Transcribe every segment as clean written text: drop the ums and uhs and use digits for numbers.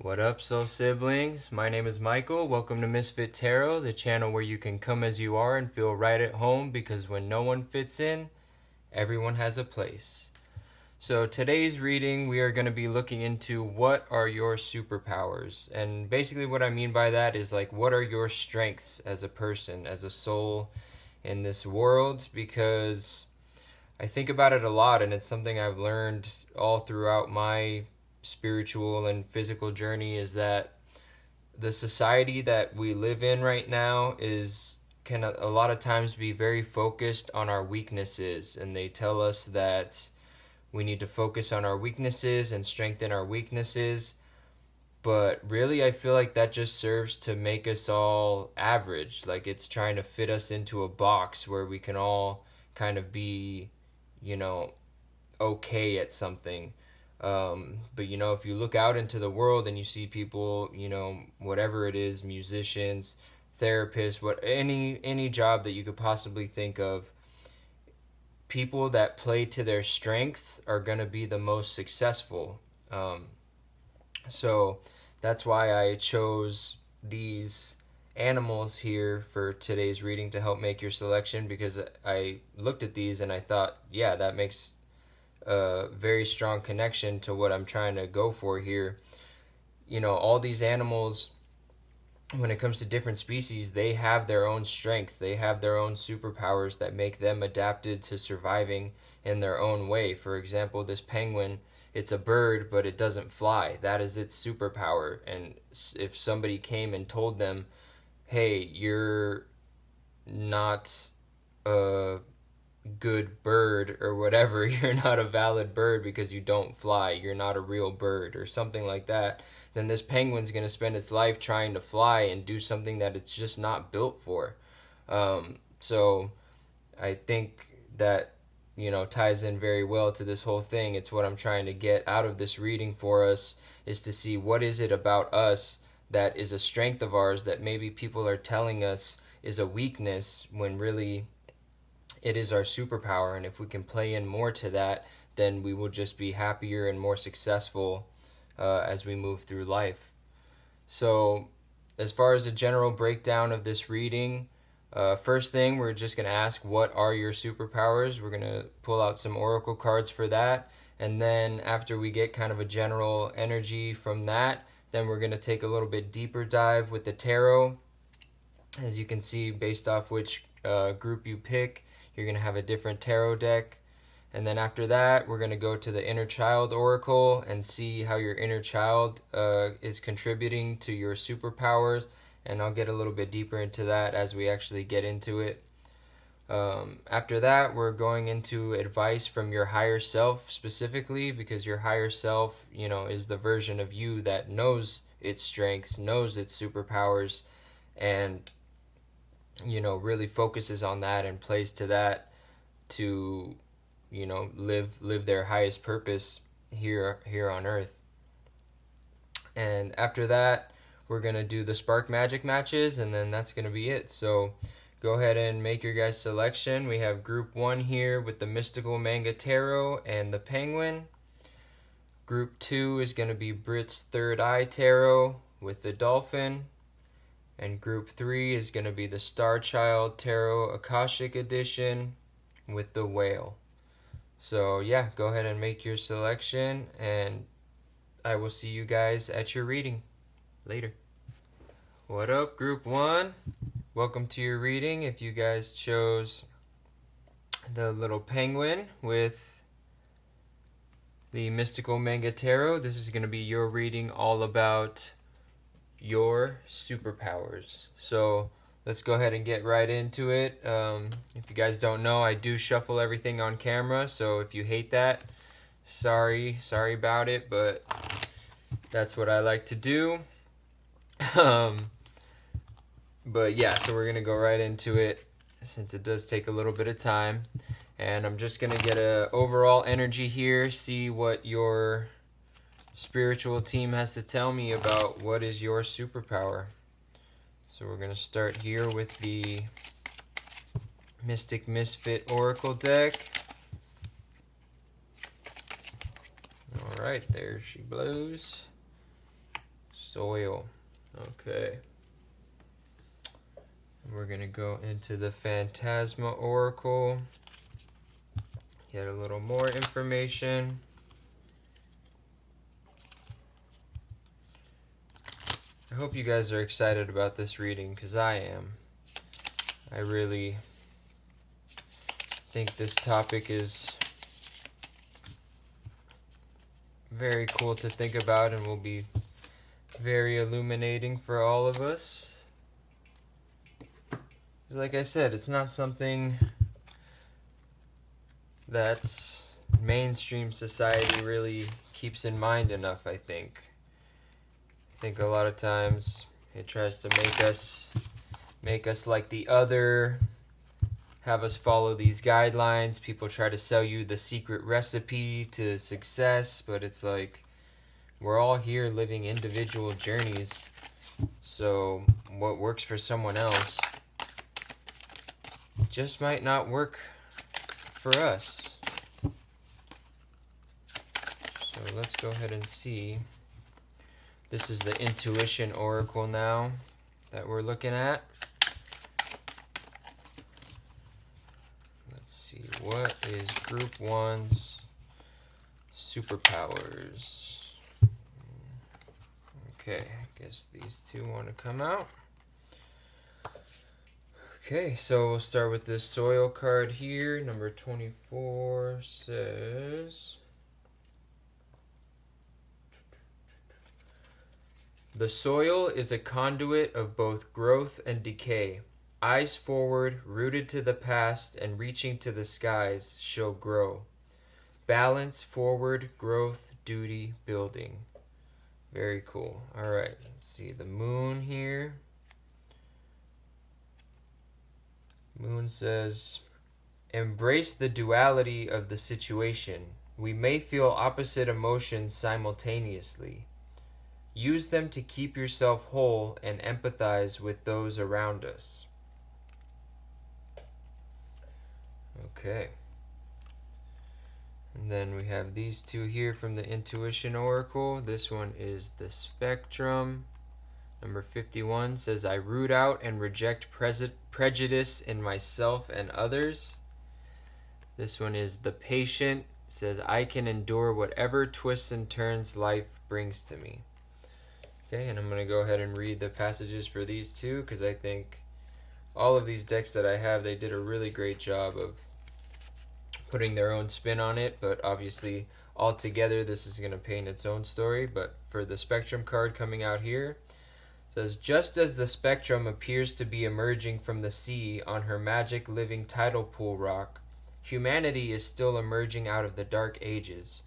What up, soul siblings? My name is Michael. Welcome to Misfit Tarot, the channel where you can come as you are and feel right at home because when no one fits in, everyone has a place. So today's reading, we are going to be looking into what are your superpowers. And basically what I mean by that is like, what are your strengths as a person, as a soul in this world? Because I think about it a lot, and it's something I've learned all throughout my spiritual and physical journey, is that the society that we live in right now can a lot of times be very focused on our weaknesses, and they tell us that we need to focus on our weaknesses and strengthen our weaknesses. But really, I feel like that just serves to make us all average. Like it's trying to fit us into a box where we can all kind of be, you know, okay at something. But if you look out into the world and you see people, whatever it is, musicians, therapists, any job that you could possibly think of, people that play to their strengths are going to be the most successful. So that's why I chose these animals here for today's reading to help make your selection, because I looked at these and I thought, yeah, that makes a very strong connection to what I'm trying to go for here. All these animals, when it comes to different species, they have their own strengths. They have their own superpowers that make them adapted to surviving in their own way. For example, this penguin, it's a bird, but it doesn't fly. That is its superpower. And if somebody came and told them, hey, you're not a good bird or whatever, you're not a valid bird because you don't fly, you're not a real bird or something like that, then this penguin's going to spend its life trying to fly and do something that it's just not built for. So I think that ties in very well to this whole thing. It's what I'm trying to get out of this reading for us, is to see what is it about us that is a strength of ours that maybe people are telling us is a weakness, when really it is our superpower. And if we can play in more to that, then we will just be happier and more successful as we move through life. So as far as a general breakdown of this reading, first thing, we're just going to ask, what are your superpowers? We're going to pull out some oracle cards for that. And then after we get kind of a general energy from that, then we're going to take a little bit deeper dive with the tarot. As you can see, based off which group you pick, you're going to have a different tarot deck. And then after that, we're going to go to the inner child oracle and see how your inner child is contributing to your superpowers. And I'll get a little bit deeper into that as we actually get into it. After that, we're going into advice from your higher self specifically, because your higher self, is the version of you that knows its strengths, knows its superpowers, and really focuses on that and plays to that to live their highest purpose here on earth. And after that, we're going to do the spark magic matches, and then that's going to be it. So go ahead and make your guys' selection. We have group 1 here with the mystical Manga tarot and the penguin. Group 2 is going to be Britt's third eye tarot with the dolphin. And group 3 is going to be the Starchild tarot Akashic edition with the whale. So yeah, go ahead and make your selection, and I will see you guys at your reading. Later. What up, group 1? Welcome to your reading. If you guys chose the little penguin with the mystical Manga tarot, this is going to be your reading all about your superpowers. So let's go ahead and get right into it. If you guys don't know, I do shuffle everything on camera, so if you hate that, sorry about it, but that's what I like to do. But yeah, so we're gonna go right into it, since it does take a little bit of time, and I'm just gonna get a overall energy here, see what your spiritual team has to tell me about what is your superpower. So we're going to start here with the Mystic Misfit Oracle deck. Alright, there she blows. Soil. Okay. We're going to go into the Fantasma Oracle. Get a little more information. I hope you guys are excited about this reading, because I am. I really think this topic is very cool to think about and will be very illuminating for all of us. Because like I said, it's not something that mainstream society really keeps in mind enough, I think. I think a lot of times it tries to make us like the other, have us follow these guidelines. People try to sell you the secret recipe to success, but it's like we're all here living individual journeys. So what works for someone else just might not work for us. So let's go ahead and see. This is the Intuition Oracle now that we're looking at. Let's see, what is Group 1's Superpowers? Okay, I guess these two want to come out. Okay, so we'll start with this soil card here. Number 24 says, the soil is a conduit of both growth and decay. Eyes forward, rooted to the past and reaching to the skies, shall grow. Balance, forward, growth, duty, building. Very cool. All right, let's see the moon here. Moon says, embrace the duality of the situation. We may feel opposite emotions simultaneously. Use them to keep yourself whole and empathize with those around us. Okay. And then we have these two here from the Intuition Oracle. This one is the Spectrum. Number 51 says, I root out and reject prejudice in myself and others. This one is the Patient. It says, I can endure whatever twists and turns life brings to me. Okay, and I'm going to go ahead and read the passages for these two, because I think all of these decks that I have, they did a really great job of putting their own spin on it, but obviously all together this is going to paint its own story. But for the Spectrum card coming out here, it says, just as the spectrum appears to be emerging from the sea on her magic living tidal pool rock, humanity is still emerging out of the dark ages.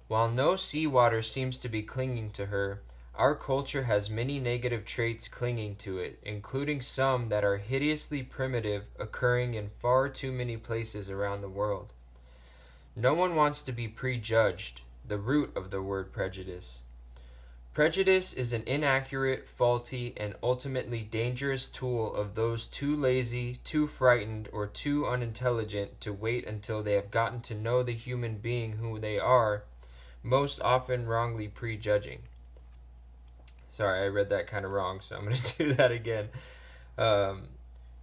While no seawater seems to be clinging to her, our culture has many negative traits clinging to it, including some that are hideously primitive, occurring in far too many places around the world. No one wants to be prejudged, the root of the word prejudice. Prejudice is an inaccurate, faulty, and ultimately dangerous tool of those too lazy, too frightened, or too unintelligent to wait until they have gotten to know the human being who they are, most often wrongly prejudging. Sorry, I read that kind of wrong, so I'm going to do that again.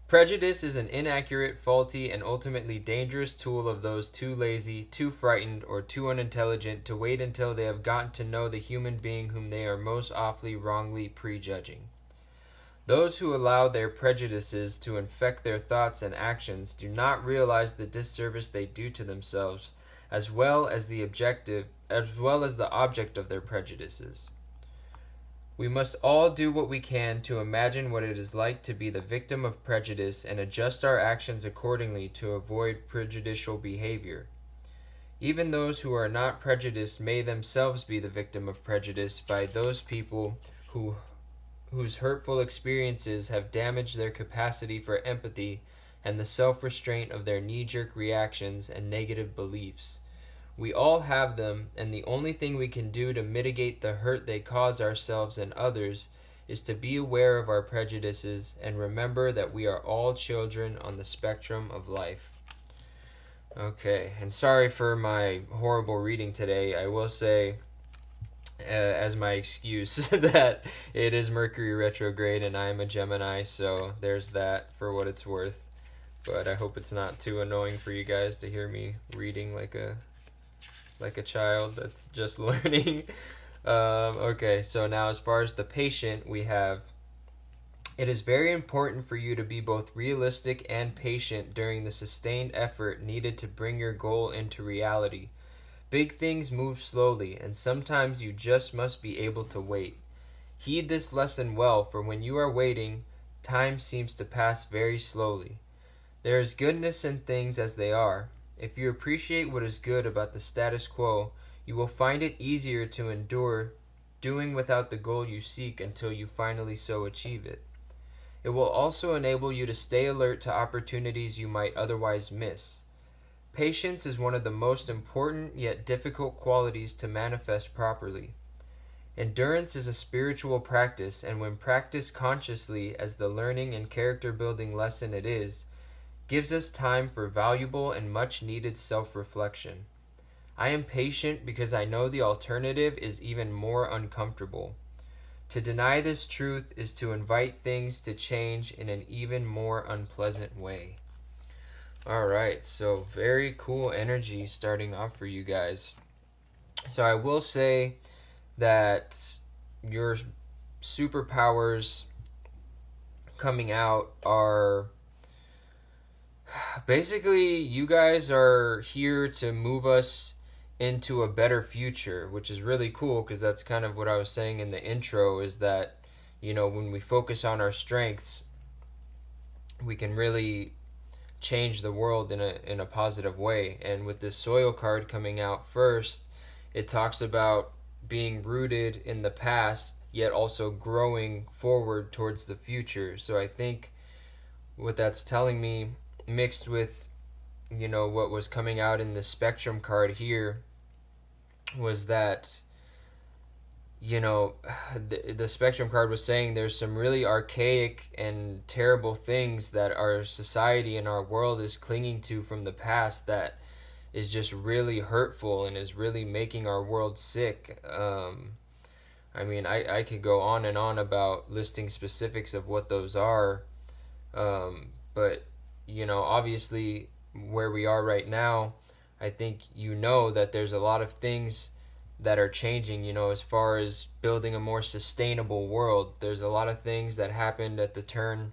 Prejudice is an inaccurate, faulty, and ultimately dangerous tool of those too lazy, too frightened, or too unintelligent to wait until they have gotten to know the human being whom they are most awfully wrongly prejudging. Those who allow their prejudices to infect their thoughts and actions do not realize the disservice they do to themselves, as well as the object of their prejudices. We must all do what we can to imagine what it is like to be the victim of prejudice and adjust our actions accordingly to avoid prejudicial behavior. Even those who are not prejudiced may themselves be the victim of prejudice by those people whose hurtful experiences have damaged their capacity for empathy and the self-restraint of their knee-jerk reactions and negative beliefs. We all have them, and the only thing we can do to mitigate the hurt they cause ourselves and others is to be aware of our prejudices and remember that we are all children on the spectrum of life. Okay, and sorry for my horrible reading today. I will say as my excuse that it is Mercury retrograde and I am a Gemini, so there's that for what it's worth. But I hope it's not too annoying for you guys to hear me reading like a child that's just learning. Okay, so now as far as the patient, we have it is very important for you to be both realistic and patient during the sustained effort needed to bring your goal into reality. Big things move slowly, and sometimes you just must be able to wait. Heed this lesson well, for when you are waiting, time seems to pass very slowly. There is goodness in things as they are. If you appreciate what is good about the status quo, you will find it easier to endure doing without the goal you seek until you finally so achieve it. It will also enable you to stay alert to opportunities you might otherwise miss. Patience is one of the most important yet difficult qualities to manifest properly. Endurance is a spiritual practice, and when practiced consciously as the learning and character building lesson it is, gives us time for valuable and much needed self-reflection. I am patient because I know the alternative is even more uncomfortable. To deny this truth is to invite things to change in an even more unpleasant way. Alright, so very cool energy starting off for you guys. So I will say that your superpowers coming out are basically you guys are here to move us into a better future, which is really cool because that's kind of what I was saying in the intro is that, when we focus on our strengths, we can really change the world in a positive way. And with this soil card coming out first, it talks about being rooted in the past yet also growing forward towards the future. So I think what that's telling me, mixed with what was coming out in the spectrum card here, was that the spectrum card was saying there's some really archaic and terrible things that our society and our world is clinging to from the past that is just really hurtful and is really making our world sick. I could go on and on about listing specifics of what those are, but obviously where we are right now, I think that there's a lot of things that are changing, as far as building a more sustainable world. There's a lot of things that happened at the turn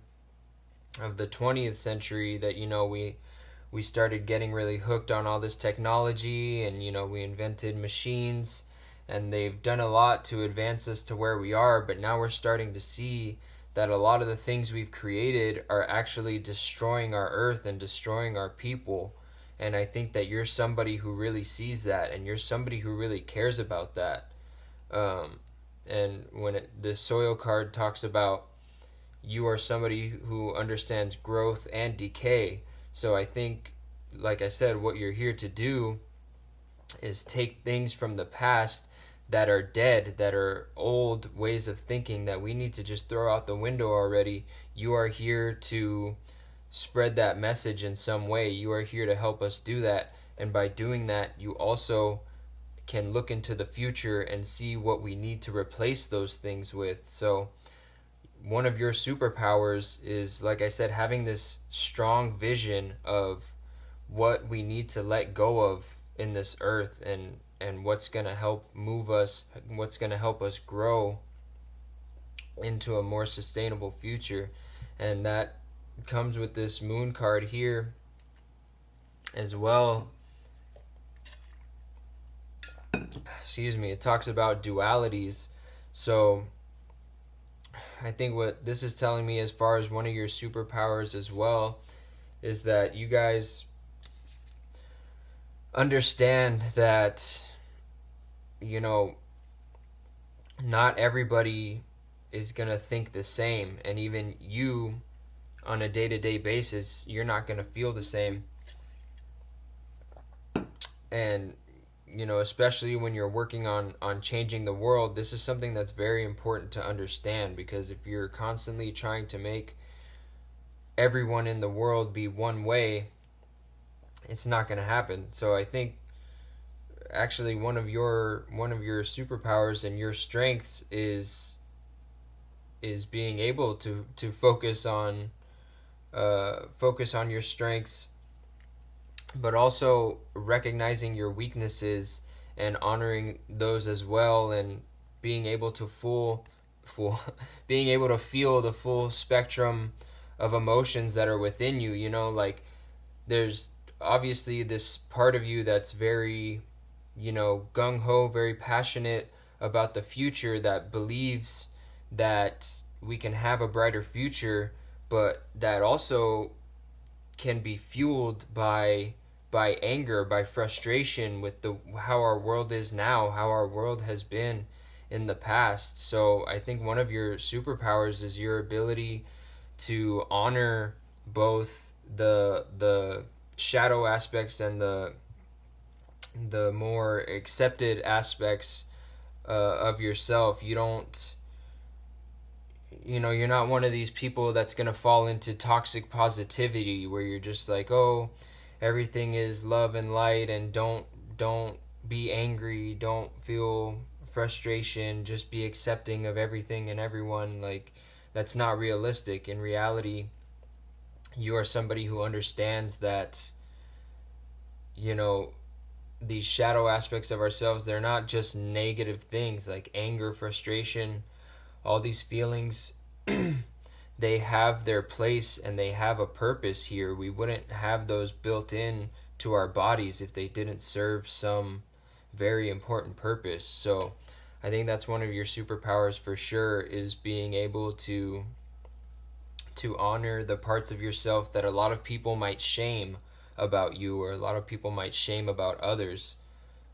of the 20th century that, we started getting really hooked on all this technology and, we invented machines and they've done a lot to advance us to where we are. But now we're starting to see that a lot of the things we've created are actually destroying our earth and destroying our people. And I think that you're somebody who really sees that, and you're somebody who really cares about that. And when this soil card talks about you are somebody who understands growth and decay. So I think, like I said, what you're here to do is take things from the past that are dead, that are old ways of thinking that we need to just throw out the window already. You are here to spread that message in some way. You are here to help us do that. And by doing that, you also can look into the future and see what we need to replace those things with. So one of your superpowers is, like I said, having this strong vision of what we need to let go of in this earth, and what's going to help move us, what's going to help us grow into a more sustainable future. And that comes with this moon card here as well. It talks about dualities. So I think what this is telling me, as far as one of your superpowers as well, is that you guys understand that not everybody is going to think the same, and even you on a day-to-day basis, you're not going to feel the same. And especially when you're working on changing the world, this is something that's very important to understand, because if you're constantly trying to make everyone in the world be one way, it's not going to happen. So I think actually one of your superpowers and your strengths is being able to focus on your strengths, but also recognizing your weaknesses and honoring those as well, and being able to full being able to feel the full spectrum of emotions that are within you. Like, there's obviously this part of you that's very, gung ho, very passionate about the future, that believes that we can have a brighter future, but that also can be fueled by anger, by frustration with the how our world is now, how our world has been in the past. So I think one of your superpowers is your ability to honor both the shadow aspects and the more accepted aspects of yourself. You're not one of these people that's going to fall into toxic positivity where you're just like, oh, everything is love and light, and don't be angry, don't feel frustration, just be accepting of everything and everyone. Like, that's not realistic. In reality, you are somebody who understands that, you know, these shadow aspects of ourselves, they're not just negative things like anger, frustration, all these feelings. They have their place and they have a purpose here. We wouldn't have those built in to our bodies if they didn't serve some very important purpose. So I think that's one of your superpowers for sure, is being able to honor the parts of yourself that a lot of people might shame about you, or a lot of people might shame about others.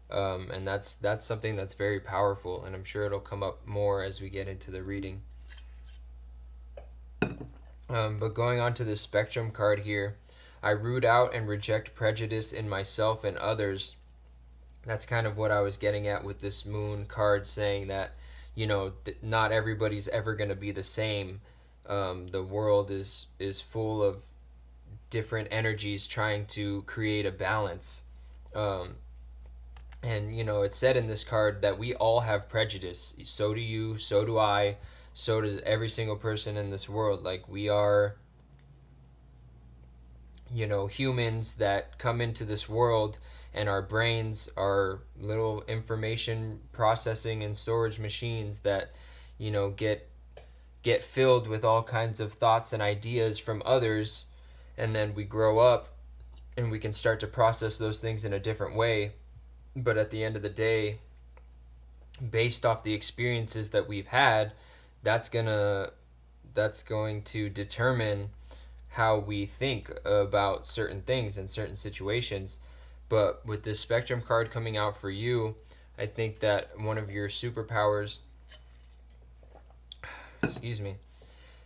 And that's something that's very powerful, and I'm sure it'll come up more as we get into the reading. But going on to the spectrum card here, I root out and reject prejudice in myself and others. That's kind of what I was getting at with this moon card, saying that, not everybody's ever going to be the same. The world is full of different energies trying to create a balance. And, it's said in this card that we all have prejudice. So do you, so do I, so does every single person in this world. Like, we are, humans that come into this world, and our brains are little information processing and storage machines that, get filled with all kinds of thoughts and ideas from others. And then we grow up and we can start to process those things in a different way. But at the end of the day, based off the experiences that we've had, that's going to determine how we think about certain things and certain situations. But with this spectrum card coming out for you, I think that one of your superpowers,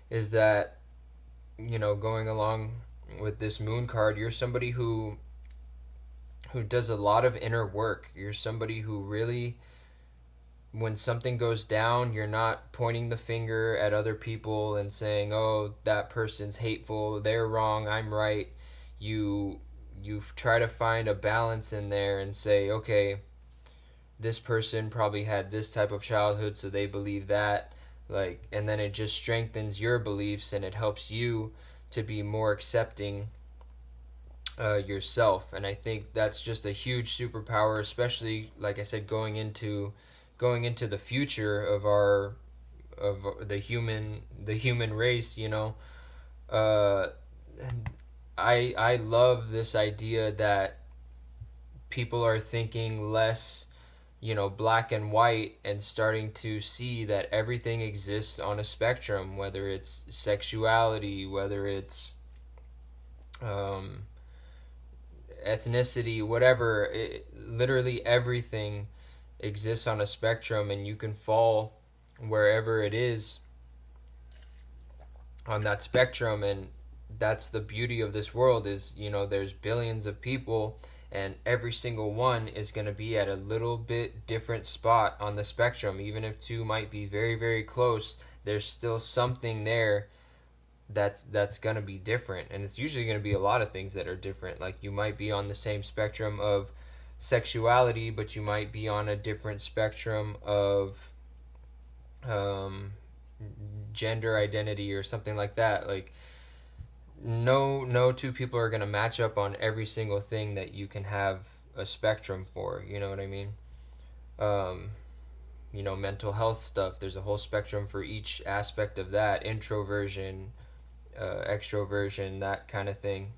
is that, going along with this moon card, you're somebody who does a lot of inner work. You're somebody who really, when something goes down, you're not pointing the finger at other people and saying, oh, that person's hateful, they're wrong, I'm right. You try to find a balance in there and say, okay, this person probably had this type of childhood, so they believe that. Like, and then it just strengthens your beliefs, and it helps you to be more accepting yourself. And I think that's just a huge superpower, especially, like I said, going into the future of the human race. I love this idea that people are thinking less, black and white, and starting to see that everything exists on a spectrum, whether it's sexuality, whether it's ethnicity, whatever. Literally everything exists on a spectrum, and you can fall wherever it is on that spectrum. And that's the beauty of this world, is, there's billions of people, and every single one is going to be at a little bit different spot on the spectrum. Even if two might be very, very close, there's still something there that's going to be different. And it's usually going to be a lot of things that are different. Like, you might be on the same spectrum of sexuality, but you might be on a different spectrum of gender identity or something like that. Like, no two people are going to match up on every single thing that you can have a spectrum for, you know what I mean? um, Mental health stuff, there's a whole spectrum for each aspect of that. Introversion, extroversion, that kind of thing.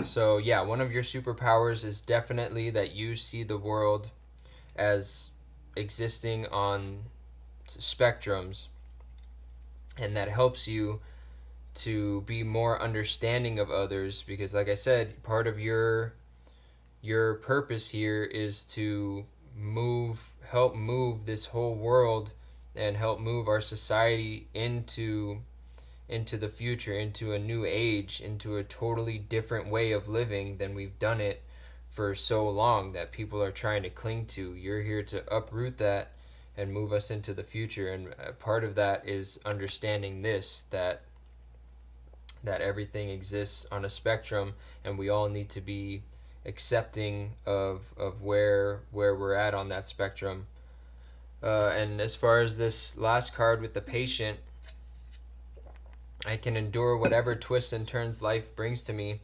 So yeah, one of your superpowers is definitely that you see the world as existing on spectrums, and that helps you to be more understanding of others, because like I said, part of your purpose here is to help move this whole world and help move our society into the future, into a new age, into a totally different way of living than we've done it for so long, that people are trying to cling to. You're here to uproot that and move us into the future, and part of that is understanding this, that everything exists on a spectrum, and we all need to be accepting of where we're at on that spectrum. And as far as this last card with the patient, I can endure whatever twists and turns life brings to me.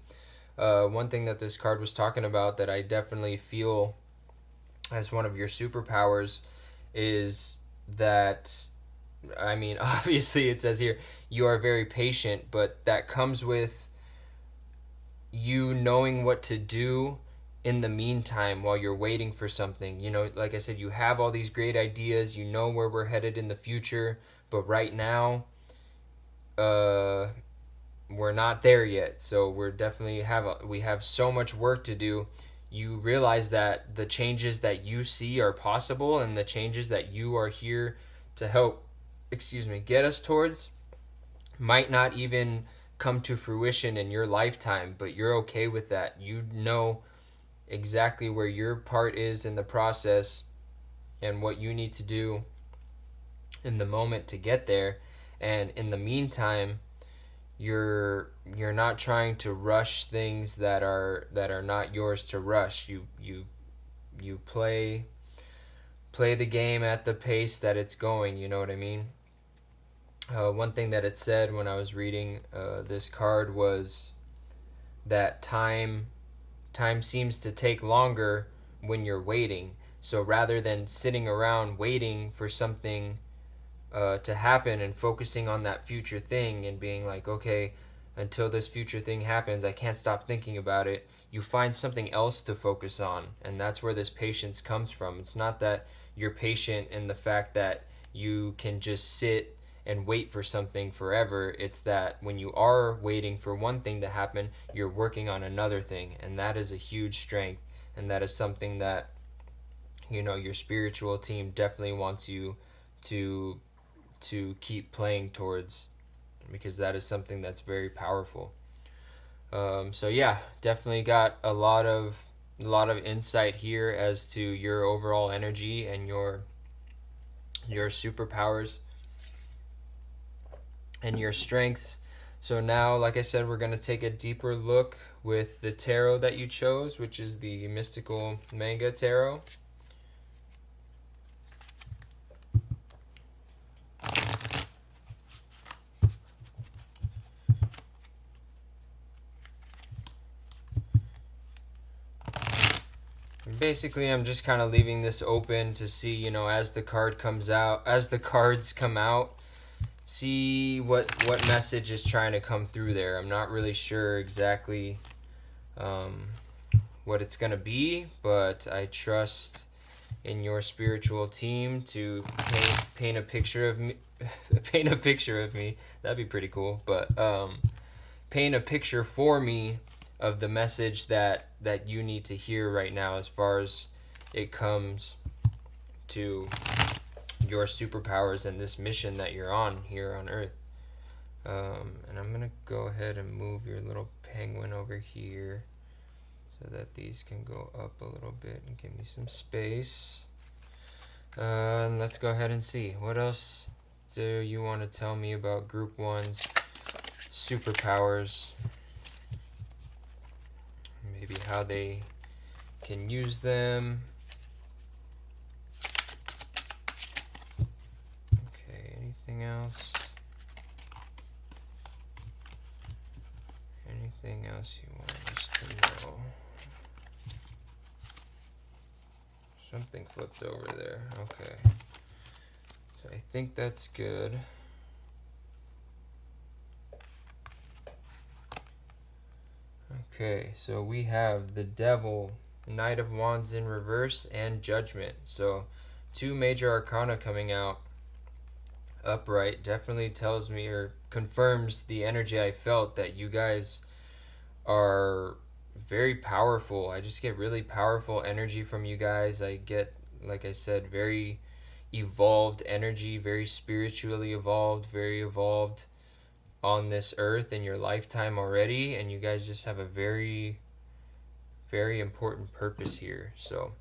One thing that this card was talking about that I definitely feel as one of your superpowers is that, I mean, obviously it says here, you are very patient, but that comes with you knowing what to do in the meantime while you're waiting for something. Like I said, you have all these great ideas, you know where we're headed in the future, but right now, we're not there yet. So we're definitely we have so much work to do. You realize that the changes that you see are possible, and the changes that you are here to help, get us towards might not even come to fruition in your lifetime, but you're okay with that. You know exactly where your part is in the process and what you need to do in the moment to get there. And in the meantime, you're not trying to rush things that are not yours to rush. You play the game at the pace that it's going, you know what I mean? One thing that it said when I was reading this card was that time seems to take longer when you're waiting. So rather than sitting around waiting for something to happen and focusing on that future thing and being like, okay, until this future thing happens, I can't stop thinking about it, you find something else to focus on. And that's where this patience comes from. It's not that you're patient in the fact that you can just sit and wait for something forever. It's that when you are waiting for one thing to happen, you're working on another thing, and that is a huge strength, and that is something that your spiritual team definitely wants you to keep playing towards, because that is something that's very powerful. So yeah, definitely got a lot of insight here as to your overall energy and your superpowers and your strengths. So now, like I said, we're going to take a deeper look with the tarot that you chose, which is the Mystical Manga Tarot. Basically, I'm just kind of leaving this open to see, as the cards come out, see what message is trying to come through there. I'm not really sure exactly what it's going to be, but I trust in your spiritual team to paint a picture of me. Paint a picture of me. That'd be pretty cool. But paint a picture for me of the message that you need to hear right now, as far as it comes to your superpowers and this mission that you're on here on Earth. And I'm gonna go ahead and move your little penguin over here so that these can go up a little bit and give me some space. And let's go ahead and see. What else do you want to tell me about Group 1's superpowers? how they can use them. Okay, anything else? Anything else you want us to know? Something flipped over there. Okay. So I think that's good. Okay, so we have the Devil, Knight of Wands in reverse, and Judgment. So 2 major arcana coming out upright. Definitely tells me or confirms the energy I felt that you guys are very powerful. I just get really powerful energy from you guys. I get, like I said, very evolved energy, very spiritually evolved, very evolved on this earth in your lifetime already, and you guys just have a very, very important purpose here. So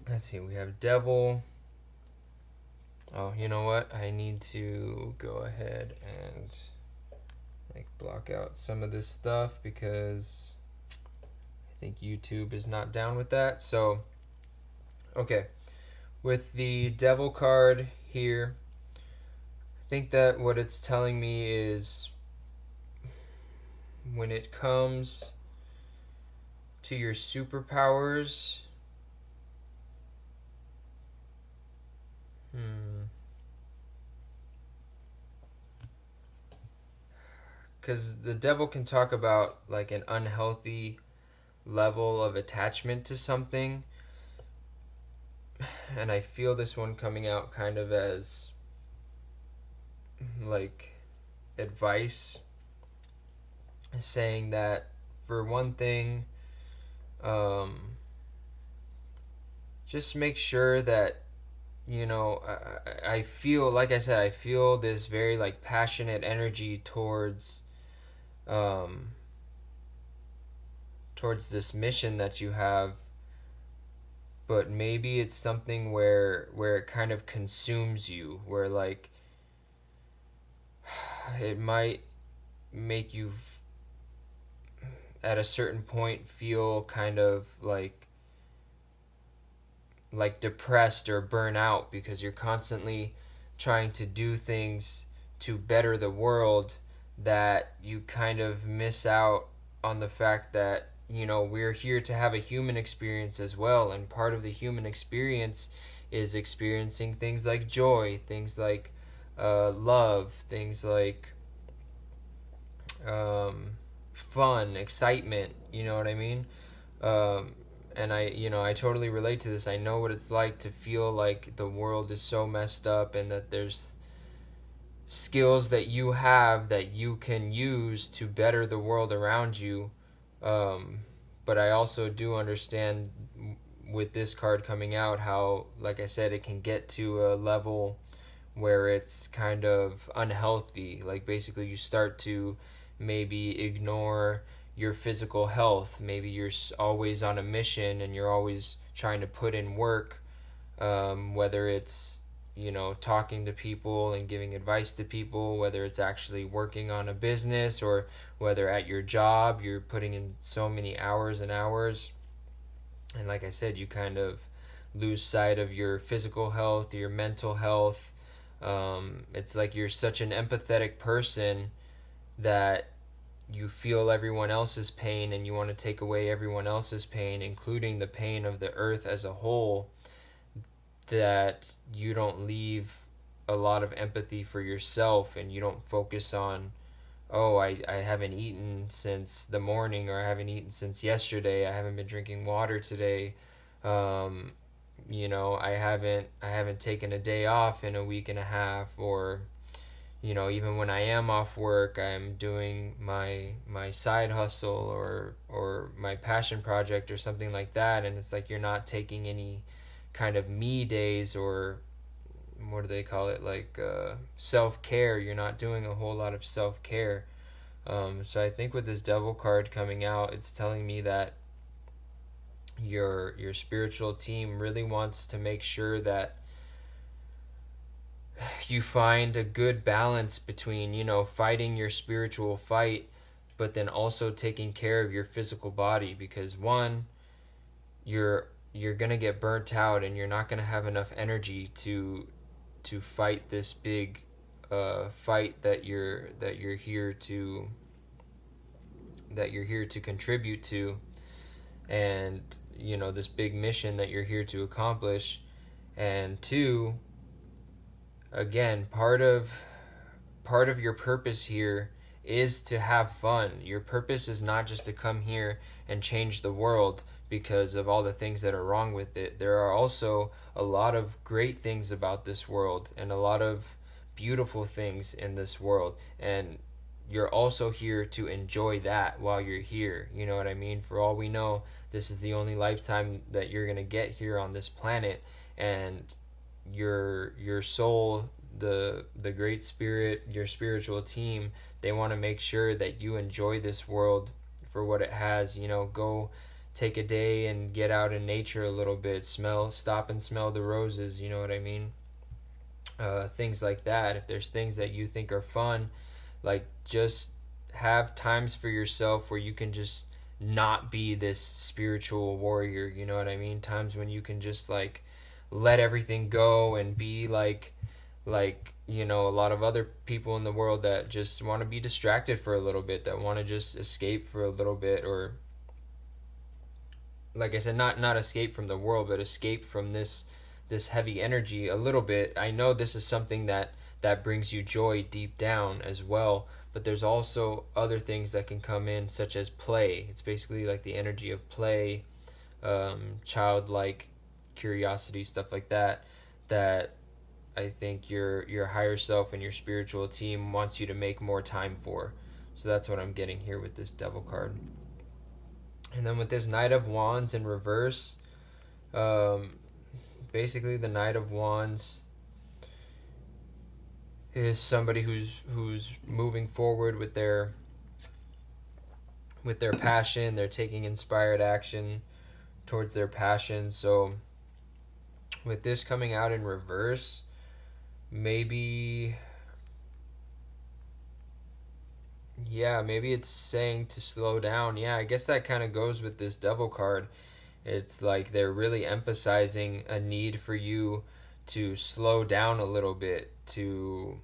let's see, we have Devil. Oh, you know what? I need to go ahead and like block out some of this stuff because I think YouTube is not down with that. So, okay. With the Devil card here, I think that what it's telling me is when it comes to your superpowers, because the Devil can talk about like an unhealthy level of attachment to something, and I feel this one coming out kind of as like advice, saying that for one thing, just make sure that, you know, I feel, like I said, I feel this very like passionate energy towards towards this mission that you have, but maybe it's something where it kind of consumes you, where like it might make you at a certain point feel kind of like depressed or burn out because you're constantly trying to do things to better the world, that you kind of miss out on the fact that, you know, we're here to have a human experience as well, and part of the human experience is experiencing things like joy, things like love, things like fun, excitement, you know what I mean? And I totally relate to this. I know what it's like to feel like the world is so messed up and that there's skills that you have that you can use to better the world around you. But I also do understand with this card coming out how, like I said, it can get to a level where it's kind of unhealthy. Like basically you start to maybe ignore your physical health. Maybe you're always on a mission and you're always trying to put in work, whether it's, you know, talking to people and giving advice to people, whether it's actually working on a business, or whether at your job you're putting in so many hours and hours. And like I said, you kind of lose sight of your physical health, your mental health. It's like you're such an empathetic person that you feel everyone else's pain and you want to take away everyone else's pain, including the pain of the earth as a whole, that you don't leave a lot of empathy for yourself, and you don't focus on, oh, I haven't eaten since the morning, or I haven't eaten since yesterday, I haven't been drinking water today, you know, I haven't taken a day off in a week and a half, or, you know, even when I am off work, I'm doing my side hustle or my passion project or something like that, and it's like you're not taking any kind of me days, or what do they call it, like self-care. You're not doing a whole lot of self-care. So I think with this Devil card coming out, it's telling me that your spiritual team really wants to make sure that you find a good balance between, you know, fighting your spiritual fight, but then also taking care of your physical body, because one, you're gonna get burnt out and you're not gonna have enough energy to fight this big fight that you're here to contribute to, and this big mission that you're here to accomplish. And two, again, part of your purpose here is to have fun. Your purpose is not just to come here and change the world because of all the things that are wrong with it. There are also a lot of great things about this world and a lot of beautiful things in this world. And you're also here to enjoy that while you're here. You know what I mean? For all we know, this is the only lifetime that you're going to get here on this planet. And your soul, the great spirit, your spiritual team, they want to make sure that you enjoy this world for what it has. Go take a day and get out in nature a little bit, stop and smell the roses, you know what I mean? Things like that. If there's things that you think are fun, like, just have times for yourself where you can just not be this spiritual warrior, you know what I mean? Times when you can just, like, let everything go and be like a lot of other people in the world that just want to be distracted for a little bit, that want to just escape for a little bit, or, like I said, not escape from the world, but escape from this heavy energy a little bit. I know this is something that brings you joy deep down as well, but there's also other things that can come in, such as play. It's basically like the energy of play, childlike curiosity, stuff like that I think your higher self and your spiritual team wants you to make more time for. So that's what I'm getting here with this Devil card. And then with this Knight of Wands in reverse, basically the Knight of Wands is somebody who's moving forward with their passion. They're taking inspired action towards their passion. So with this coming out in reverse, maybe it's saying to slow down. I guess that kind of goes with this Devil card. It's like they're really emphasizing a need for you to slow down a little bit, to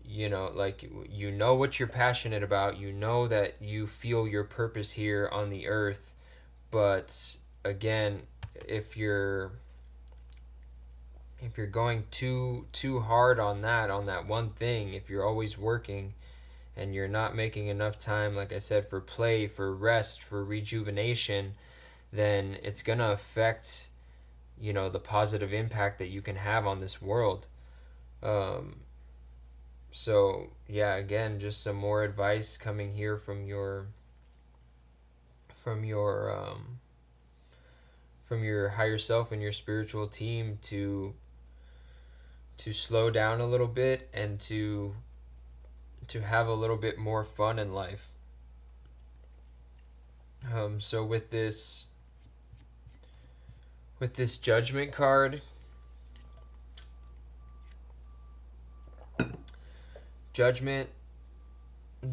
what you're passionate about, that you feel your purpose here on the earth. But again, if you're going too hard on that one thing, if you're always working and you're not making enough time, like I said, for play, for rest, for rejuvenation, then it's going to affect the positive impact that you can have on this world. So again, just some more advice coming here from your higher self and your spiritual team to slow down a little bit and to have a little bit more fun in life. So with this Judgment card, Judgment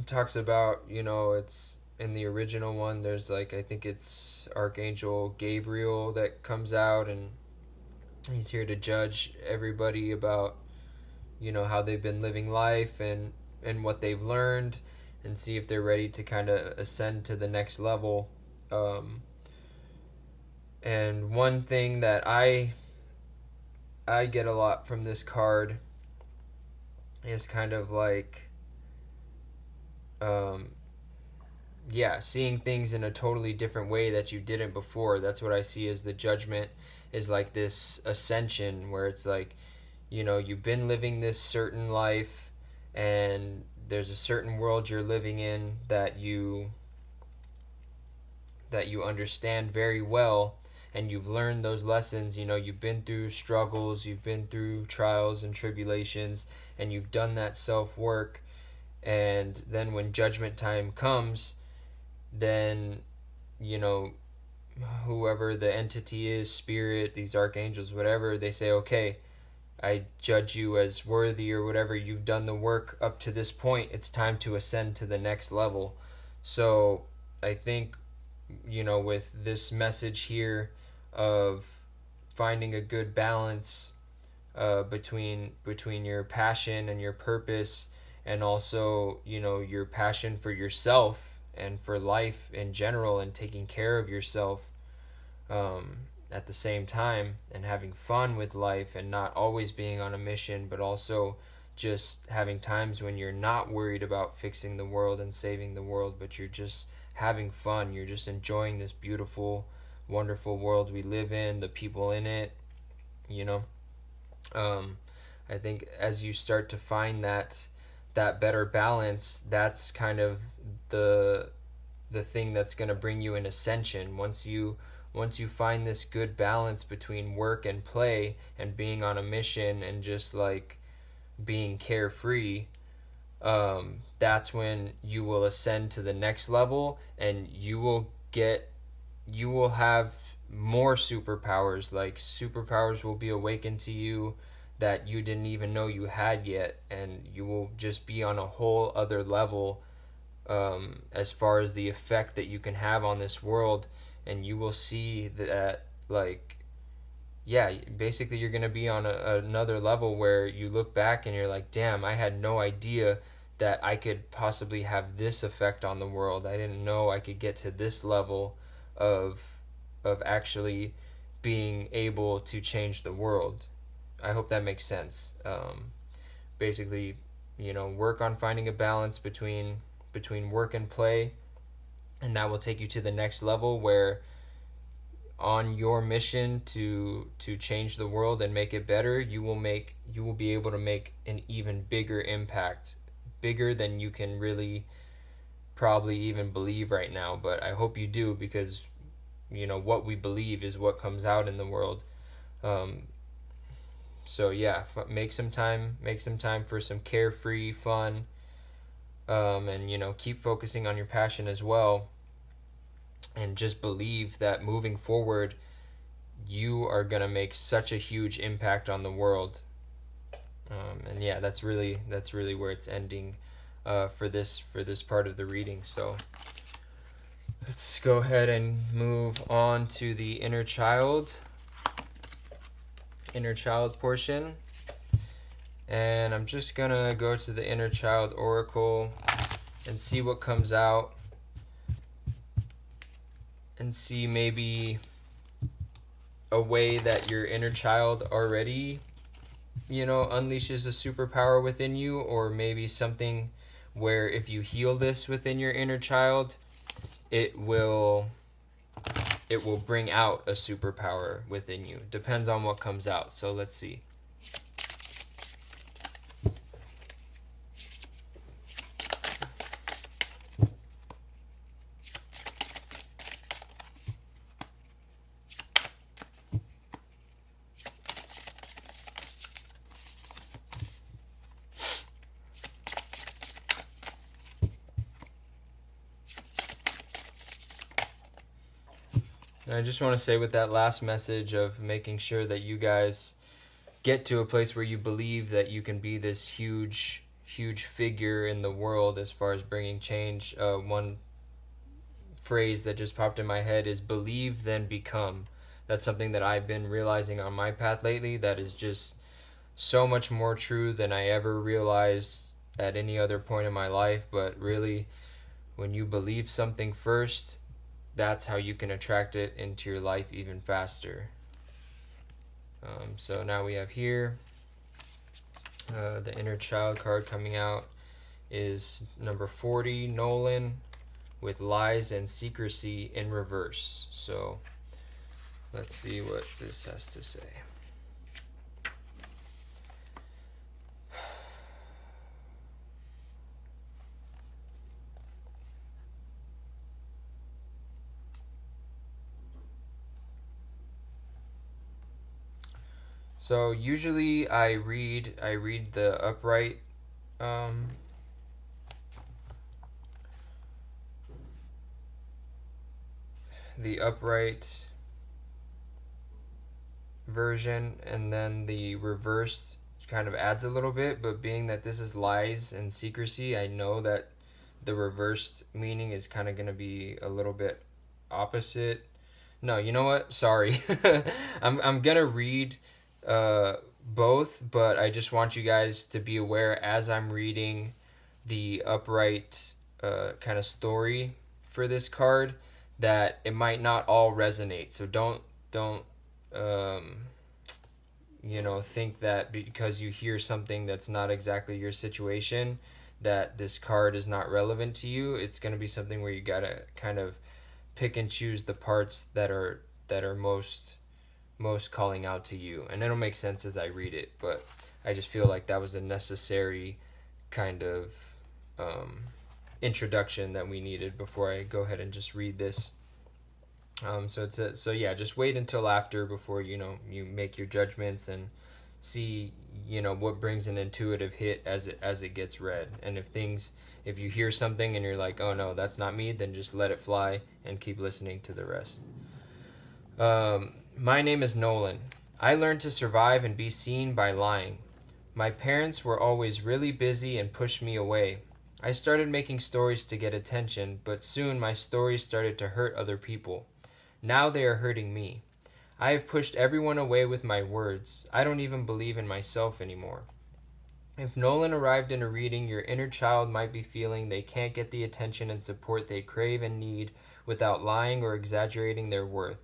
talks about, it's in the original one, there's I think it's Archangel Gabriel that comes out, and he's here to judge everybody about how they've been living life and what they've learned, and see if they're ready to kind of ascend to the next level. And one thing that I get a lot from this card is kind of seeing things in a totally different way that you didn't before. That's what I see as the Judgment, is like this ascension, where it's you've been living this certain life, and there's a certain world you're living in that you understand very well, and you've learned those lessons. You've been through struggles, you've been through trials and tribulations, and you've done that self-work. And then when Judgment time comes, then whoever the entity is, spirit, these archangels, whatever, they say, okay, I judge you as worthy or whatever. You've done the work up to this point. It's time to ascend to the next level. So I think, with this message here of finding a good balance between your passion and your purpose, and also your passion for yourself and for life in general, and taking care of yourself at the same time, and having fun with life, and not always being on a mission, but also just having times when you're not worried about fixing the world and saving the world, but you're just having fun. You're just enjoying this beautiful, wonderful world we live in, the people in it, you know. I think as you start to find that better balance, that's kind of the thing that's going to bring you an ascension. Once you find this good balance between work and play, and being on a mission, and just like being carefree, that's when you will ascend to the next level, and you will have more superpowers. Like, superpowers will be awakened to you that you didn't even know you had yet, and you will just be on a whole other level, as far as the effect that you can have on this world. And you will see that, like, yeah, basically you're going to be on another level where you look back and you're like, damn, I had no idea that I could possibly have this effect on the world. I didn't know I could get to this level of actually being able to change the world. I hope that makes sense. Basically, work on finding a balance between work and play, and that will take you to the next level, where on your mission to change the world and make it better, you will be able to make an even bigger impact, bigger than you can really probably even believe right now. But I hope you do, because what we believe is what comes out in the world. So yeah, make some time for some carefree fun, and keep focusing on your passion as well, and just believe that moving forward you are going to make such a huge impact on the world. And yeah, that's really where it's ending for this part of the reading. So let's go ahead and move on to the inner child portion. And I'm just gonna go to the inner child oracle and see what comes out, and see maybe a way that your inner child already unleashes a superpower within you, or maybe something where if you heal this within your inner child, it will bring out a superpower within you. Depends on what comes out. So let's see. And I just want to say, with that last message of making sure that you guys get to a place where you believe that you can be this huge figure in the world as far as bringing change, one phrase that just popped in my head is believe then become. That's something that I've been realizing on my path lately, that is just so much more true than I ever realized at any other point in my life. But really, when you believe something first, that's how you can attract it into your life even faster. So now we have here the inner child card coming out is number 40, Nolan, with lies and secrecy in reverse. So let's see what this has to say. So usually I read the upright version, and then the reversed kind of adds a little bit, but being that this is lies and secrecy, I know that the reversed meaning is kind of going to be a little bit opposite. No, you know what? Sorry. I'm going to read uh, both, but I just want you guys to be aware as I'm reading the upright kind of story for this card that it might not all resonate. So don't um, think that because you hear something that's not exactly your situation that this card is not relevant to you. It's going to be something where you got to kind of pick and choose the parts that are most calling out to you, and it'll make sense as I read it, but I just feel like that was a necessary kind of um, introduction that we needed before I go ahead and just read this. So yeah, just wait until after before you make your judgments and see what brings an intuitive hit as it gets read. And if you hear something and you're like, oh no, that's not me, then just let it fly and keep listening to the rest. My name is Nolan. I learned to survive and be seen by lying. My parents were always really busy and pushed me away. I started making stories to get attention, but soon my stories started to hurt other people. Now they are hurting me. I have pushed everyone away with my words. I don't even believe in myself anymore. If Nolan arrived in a reading, your inner child might be feeling they can't get the attention and support they crave and need without lying or exaggerating their worth.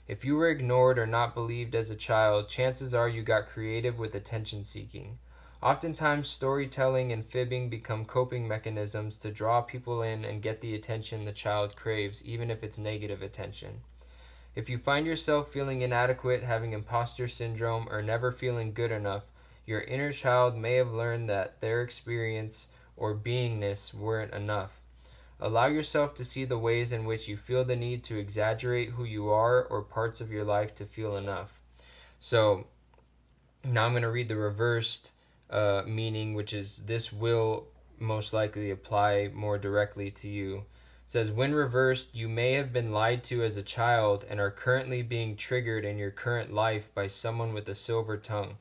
If you were ignored or not believed as a child, chances are you got creative with attention seeking. Oftentimes, storytelling and fibbing become coping mechanisms to draw people in and get the attention the child craves, even if it's negative attention. If you find yourself feeling inadequate, having imposter syndrome, or never feeling good enough, your inner child may have learned that their experience or beingness weren't enough. Allow yourself to see the ways in which you feel the need to exaggerate who you are or parts of your life to feel enough. So now I'm going to read the reversed meaning, which is this will most likely apply more directly to you. It says, when reversed, you may have been lied to as a child and are currently being triggered in your current life by someone with a silver tongue.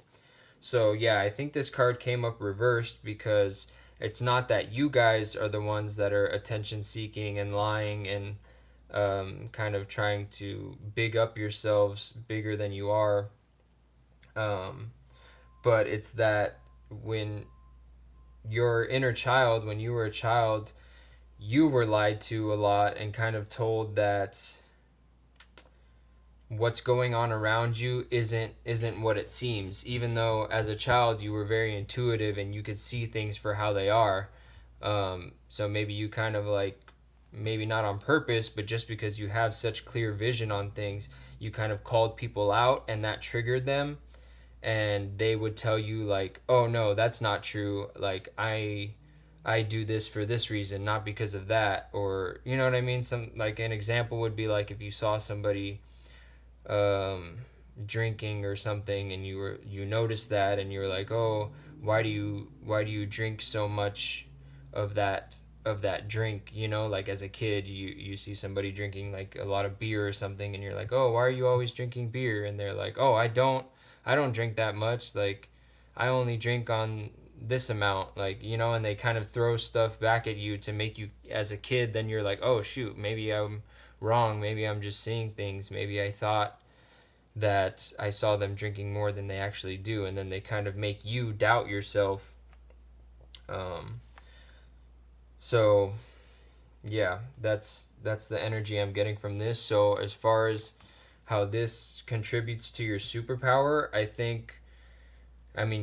So yeah, I think this card came up reversed because it's not that you guys are the ones that are attention seeking and lying and kind of trying to big up yourselves bigger than you are. But it's that when your inner child, when you were a child, you were lied to a lot and kind of told that what's going on around you isn't what it seems, even though as a child you were very intuitive and you could see things for how they are. So maybe you kind of like, maybe not on purpose, but just because you have such clear vision on things, you kind of called people out and that triggered them, and they would tell you like, oh no, that's not true, like I do this for this reason, not because of that. Or you know what I mean. Some, like, an example would be like if you saw somebody um, drinking or something, and you noticed that, and you're like, oh, why do you drink so much of that drink? Like as a kid, you see somebody drinking like a lot of beer or something, and you're like, oh, why are you always drinking beer? And they're like, oh, I don't drink that much. Like, I only drink on this amount, like, and they kind of throw stuff back at you to make you, as a kid, then you're like, oh shoot, maybe I'm wrong, maybe I'm just seeing things, maybe I thought that I saw them drinking more than they actually do, and then they kind of make you doubt yourself. um so yeah, that's the energy I'm getting from this. So as far as how this contributes to your superpower,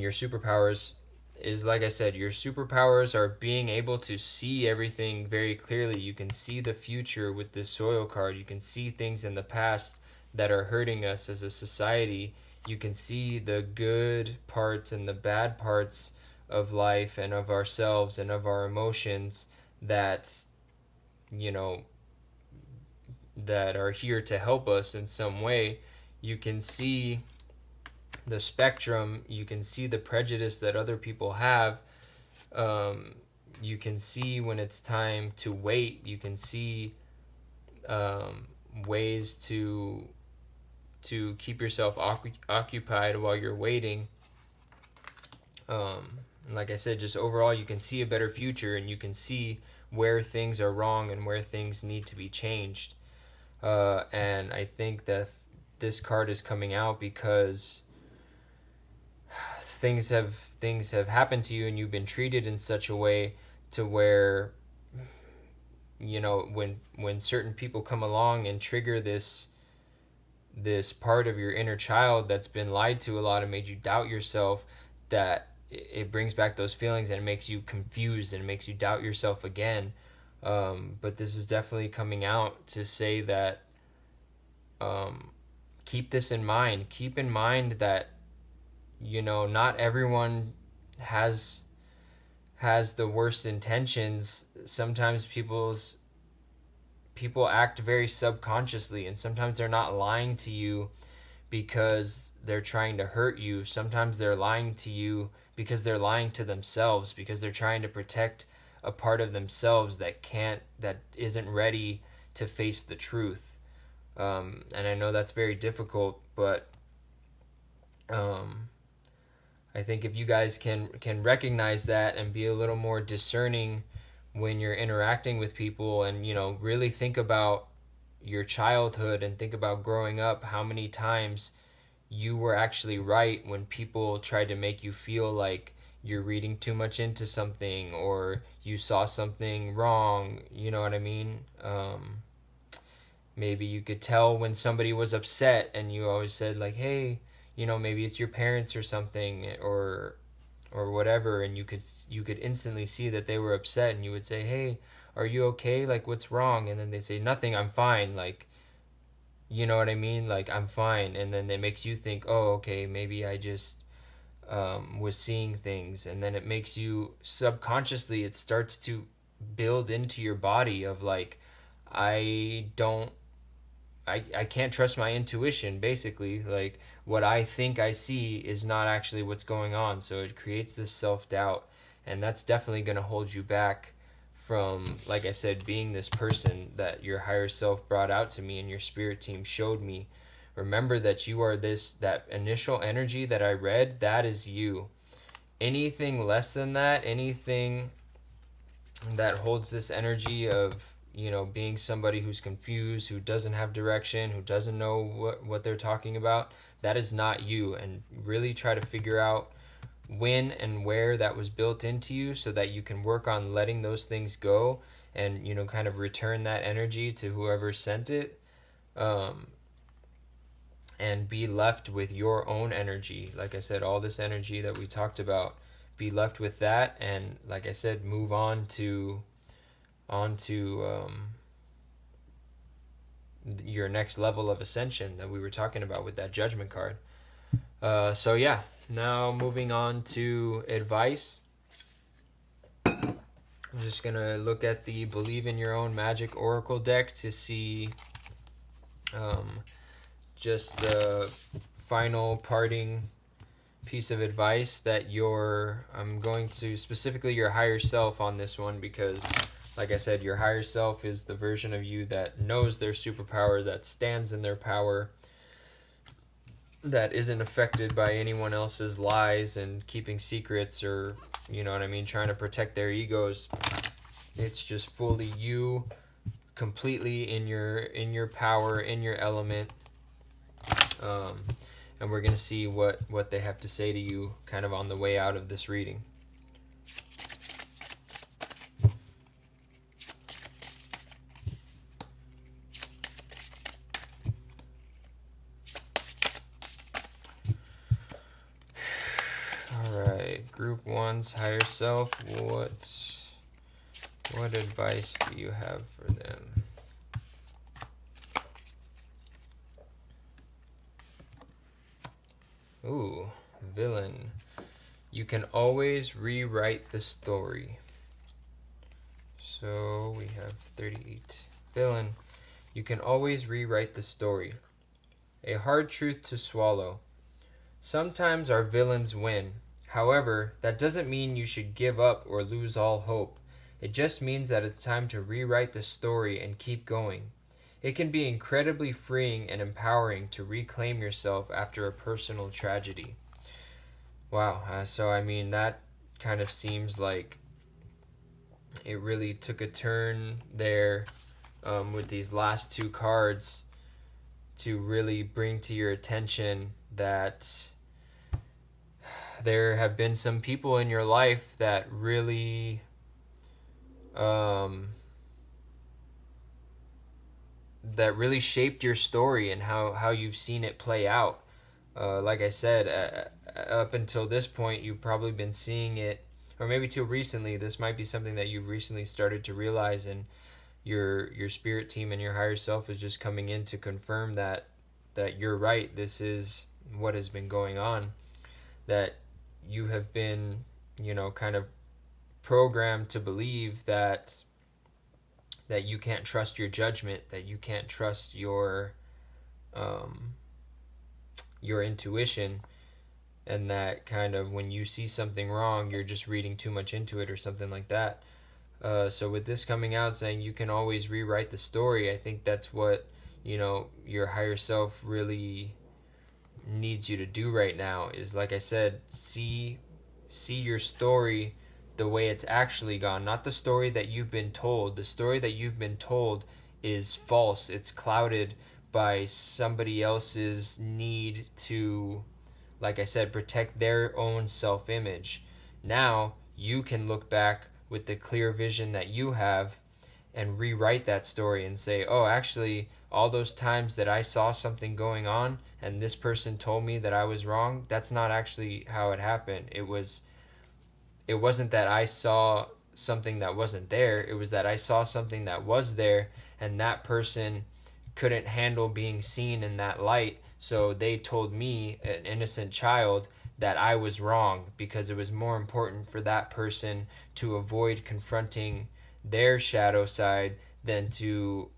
your superpowers is, like I said, your superpowers are being able to see everything very clearly. You can see the future with this soil card. You can see things in the past that are hurting us as a society. You can see the good parts and the bad parts of life and of ourselves and of our emotions that, you know, that are here to help us in some way. You can see the spectrum, you can see the prejudice that other people have. You can see when it's time to wait. You can see ways to to keep yourself occupied while you're waiting. Like I said, just overall, you can see a better future, and you can see where things are wrong and where things need to be changed. And I think that this card is coming out because things have happened to you, and you've been treated in such a way to where, you know, when certain people come along and trigger this part of your inner child that's been lied to a lot and made you doubt yourself, that it brings back those feelings and it makes you confused and it makes you doubt yourself again. But this is definitely coming out to say that keep this in mind. Keep in mind that, you know, not everyone has the worst intentions. Sometimes people act very subconsciously, and sometimes they're not lying to you because they're trying to hurt you. Sometimes they're lying to you because they're lying to themselves, because they're trying to protect a part of themselves that isn't ready to face the truth. And I know that's very difficult, but I think if you guys can recognize that and be a little more discerning when you're interacting with people, and, you know, really think about your childhood and think about growing up, how many times you were actually right when people tried to make you feel like you're reading too much into something or you saw something wrong. You know what I mean? Maybe you could tell when somebody was upset, and you always said like, hey, you know, maybe it's your parents or something, or whatever, and you could instantly see that they were upset, and you would say, hey, are you okay? Like, what's wrong? And then they say, nothing, I'm fine. Like, you know what I mean? Like, I'm fine. And then it makes you think, oh, okay, maybe I just was seeing things. And then it makes you subconsciously, it starts to build into your body of like, I can't trust my intuition, basically. Like, what I think I see is not actually what's going on. So it creates this self-doubt, and that's definitely going to hold you back from, like I said, being this person that your higher self brought out to me and your spirit team showed me. Remember that you are that initial energy that I read, that is you. Anything less than that, anything that holds this energy of, you know, being somebody who's confused, who doesn't have direction, who doesn't know what they're talking about, that is not you. And really try to figure out when and where that was built into you, so that you can work on letting those things go and, you know, kind of return that energy to whoever sent it, and be left with your own energy. Like I said, all this energy that we talked about, be left with that, and like I said, move on to your next level of ascension that we were talking about with that Judgment card. So yeah, now moving on to advice. I'm just gonna look at the Believe in Your Own Magic Oracle deck to see just the final parting piece of advice that I'm going to specifically your higher self on this one, because like I said, your higher self is the version of you that knows their superpower, that stands in their power, that isn't affected by anyone else's lies and keeping secrets, or, you know what I mean, trying to protect their egos. It's just fully you, completely in your power, in your element. And we're going to see what they have to say to you kind of on the way out of this reading. Alright, Group 1's higher self, what advice do you have for them? Ooh, villain. You can always rewrite the story. So we have 38. Villain. You can always rewrite the story. A hard truth to swallow. Sometimes our villains win. However, that doesn't mean you should give up or lose all hope. It just means that it's time to rewrite the story and keep going. It can be incredibly freeing and empowering to reclaim yourself after a personal tragedy. Wow. So, I mean, that kind of seems like it really took a turn there with these last two cards to really bring to your attention that there have been some people in your life that really um, shaped your story and how you've seen it play out. Like I said, up until this point, you've probably been seeing it, or maybe too recently. This might be something that you've recently started to realize, and your spirit team and your higher self is just coming in to confirm that you're right. This is what has been going on. That you have been, kind of programmed to believe that you can't trust your judgment, that you can't trust your intuition, and that kind of when you see something wrong, you're just reading too much into it or something like that. So with this coming out saying you can always rewrite the story, I think that's what your higher self really needs you to do right now. Is, like I said, see your story the way it's actually gone, not the story that you've been told. The story that you've been told is false. It's clouded by somebody else's need to, like I said, protect their own self-image. Now you can look back with the clear vision that you have and rewrite that story and say, oh, actually, all those times that I saw something going on and this person told me that I was wrong, that's not actually how it happened. It wasn't that I saw something that wasn't there. It was that I saw something that was there, and that person couldn't handle being seen in that light. So they told me, an innocent child, that I was wrong because it was more important for that person to avoid confronting their shadow side than to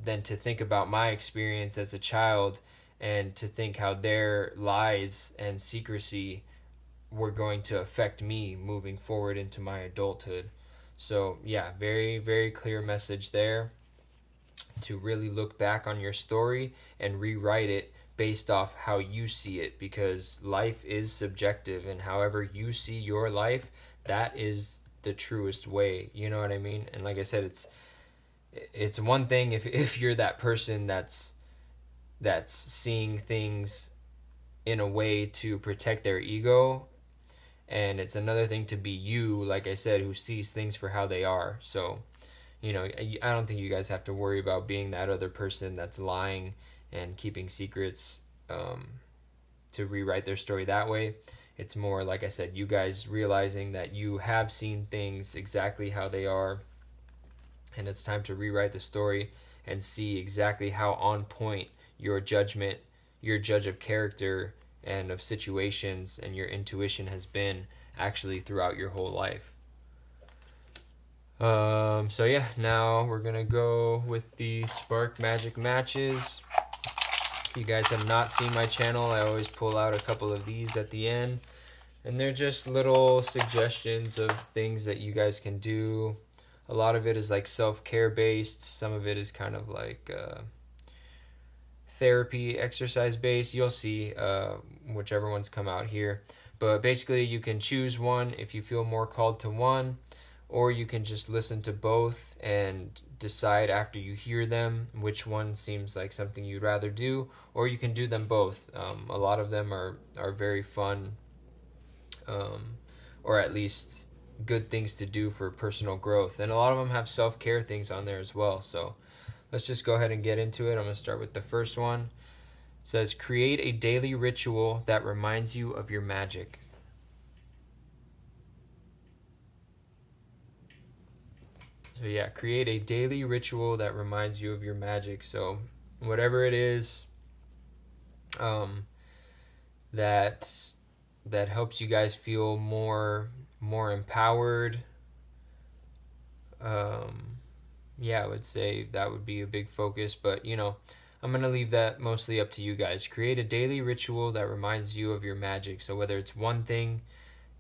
think about my experience as a child, and to think how their lies and secrecy were going to affect me moving forward into my adulthood. So yeah, very, very clear message there to really look back on your story and rewrite it based off how you see it, because life is subjective, and however you see your life, that is the truest way. You know what I mean? And like I said, it's one thing if you're that person that's seeing things in a way to protect their ego, and it's another thing to be you, like I said, who sees things for how they are. So I don't think you guys have to worry about being that other person that's lying and keeping secrets, to rewrite their story that way. It's more, like I said, you guys realizing that you have seen things exactly how they are, and it's time to rewrite the story and see exactly how on point your judgment, your judge of character and of situations, and your intuition has been actually throughout your whole life. So yeah, now we're gonna go with the Spark Magic matches. If you guys have not seen my channel, I always pull out a couple of these at the end, and they're just little suggestions of things that you guys can do. A lot of it is like self-care based. Some of it is kind of like therapy, exercise based. You'll see whichever ones come out here. But basically, you can choose one if you feel more called to one, or you can just listen to both and decide after you hear them which one seems like something you'd rather do, or you can do them both. A lot of them are very fun, or at least good things to do for personal growth, and a lot of them have self-care things on there as well. So let's just go ahead and get into it. I'm going to start with the first one. It says, create a daily ritual that reminds you of your magic. So yeah, create a daily ritual that reminds you of your magic. So whatever it is, that helps you guys feel more empowered. Yeah, I would say that would be a big focus, but I'm going to leave that mostly up to you guys. Create a daily ritual that reminds you of your magic. So whether it's one thing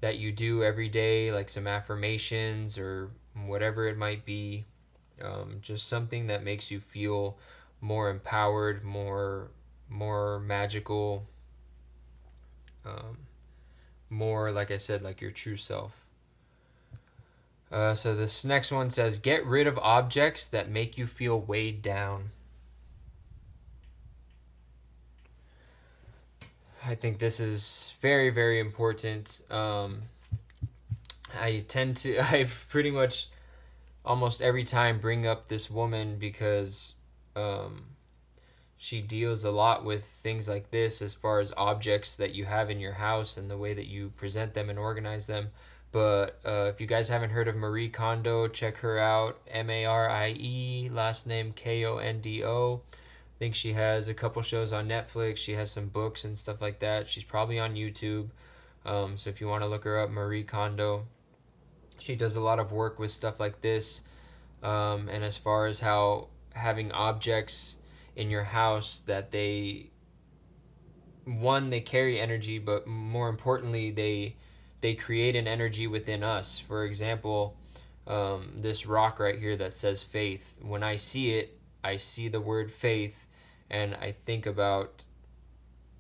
that you do every day, like some affirmations or whatever it might be, just something that makes you feel more empowered, more magical, more, like I said, like your true self. So this next one says, get rid of objects that make you feel weighed down. I think this is very, very important. I've pretty much almost every time bring up this woman because um, she deals a lot with things like this as far as objects that you have in your house and the way that you present them and organize them. But if you guys haven't heard of Marie Kondo, check her out. Marie, last name Kondo. I think she has a couple shows on Netflix. She has some books and stuff like that. She's probably on YouTube. So if you want to look her up, Marie Kondo. She does a lot of work with stuff like this. And as far as how having objects in your house that they carry energy, but more importantly, they create an energy within us. For example, this rock right here that says faith. When I see it, I see the word faith, and I think about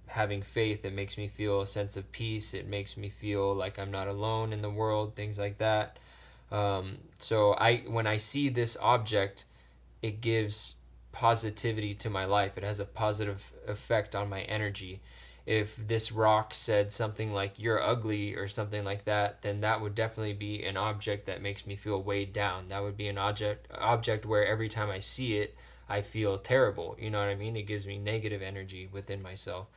having faith. It makes me feel a sense of peace. It makes me feel like I'm not alone in the world, things like that. So when I see this object, it gives positivity to my life. It has a positive effect on my energy. If this rock said something like "you're ugly" or something like that, then that would definitely be an object that makes me feel weighed down. That would be an object where every time I see it, I feel terrible. You know what I mean? It gives me negative energy within myself.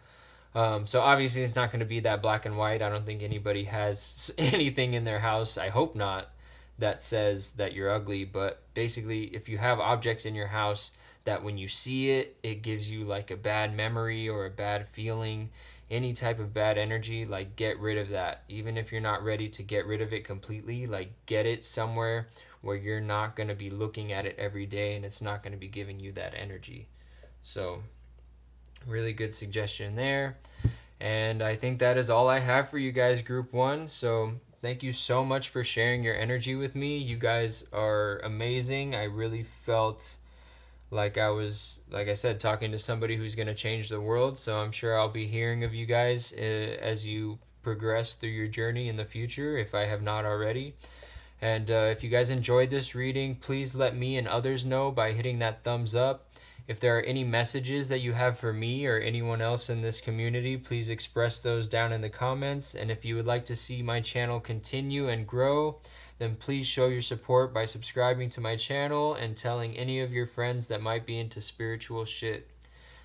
So obviously it's not going to be that black and white. I don't think anybody has anything in their house, I hope not, that says that you're ugly. But basically, if you have objects in your house that when you see it, it gives you like a bad memory or a bad feeling, any type of bad energy, like get rid of that. Even if you're not ready to get rid of it completely, like get it somewhere where you're not going to be looking at it every day and it's not going to be giving you that energy. So really good suggestion there. And I think that is all I have for you guys, Group 1. So thank you so much for sharing your energy with me. You guys are amazing. I really felt like I was, like I said, talking to somebody who's going to change the world. So I'm sure I'll be hearing of you guys as you progress through your journey in the future, if I have not already. And if you guys enjoyed this reading, please let me and others know by hitting that thumbs up. If there are any messages that you have for me or anyone else in this community, please express those down in the comments. And if you would like to see my channel continue and grow, then please show your support by subscribing to my channel and telling any of your friends that might be into spiritual shit.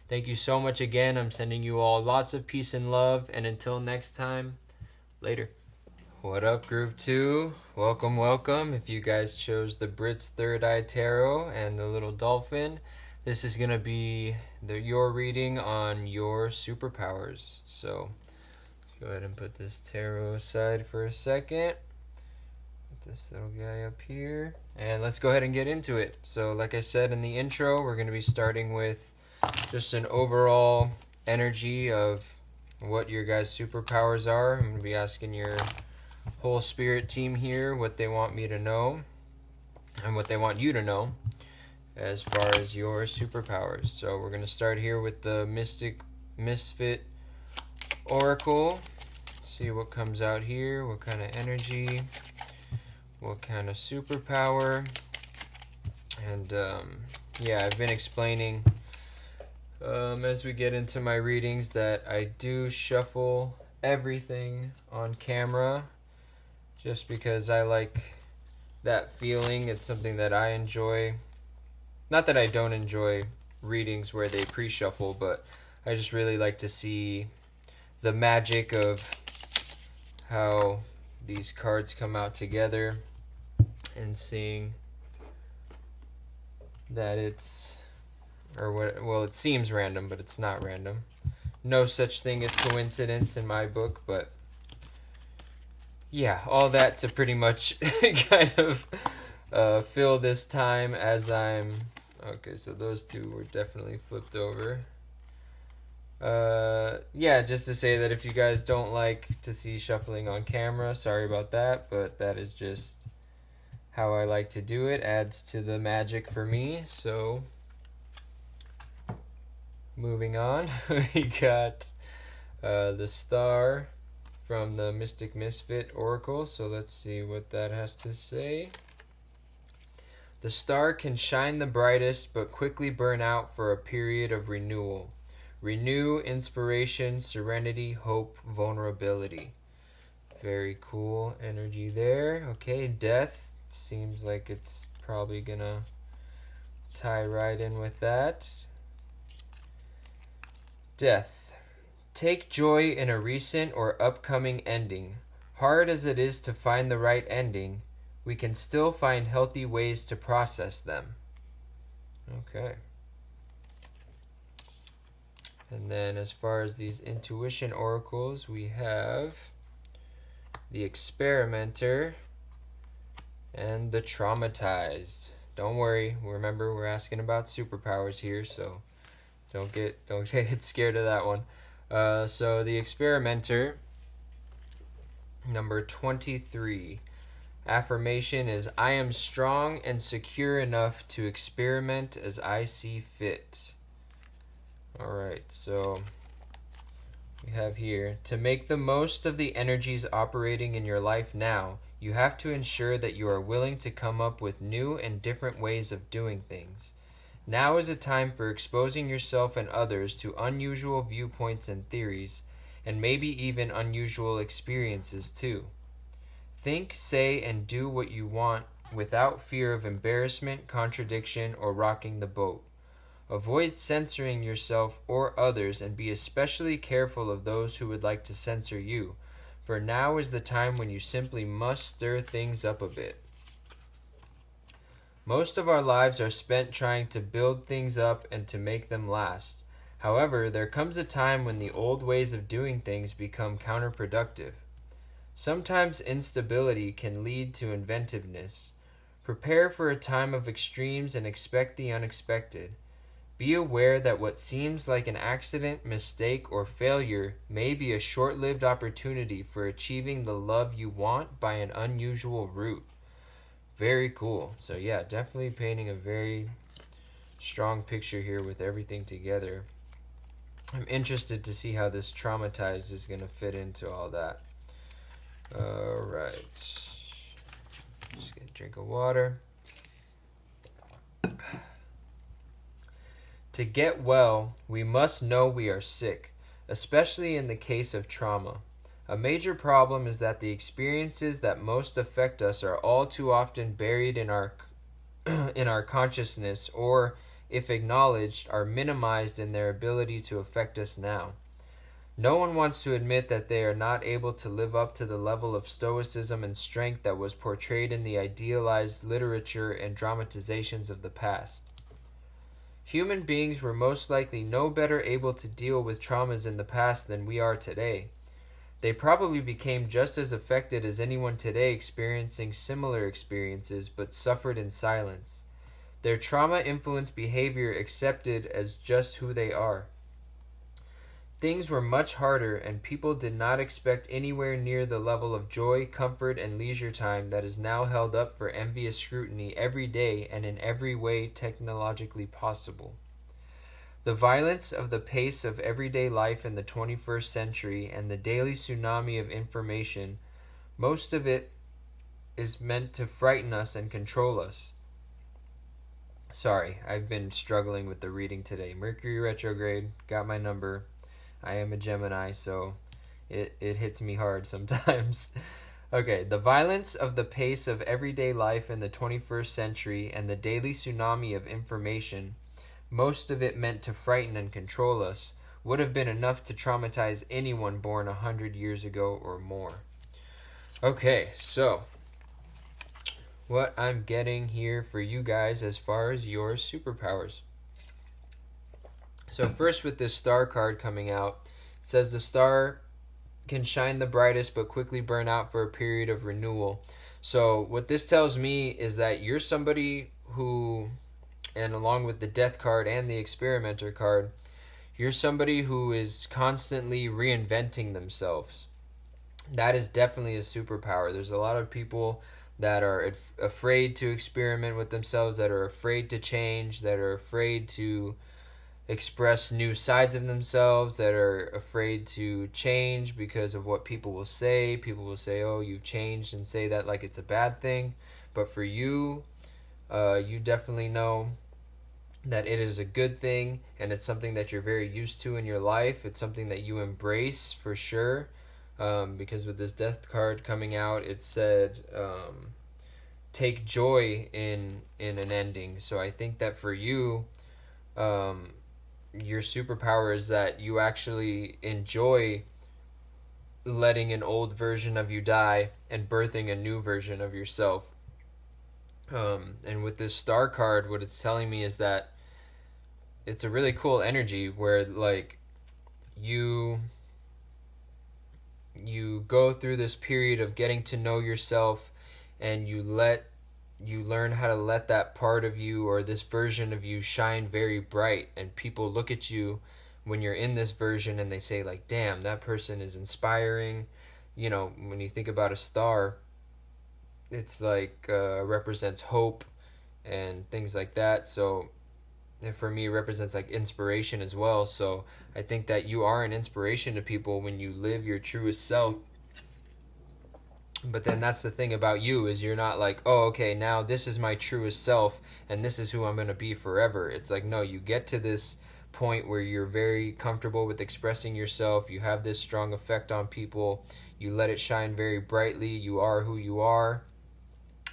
Thank you so much again. I'm sending you all lots of peace and love. And until next time, later. What up, Group 2? Welcome, welcome. If you guys chose the Britt's Third Eye Tarot and the little dolphin, this is going to be your reading on your superpowers. So go ahead and put this tarot aside for a second. Put this little guy up here. And let's go ahead and get into it. So like I said in the intro, we're going to be starting with just an overall energy of what your guys' superpowers are. I'm going to be asking your whole spirit team here what they want me to know and what they want you to know as far as your superpowers. So we're going to start here with the Misfit Oracle. See what comes out here, what kind of energy, what kind of superpower. And yeah, I've been explaining as we get into my readings that I do shuffle everything on camera just because I like that feeling. It's something that I enjoy. Not that I don't enjoy readings where they pre-shuffle, but I just really like to see the magic of how these cards come out together and seeing that it's, or what, well, it seems random, but it's not random. No such thing as coincidence in my book, but yeah, all that to pretty much kind of fill this time as I'm... Okay, so those two were definitely flipped over. Yeah, just to say that if you guys don't like to see shuffling on camera, sorry about that, but that is just how I like to do it. Adds to the magic for me, so Moving on, we got the star from the Mystic Misfit Oracle. So let's see what that has to say. The star can shine the brightest but quickly burn out for a period of renewal. Renew, inspiration, serenity, hope, vulnerability. Very cool energy there. Okay, death. Seems like it's probably gonna tie right in with that. Death. Take joy in a recent or upcoming ending. Hard as it is to find the right ending, we can still find healthy ways to process them. Okay. And then as far as these intuition oracles, we have the experimenter and the traumatized. Don't worry, remember we're asking about superpowers here, so don't get scared of that one. So the experimenter, number 23. Affirmation is, I am strong and secure enough to experiment as I see fit. Alright, so we have here, to make the most of the energies operating in your life now, you have to ensure that you are willing to come up with new and different ways of doing things. Now is a time for exposing yourself and others to unusual viewpoints and theories, and maybe even unusual experiences too. Think, say, and do what you want without fear of embarrassment, contradiction, or rocking the boat. Avoid censoring yourself or others, and be especially careful of those who would like to censor you, for now is the time when you simply must stir things up a bit. Most of our lives are spent trying to build things up and to make them last. However, there comes a time when the old ways of doing things become counterproductive. Sometimes instability can lead to inventiveness. Prepare for a time of extremes and expect the unexpected. Be aware that what seems like an accident, mistake, or failure may be a short-lived opportunity for achieving the love you want by an unusual route. Very cool. So yeah, definitely painting a very strong picture here with everything together. I'm interested to see how this traumatized is going to fit into all that. Alright. Just get a drink of water. To get well, we must know we are sick, especially in the case of trauma. A major problem is that the experiences that most affect us are all too often buried in our consciousness, or, if acknowledged, are minimized in their ability to affect us now. No one wants to admit that they are not able to live up to the level of stoicism and strength that was portrayed in the idealized literature and dramatizations of the past. Human beings were most likely no better able to deal with traumas in the past than we are today. They probably became just as affected as anyone today experiencing similar experiences, but suffered in silence. Their trauma-influenced behavior accepted as just who they are. Things were much harder, and people did not expect anywhere near the level of joy, comfort, and leisure time that is now held up for envious scrutiny every day and in every way technologically possible. The violence of the pace of everyday life in the 21st century and the daily tsunami of information, most of it is meant to frighten us and control us. Sorry, I've been struggling with the reading today. Mercury retrograde, got my number. I am a Gemini, so it hits me hard sometimes. Okay, the violence of the pace of everyday life in the 21st century and the daily tsunami of information, most of it meant to frighten and control us, would have been enough to traumatize anyone born 100 years ago or more. Okay, so what I'm getting here for you guys as far as your superpowers. So first, with this star card coming out, it says the star can shine the brightest but quickly burn out for a period of renewal. So what this tells me is that you're somebody who, and along with the death card and the experimenter card, you're somebody who is constantly reinventing themselves. That is definitely a superpower. There's a lot of people that are afraid to experiment with themselves, that are afraid to change, that are afraid to express new sides of themselves, that are afraid to change because of what people will say. People will say, oh, you've changed, and say that like it's a bad thing. But for you, you definitely know that it is a good thing, and it's something that you're very used to in your life. It's something that you embrace for sure. Because with this death card coming out, it said, take joy in an ending. So I think that for you, your superpower is that you actually enjoy letting an old version of you die and birthing a new version of yourself. And with this star card, what it's telling me is that it's a really cool energy where like you you go through this period of getting to know yourself, and you learn how to let that part of you or this version of you shine very bright, and people look at you when you're in this version and they say like, damn, that person is inspiring. You know, when you think about a star, it's like represents hope and things like that. So and for me, it represents like inspiration as well. So I think that you are an inspiration to people when you live your truest self. But then that's the thing about you, is you're not like, oh, okay, now this is my truest self and this is who I'm going to be forever. It's like, no, you get to this point where you're very comfortable with expressing yourself. You have this strong effect on people. You let it shine very brightly. You are who you are.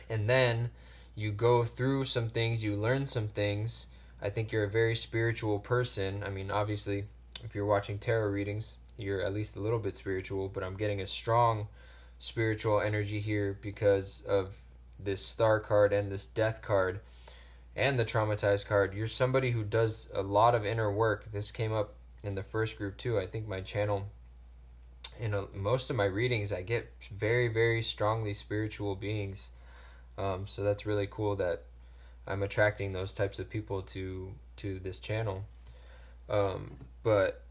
And then you go through some things, you learn some things. I think you're a very spiritual person. I mean, obviously, if you're watching tarot readings, you're at least a little bit spiritual, but I'm getting a strong spiritual energy here because of this star card and this death card and the traumatized card. You're somebody who does a lot of inner work. This came up in the first group too. I think my channel, most of my readings, I get very, very strongly spiritual beings. So that's really cool that I'm attracting those types of people to this channel. But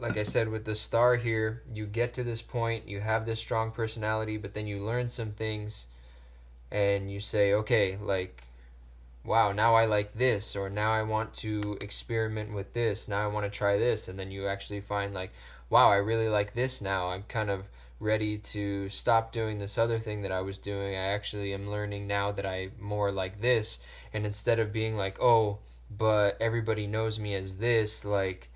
like I said, with the star here, you get to this point, you have this strong personality, but then you learn some things and you say, okay, like, wow, now I like this, or now I want to experiment with this, now I want to try this. And then you actually find like, wow, I really like this now. I'm kind of ready to stop doing this other thing that I was doing. I actually am learning now that I more like this. And instead of being like, oh, but everybody knows me as this, like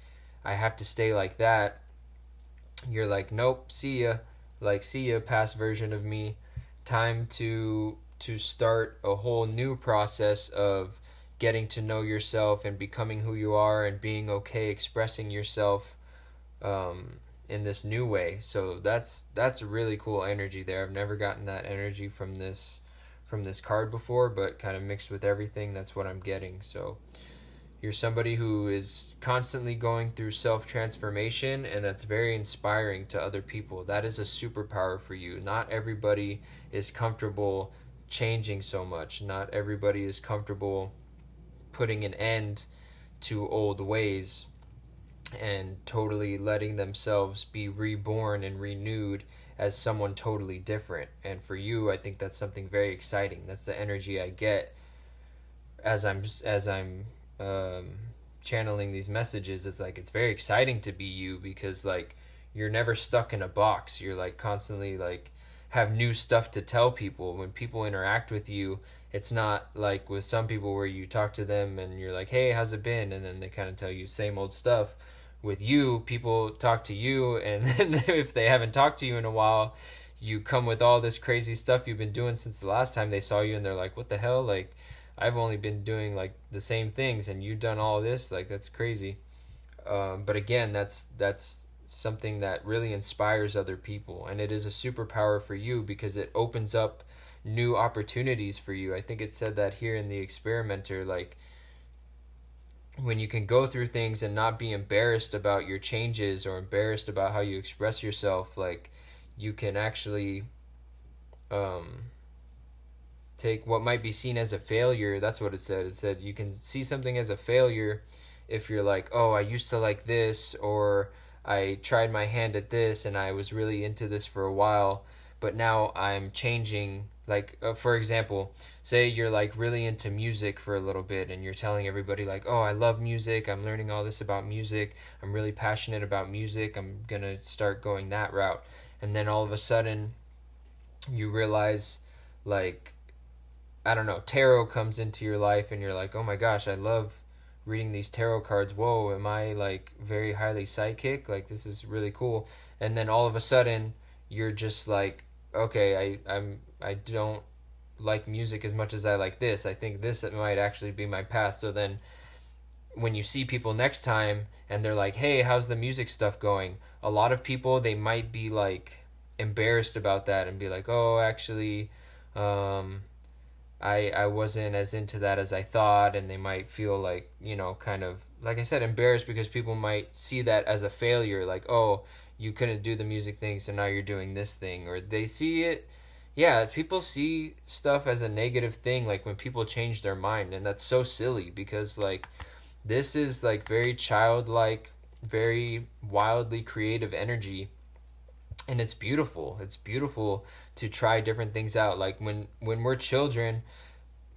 I have to stay like that, you're like, nope, see ya. Like, see ya, past version of me. Time to start a whole new process of getting to know yourself and becoming who you are and being okay expressing yourself in this new way. So that's a really cool energy there. I've never gotten that energy from this card before, but kind of mixed with everything, that's what I'm getting. So you're somebody who is constantly going through self-transformation, and that's very inspiring to other people. That is a superpower for you. Not everybody is comfortable changing so much. Not everybody is comfortable putting an end to old ways and totally letting themselves be reborn and renewed as someone totally different. And for you, I think that's something very exciting. That's the energy I get as I'm channeling these messages. It's like, it's very exciting to be you, because like you're never stuck in a box. You're like constantly like have new stuff to tell people. When people interact with you, it's not like with some people where you talk to them and you're like, hey, how's it been, and then they kind of tell you same old stuff. With you, people talk to you, and then if they haven't talked to you in a while, you come with all this crazy stuff you've been doing since the last time they saw you, and they're like, what the hell, like I've only been doing like the same things and you've done all this, like that's crazy. But again, that's something that really inspires other people, and it is a superpower for you because it opens up new opportunities for you. I think it said that here in the experimenter, like when you can go through things and not be embarrassed about your changes or embarrassed about how you express yourself, like you can actually take what might be seen as a failure. That's what it said. It said you can see something as a failure if you're like, oh, I used to like this, or I tried my hand at this and I was really into this for a while, but now I'm changing. Like, for example, say you're like really into music for a little bit and you're telling everybody like, oh, I love music, I'm learning all this about music, I'm really passionate about music, I'm gonna start going that route. And then all of a sudden you realize, like, I don't know, tarot comes into your life and you're like, oh my gosh, I love reading these tarot cards. Whoa, am I like very highly psychic? Like, this is really cool. And then all of a sudden you're just like, okay, I don't like music as much as I like this. I think this might actually be my path. So then when you see people next time and they're like, hey, how's the music stuff going? A lot of people, they might be like embarrassed about that and be like, oh, actually, um, I wasn't as into that as I thought, and they might feel like, kind of, like I said, embarrassed because people might see that as a failure, like, oh, you couldn't do the music thing, so now you're doing this thing. Or they see it, yeah, people see stuff as a negative thing, like when people change their mind, and that's so silly because, like, this is like very childlike, very wildly creative energy, and it's beautiful. It's beautiful to try different things out. Like when we're children,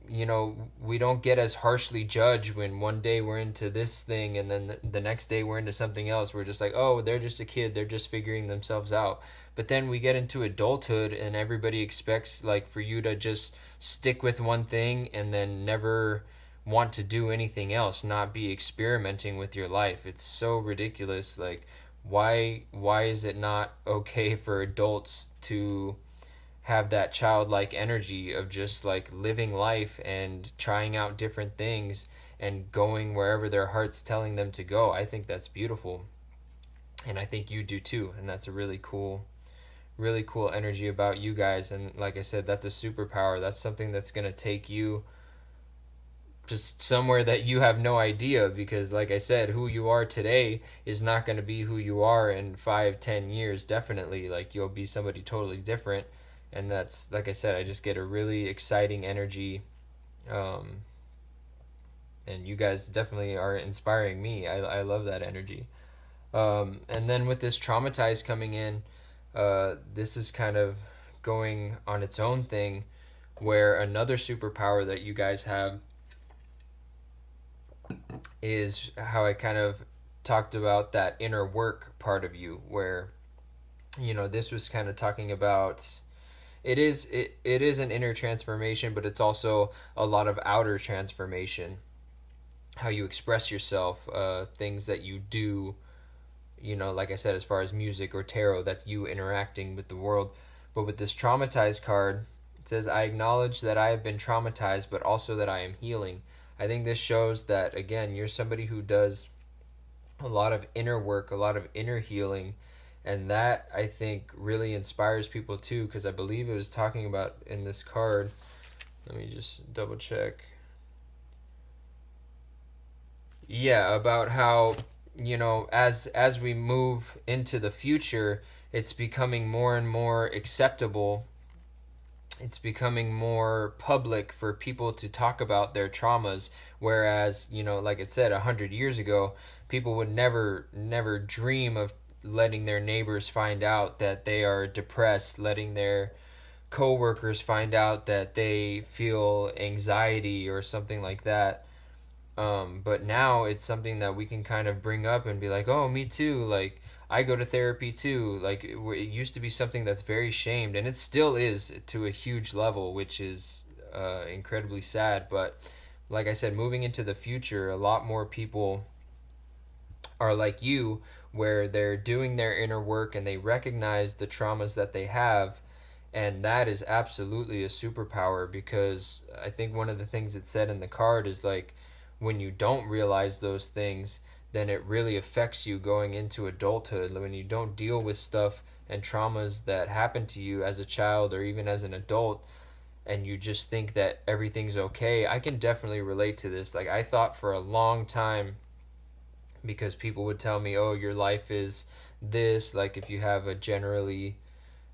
we don't get as harshly judged when one day we're into this thing and then the next day we're into something else. We're just like, oh, they're just a kid, they're just figuring themselves out. But then we get into adulthood and everybody expects like for you to just stick with one thing and then never want to do anything else, not be experimenting with your life. It's so ridiculous. Like, why is it not okay for adults to have that childlike energy of just like living life and trying out different things and going wherever their heart's telling them to go? I think that's beautiful. And I think you do too. And that's a really cool energy about you guys. And like I said, that's a superpower. That's something that's going to take you just somewhere that you have no idea, because like I said, who you are today is not going to be who you are in 5-10 years. Definitely, like, you'll be somebody totally different. And that's, like I said, I just get a really exciting energy. um, and you guys definitely are inspiring me. I love that energy. And then with this traumatized coming in, this is kind of going on its own thing, where another superpower that you guys have is how I kind of talked about that inner work part of you, where this was kind of talking about, it is an inner transformation, but it's also a lot of outer transformation, how you express yourself, things that you do, like I said, as far as music or tarot, that's you interacting with the world. But with this traumatized card, it says, I acknowledge that I have been traumatized, but also that I am healing. I think this shows that, again, you're somebody who does a lot of inner work, a lot of inner healing. And that, I think, really inspires people too, because I believe it was talking about in this card. Let me just double check. Yeah, about how, as we move into the future, it's becoming more and more acceptable, it's becoming more public for people to talk about their traumas. Whereas, like it said, 100 years ago, people would never dream of letting their neighbors find out that they are depressed, letting their coworkers find out that they feel anxiety or something like that. But now it's something that we can kind of bring up and be like, oh, me too. Like, I go to therapy too. Like, it used to be something that's very shamed, and it still is to a huge level, which is incredibly sad. But like I said, moving into the future, a lot more people are like you, where they're doing their inner work and they recognize the traumas that they have. And that is absolutely a superpower, because I think one of the things it said in the card is like, when you don't realize those things, then it really affects you going into adulthood. When you don't deal with stuff and traumas that happen to you as a child or even as an adult, and you just think that everything's okay. I can definitely relate to this. Like, I thought for a long time, because people would tell me, oh, your life is this, like, if you have a generally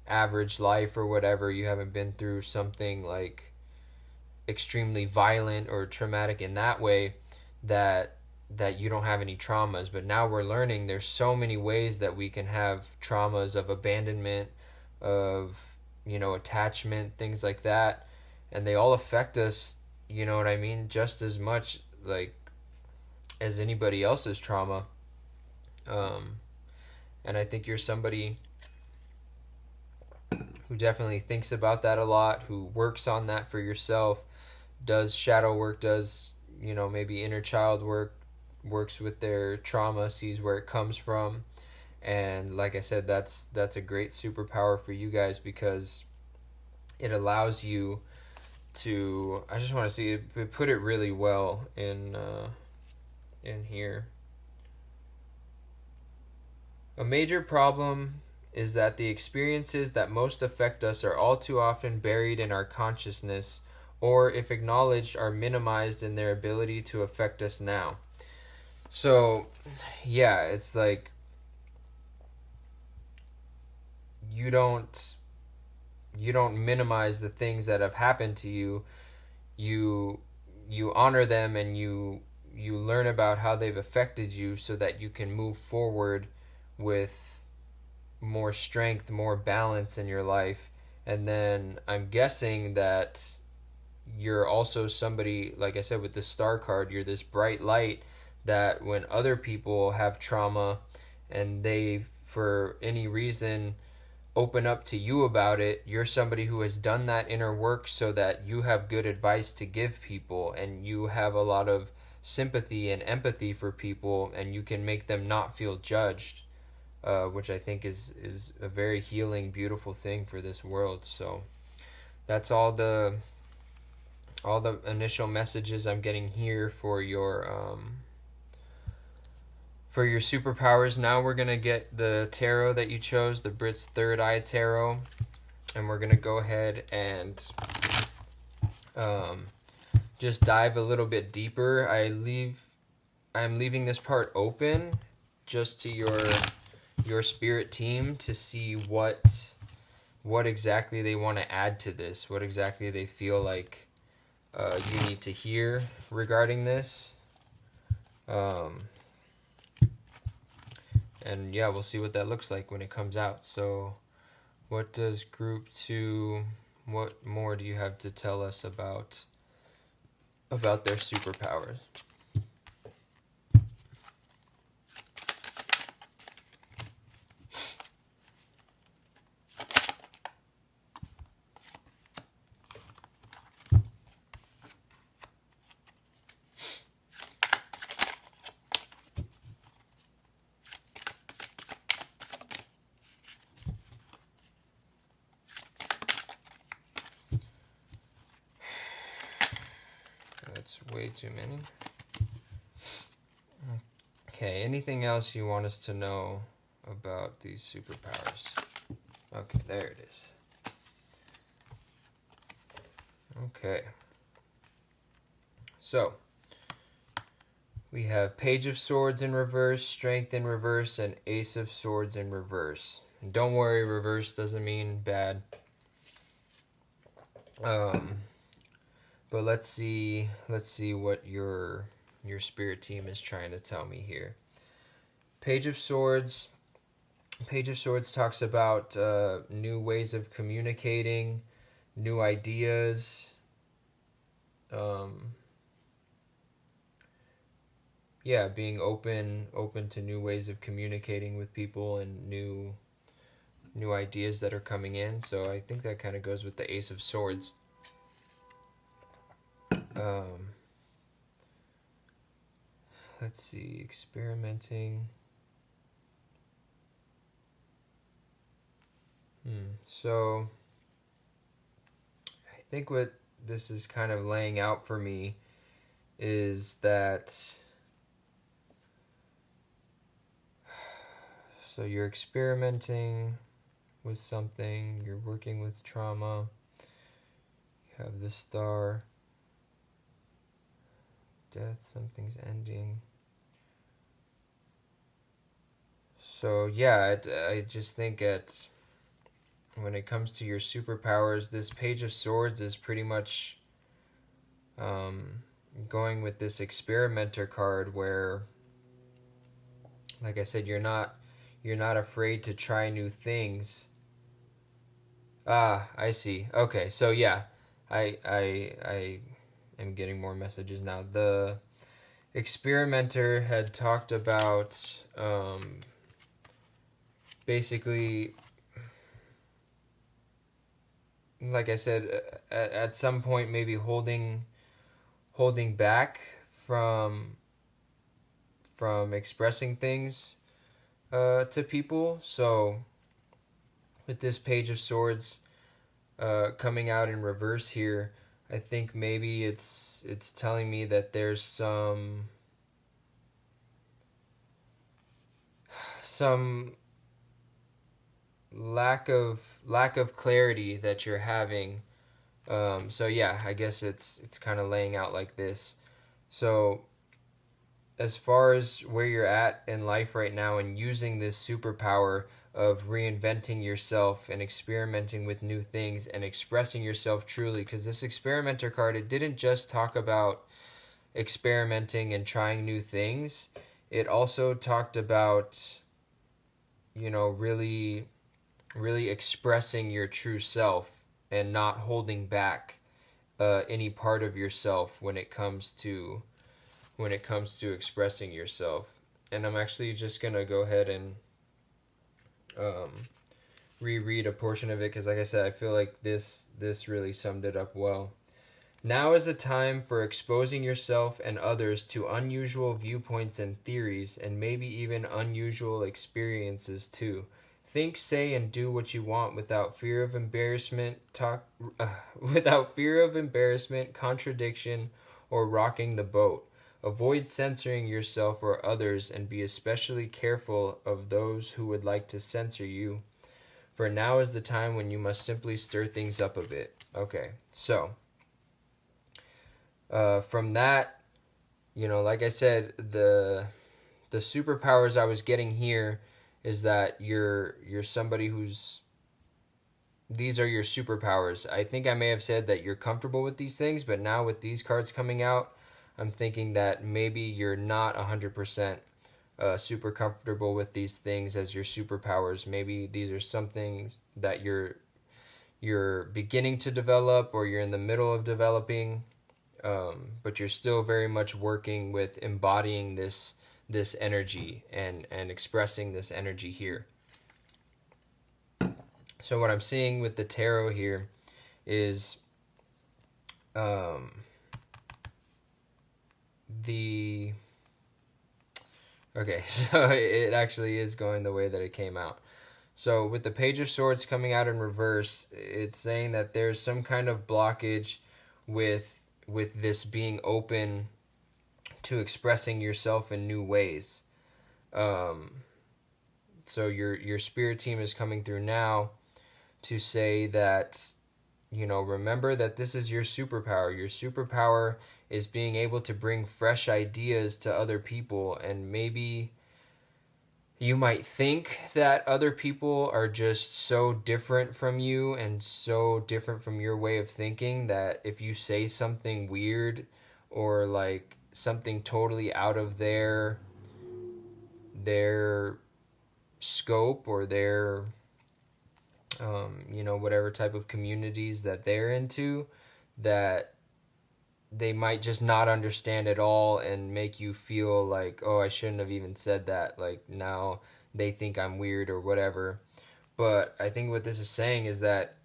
average life or whatever, you haven't been through something like extremely violent or traumatic in that way, that you don't have any traumas. But now we're learning there's so many ways that we can have traumas of abandonment, of attachment, things like that, and they all affect us, you know what I mean, just as much, like, as anybody else's trauma. um, and I think you're somebody who definitely thinks about that a lot, who works on that for yourself, does shadow work, does, maybe inner child work, works with their trauma, sees where it comes from. And like I said, that's a great superpower for you guys, because it allows you to, I just want to see it put it really well in here. A major problem is that the experiences that most affect us are all too often buried in our consciousness, or if acknowledged, are minimized in their ability to affect us now. So, yeah, it's like you don't minimize the things that have happened to you. You honor them, and you learn about how they've affected you, so that you can move forward with more strength, more balance in your life. And then I'm guessing that you're also somebody, like I said, with the star card, you're this bright light that when other people have trauma and they, for any reason, open up to you about it, you're somebody who has done that inner work, so that you have good advice to give people, and you have a lot of sympathy and empathy for people, and you can make them not feel judged, which I think is a very healing, beautiful thing for this world. So that's all the initial messages I'm getting here for your superpowers. Now we're gonna get the tarot that you chose, the Britt's Third Eye Tarot, and we're gonna go ahead and just dive a little bit deeper. I'm leaving this part open just to your spirit team to see what exactly they want to add to this, what exactly they feel like you need to hear regarding this. And yeah, we'll see what that looks like when it comes out. So what does group 2, what more do you have to tell us about their superpowers? That's way too many. Okay, anything else you want us to know about these superpowers? Okay, there it is. Okay. So, we have Page of Swords in reverse, Strength in reverse, and Ace of Swords in reverse. And don't worry, reverse doesn't mean bad. But let's see what your spirit team is trying to tell me here. Page of Swords talks about new ways of communicating, new ideas. Being open to new ways of communicating with people, and new ideas that are coming in. So I think that kind of goes with the Ace of Swords. Let's see, experimenting. So I think what this is kind of laying out for me is that, so you're experimenting with something, you're working with trauma, you have the Star, death, something's ending. So yeah, I just think when it comes to your superpowers, this Page of Swords is pretty much going with this experimenter card, where, like I said, you're not afraid to try new things. Ah, I see. Okay, so yeah, I am getting more messages now. The experimenter had talked about basically, like I said, at some point maybe holding back from expressing things to people. So with this Page of Swords coming out in reverse here, I think maybe it's telling me that there's some lack of clarity that you're having. So yeah, I guess it's kind of laying out like this. So as far as where you're at in life right now and using this superpower of reinventing yourself and experimenting with new things and expressing yourself truly, because this experimenter card, it didn't just talk about experimenting and trying new things. It also talked about, really expressing your true self and not holding back any part of yourself when it comes to expressing yourself. And I'm actually just gonna go ahead and um, reread a portion of it because, like I said, I feel like this really summed it up well. Now is a time for exposing yourself and others to unusual viewpoints and theories, and maybe even unusual experiences too. Think, say, and do what you want without fear of embarrassment. Without fear of embarrassment, contradiction, or rocking the boat. Avoid censoring yourself or others, and be especially careful of those who would like to censor you. For now is the time when you must simply stir things up a bit. Okay, so from that, like I said, the superpowers I was getting here is that you're somebody who's these are your superpowers. I think I may have said that you're comfortable with these things, but now with these cards coming out, I'm thinking that maybe you're not 100% super comfortable with these things as your superpowers. Maybe these are something that you're beginning to develop or you're in the middle of developing, but you're still very much working with embodying this energy and expressing this energy here. So what I'm seeing with the tarot here is the okay, so it actually is going the way that it came out. So with the Page of Swords coming out in reverse, it's saying that there's some kind of blockage with this being open to expressing yourself in new ways. So your spirit team is coming through now to say that, remember that this is your superpower. Your superpower is being able to bring fresh ideas to other people, and maybe you might think that other people are just so different from you and so different from your way of thinking that if you say something weird or like something totally out of their scope or their whatever type of communities that they're into, that they might just not understand at all and make you feel like, oh, I shouldn't have even said that. Like now they think I'm weird or whatever. But I think what this is saying is that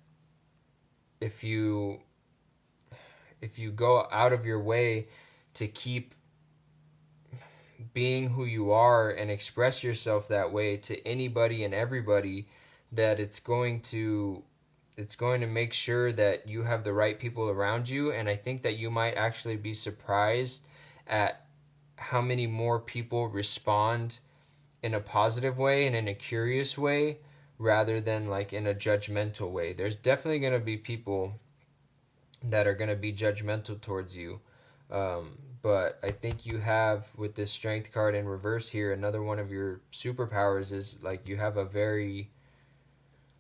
if you go out of your way to keep being who you are and express yourself that way to anybody and everybody, that it's going to make sure that you have the right people around you. And I think that you might actually be surprised at how many more people respond in a positive way and in a curious way rather than like in a judgmental way. There's definitely going to be people that are going to be judgmental towards you. But I think you have, with this strength card in reverse here, another one of your superpowers is like you have a very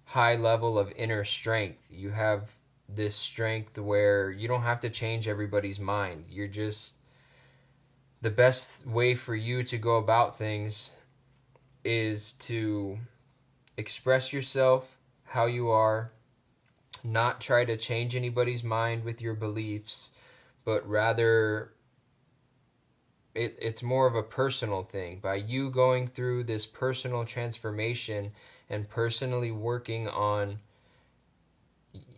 high level of inner strength. You have this strength where you don't have to change everybody's mind. You're just, the best way for you to go about things is to express yourself how you are not try to change anybody's mind with your beliefs, but rather it's more of a personal thing. By you going through this personal transformation and personally working on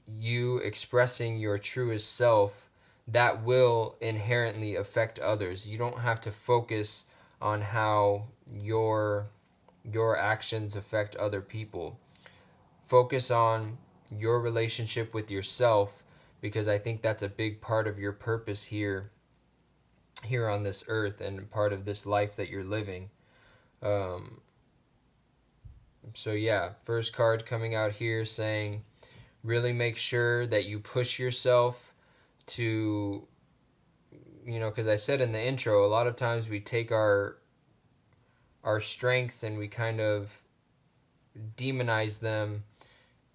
you expressing your truest self, that will inherently affect others. You don't have to focus on how your actions affect other people. Focus on your relationship with yourself, because I think that's a big part of your purpose here on this earth and part of this life that you're living. Um, so yeah, first card coming out here saying really make sure that you push yourself to, because I said in the intro, a lot of times we take our strengths and we kind of demonize them,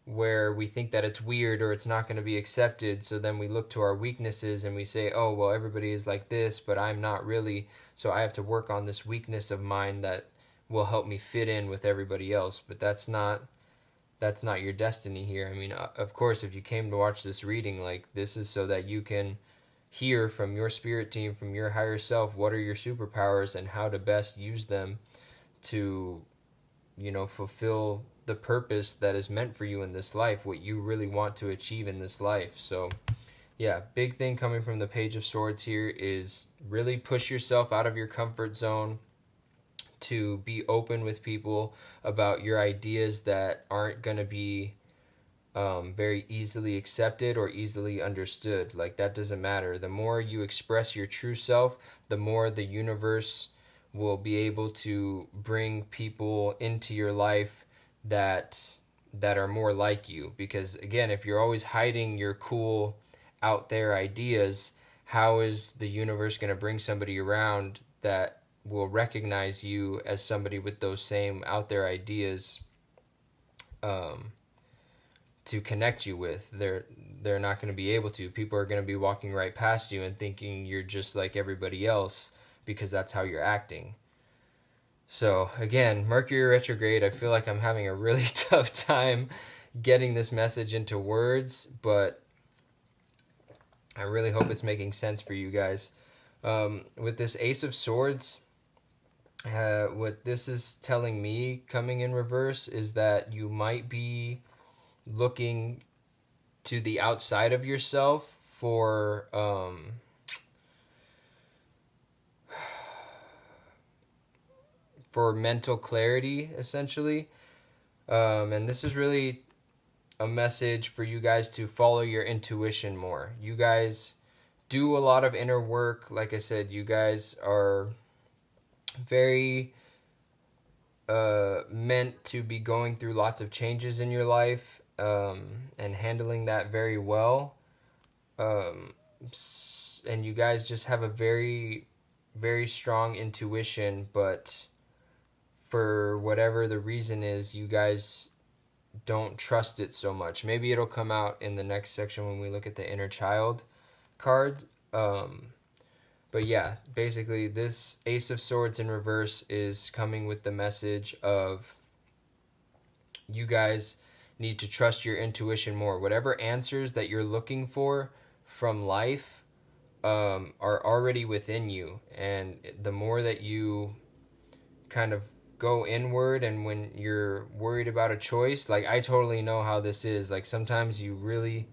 where we think that it's weird or it's not going to be accepted. So then we look to our weaknesses and we say, oh, well, everybody is like this, but I'm not really. So I have to work on this weakness of mine that will help me fit in with everybody else. But that's not your destiny here. I mean, of course, if you came to watch this reading, like, this is so that you can hear from your spirit team, from your higher self, what are your superpowers and how to best use them to, fulfill the purpose that is meant for you in this life, what you really want to achieve in this life. So yeah, big thing coming from the Page of Swords here is really push yourself out of your comfort zone, to be open with people about your ideas that aren't going to be very easily accepted or easily understood. Like, that doesn't matter. The more you express your true self, the more the universe will be able to bring people into your life that are more like you. Because again, if you're always hiding your cool out there ideas, how is the universe going to bring somebody around that will recognize you as somebody with those same out there ideas to connect you with? They're not going to be able to. People are going to be walking right past you and thinking you're just like everybody else, because that's how you're acting. So again, Mercury retrograde, I feel like I'm having a really tough time getting this message into words, but I really hope it's making sense for you guys. With this Ace of Swords, what this is telling me coming in reverse is that you might be looking to the outside of yourself for mental clarity, essentially. And this is really a message for you guys to follow your intuition more. You guys do a lot of inner work. Like I said, you guys are very meant to be going through lots of changes in your life, and handling that very well. And you guys just have a very, very strong intuition, but for whatever the reason is, you guys don't trust it so much. Maybe it'll come out in the next section when we look at the inner child card. But yeah, basically this Ace of Swords in reverse is coming with the message of you guys need to trust your intuition more. Whatever answers that you're looking for from life are already within you. And the more that you kind of go inward, and when you're worried about a choice, like, I totally know how this is. Like, sometimes you really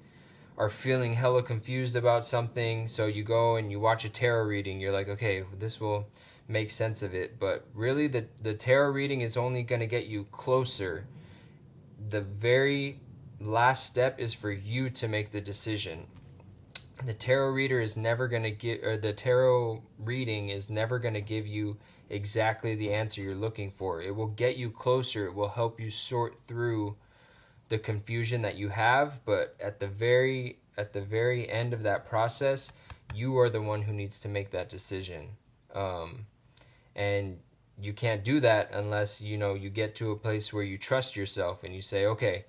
are feeling hella confused about something, so you go and you watch a tarot reading. You're like, okay, this will make sense of it. But really, the tarot reading is only going to get you closer. The very last step is for you to make the decision. The tarot reader is never going to give, or the tarot reading is never going to give you exactly the answer you're looking for. It will get you closer. It will help you sort through the confusion that you have, but at the very end of that process, you are the one who needs to make that decision. And you can't do that unless you get to a place where you trust yourself and you say, okay,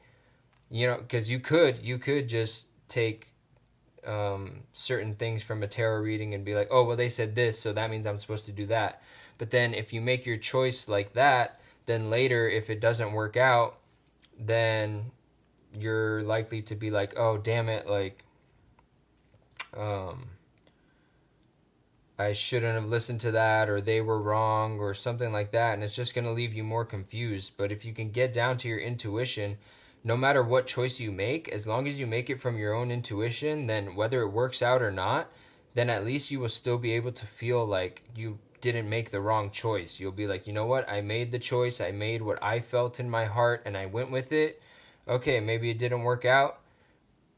because you could just take certain things from a tarot reading and be like, oh, well, they said this, so that means I'm supposed to do that. But then if you make your choice like that, then later, if it doesn't work out, then you're likely to be like, oh, damn it, like, um, I shouldn't have listened to that, or they were wrong, or something like that. And it's just going to leave you more confused. But if you can get down to your intuition, no matter what choice you make, as long as you make it from your own intuition, then whether it works out or not, then at least you will still be able to feel like you didn't make the wrong choice. You'll be like, you know what? I made the choice. I made what I felt in my heart and I went with it. Okay, maybe it didn't work out.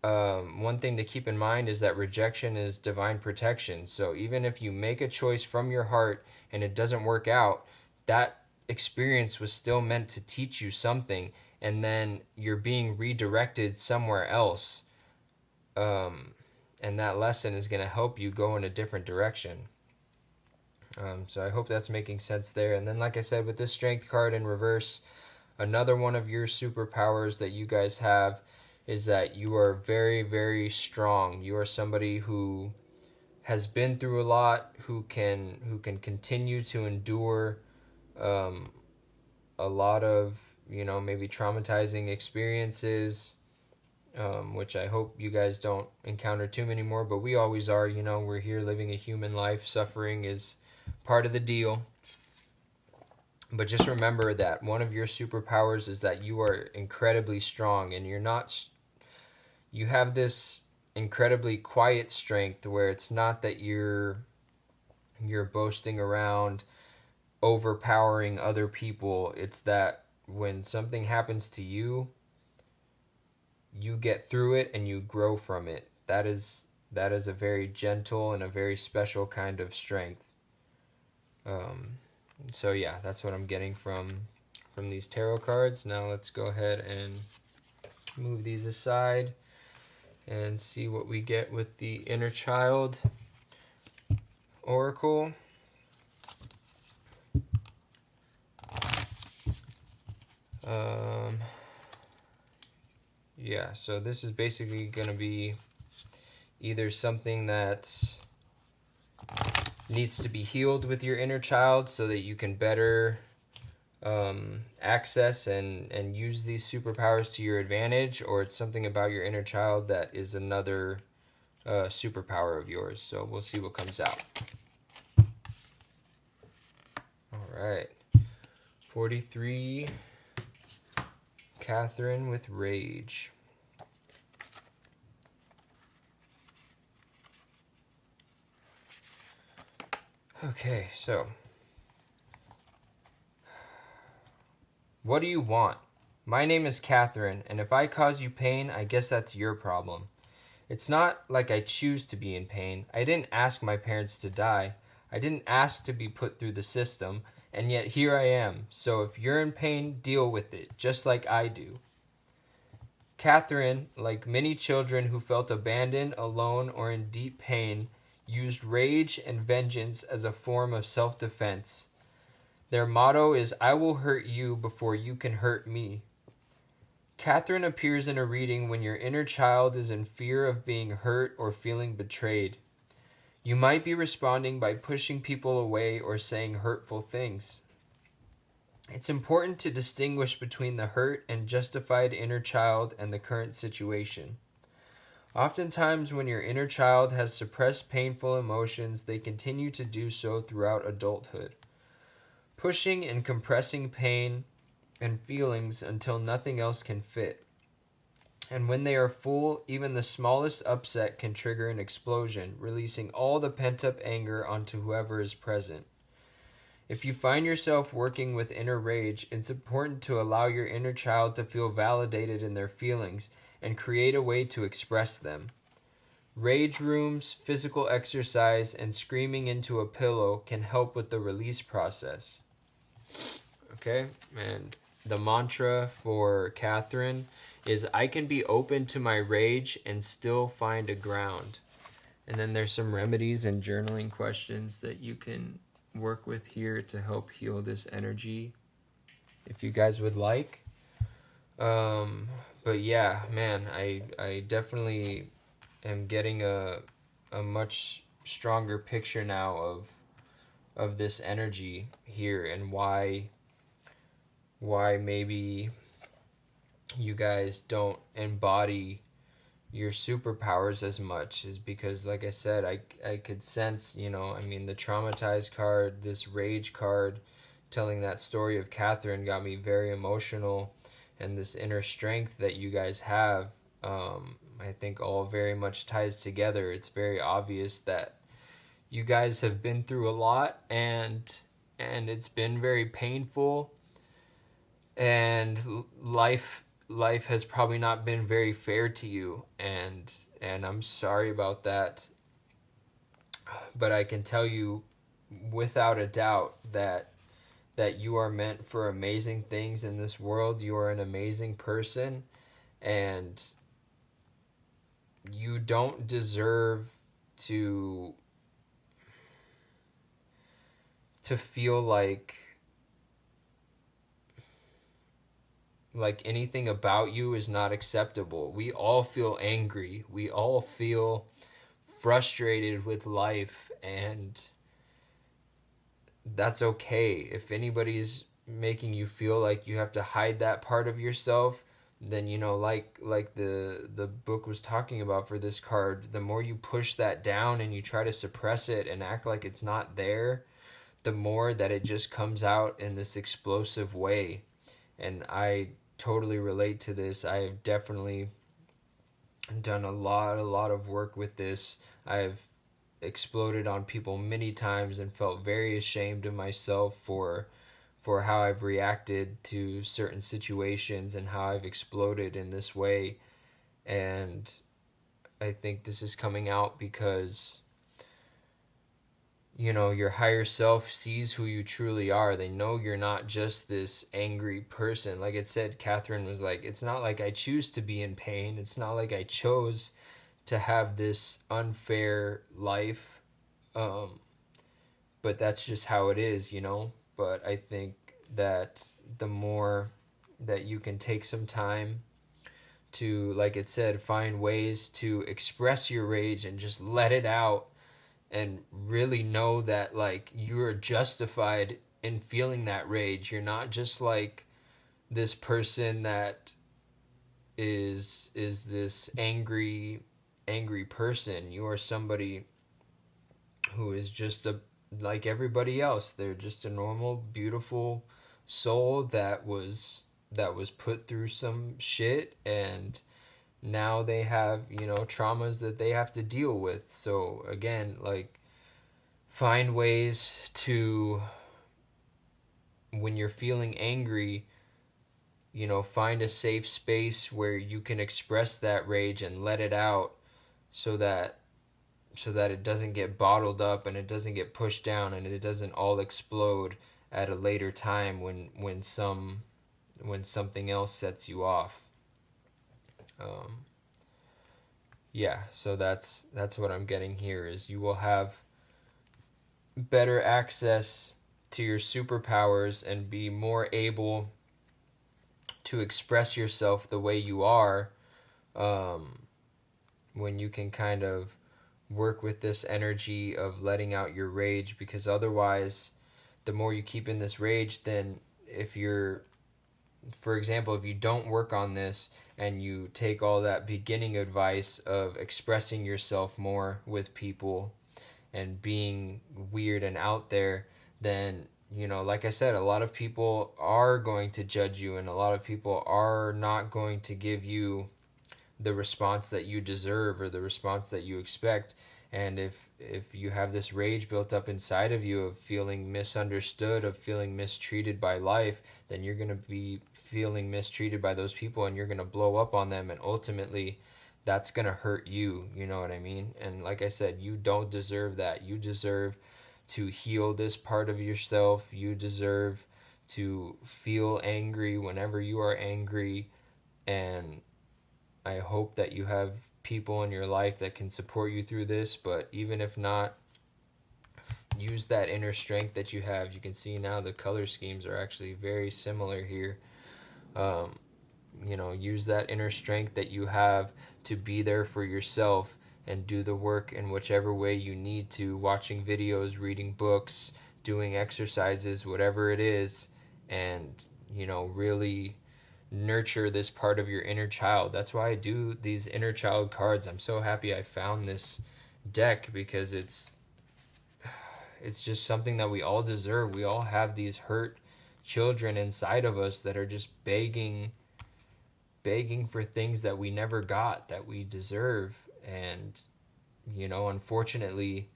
One thing to keep in mind is that rejection is divine protection. So even if you make a choice from your heart and it doesn't work out, that experience was still meant to teach you something, and then you're being redirected somewhere else. And that lesson is going to help you go in a different direction. So I hope that's making sense there. And then, like I said, with this strength card in reverse, another one of your superpowers that you guys have is that you are very, very strong. You are somebody who has been through a lot, who can continue to endure a lot of, maybe traumatizing experiences, which I hope you guys don't encounter too many more, but we always are. We're here living a human life. Suffering is part of the deal. But just remember that one of your superpowers is that you are incredibly strong, and you have this incredibly quiet strength where it's not that you're boasting around, overpowering other people. It's that when something happens to you, you get through it and you grow from it. That is a very gentle and a very special kind of strength. So yeah, that's what I'm getting from these tarot cards. Now let's go ahead and move these aside and see what we get with the Inner Child Oracle. Yeah, so this is basically going to be either something that needs to be healed with your inner child so that you can better access and use these superpowers to your advantage, or it's something about your inner child that is another superpower of yours. So we'll see what comes out. All right. 43, Catherine with Rage. Okay, so what do you want? My name is Catherine, and if I cause you pain, I guess that's your problem. It's not like I choose to be in pain. I didn't ask my parents to die. I didn't ask to be put through the system, and yet here I am. So if you're in pain, deal with it, just like I do. Catherine, like many children who felt abandoned, alone, or in deep pain, used rage and vengeance as a form of self-defense. Their motto is, I will hurt you before you can hurt me. Catherine appears in a reading when your inner child is in fear of being hurt or feeling betrayed. You might be responding by pushing people away or saying hurtful things. It's important to distinguish between the hurt and justified inner child and the current situation. Oftentimes, when your inner child has suppressed painful emotions, they continue to do so throughout adulthood, pushing and compressing pain and feelings until nothing else can fit. And when they are full, even the smallest upset can trigger an explosion, releasing all the pent-up anger onto whoever is present. If you find yourself working with inner rage, it's important to allow your inner child to feel validated in their feelings and create a way to express them. Rage rooms, physical exercise, and screaming into a pillow can help with the release process. Okay, and the mantra for Catherine is, I can be open to my rage and still find a ground. And then there's some remedies and journaling questions that you can work with here to help heal this energy if you guys would like. But yeah, man, I definitely am getting a much stronger picture now of this energy here, and why maybe you guys don't embody your superpowers as much is because, like I said, I could sense, I mean, the traumatized card, this rage card, telling that story of Catherine got me very emotional, and this inner strength that you guys have, I think all very much ties together. It's very obvious that you guys have been through a lot, and it's been very painful, and life has probably not been very fair to you, and I'm sorry about that, but I can tell you without a doubt that you are meant for amazing things in this world. You are an amazing person, and you don't deserve to feel like anything about you is not acceptable. We all feel angry. We all feel frustrated with life, and that's okay. If anybody's making you feel like you have to hide that part of yourself, then like the book was talking about for this card, the more you push that down and you try to suppress it and act like it's not there, the more that it just comes out in this explosive way. And I totally relate to this. I have definitely done a lot of work with this. I've exploded on people many times and felt very ashamed of myself for how I've reacted to certain situations and how I've exploded in this way. And I think this is coming out because your higher self sees who you truly are. They know you're not just this angry person. Like it said, Catherine was like, it's not like I choose to be in pain. It's not like I chose to have this unfair life. Um, but that's just how it is. But I think that the more that you can take some time to, like it said, find ways to express your rage and just let it out, and really know that like you're justified in feeling that rage. You're not just like this person that is this angry person. You are somebody who is just like everybody else. They're just a normal, beautiful soul that was put through some shit, and now they have, traumas that they have to deal with. So again, like, find ways to, when you're feeling angry, find a safe space where you can express that rage and let it out, so that it doesn't get bottled up and it doesn't get pushed down and it doesn't all explode at a later time when something else sets you off. Um, yeah, so that's what I'm getting here is you will have better access to your superpowers and be more able to express yourself the way you are, um, when you can kind of work with this energy of letting out your rage, because otherwise the more you keep in this rage, then if you're, for example, if you don't work on this and you take all that beginning advice of expressing yourself more with people and being weird and out there, then like I said, a lot of people are going to judge you, and a lot of people are not going to give you the response that you deserve or the response that you expect. And if you have this rage built up inside of you of feeling misunderstood, of feeling mistreated by life, then you're going to be feeling mistreated by those people, and you're going to blow up on them, and ultimately that's going to hurt you. You know what I mean? And like I said, you don't deserve that. You deserve to heal this part of yourself. You deserve to feel angry whenever you are angry. And I hope that you have people in your life that can support you through this, but even if not, use that inner strength that you have. You can see now the color schemes are actually very similar here. Um, use that inner strength that you have to be there for yourself and do the work in whichever way you need to, watching videos, reading books, doing exercises, whatever it is, and really nurture this part of your inner child. That's why I do these inner child cards. I'm so happy I found this deck, because it's just something that we all deserve. We all have these hurt children inside of us that are just begging for things that we never got, that we deserve. And unfortunately,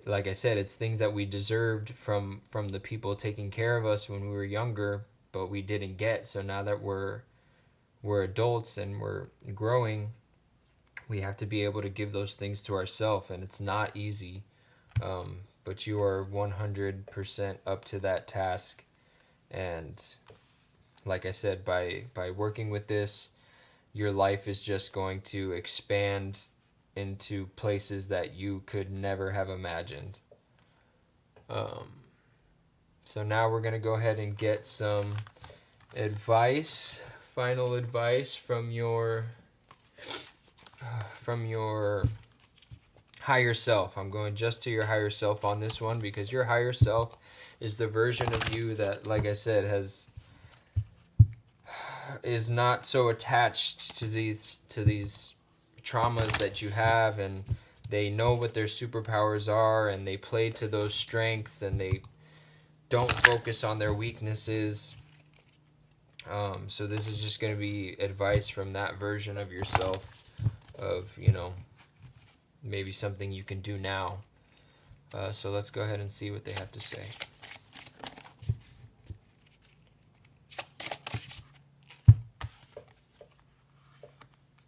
like I said, it's things that we deserved from the people taking care of us when we were younger, but we didn't get. So now that we're adults and we're growing, we have to be able to give those things to ourselves, and it's not easy. But you are 100% up to that task. And like I said, by working with this, your life is just going to expand into places that you could never have imagined. So now we're going to go ahead and get some advice, final advice from your higher self. I'm going just to your higher self on this one, because your higher self is the version of you that, like I said, is not so attached to these traumas that you have, and they know what their superpowers are, and they play to those strengths, and they don't focus on their weaknesses. So this is just going to be advice from that version of yourself, of maybe something you can do now. So let's go ahead and see what they have to say.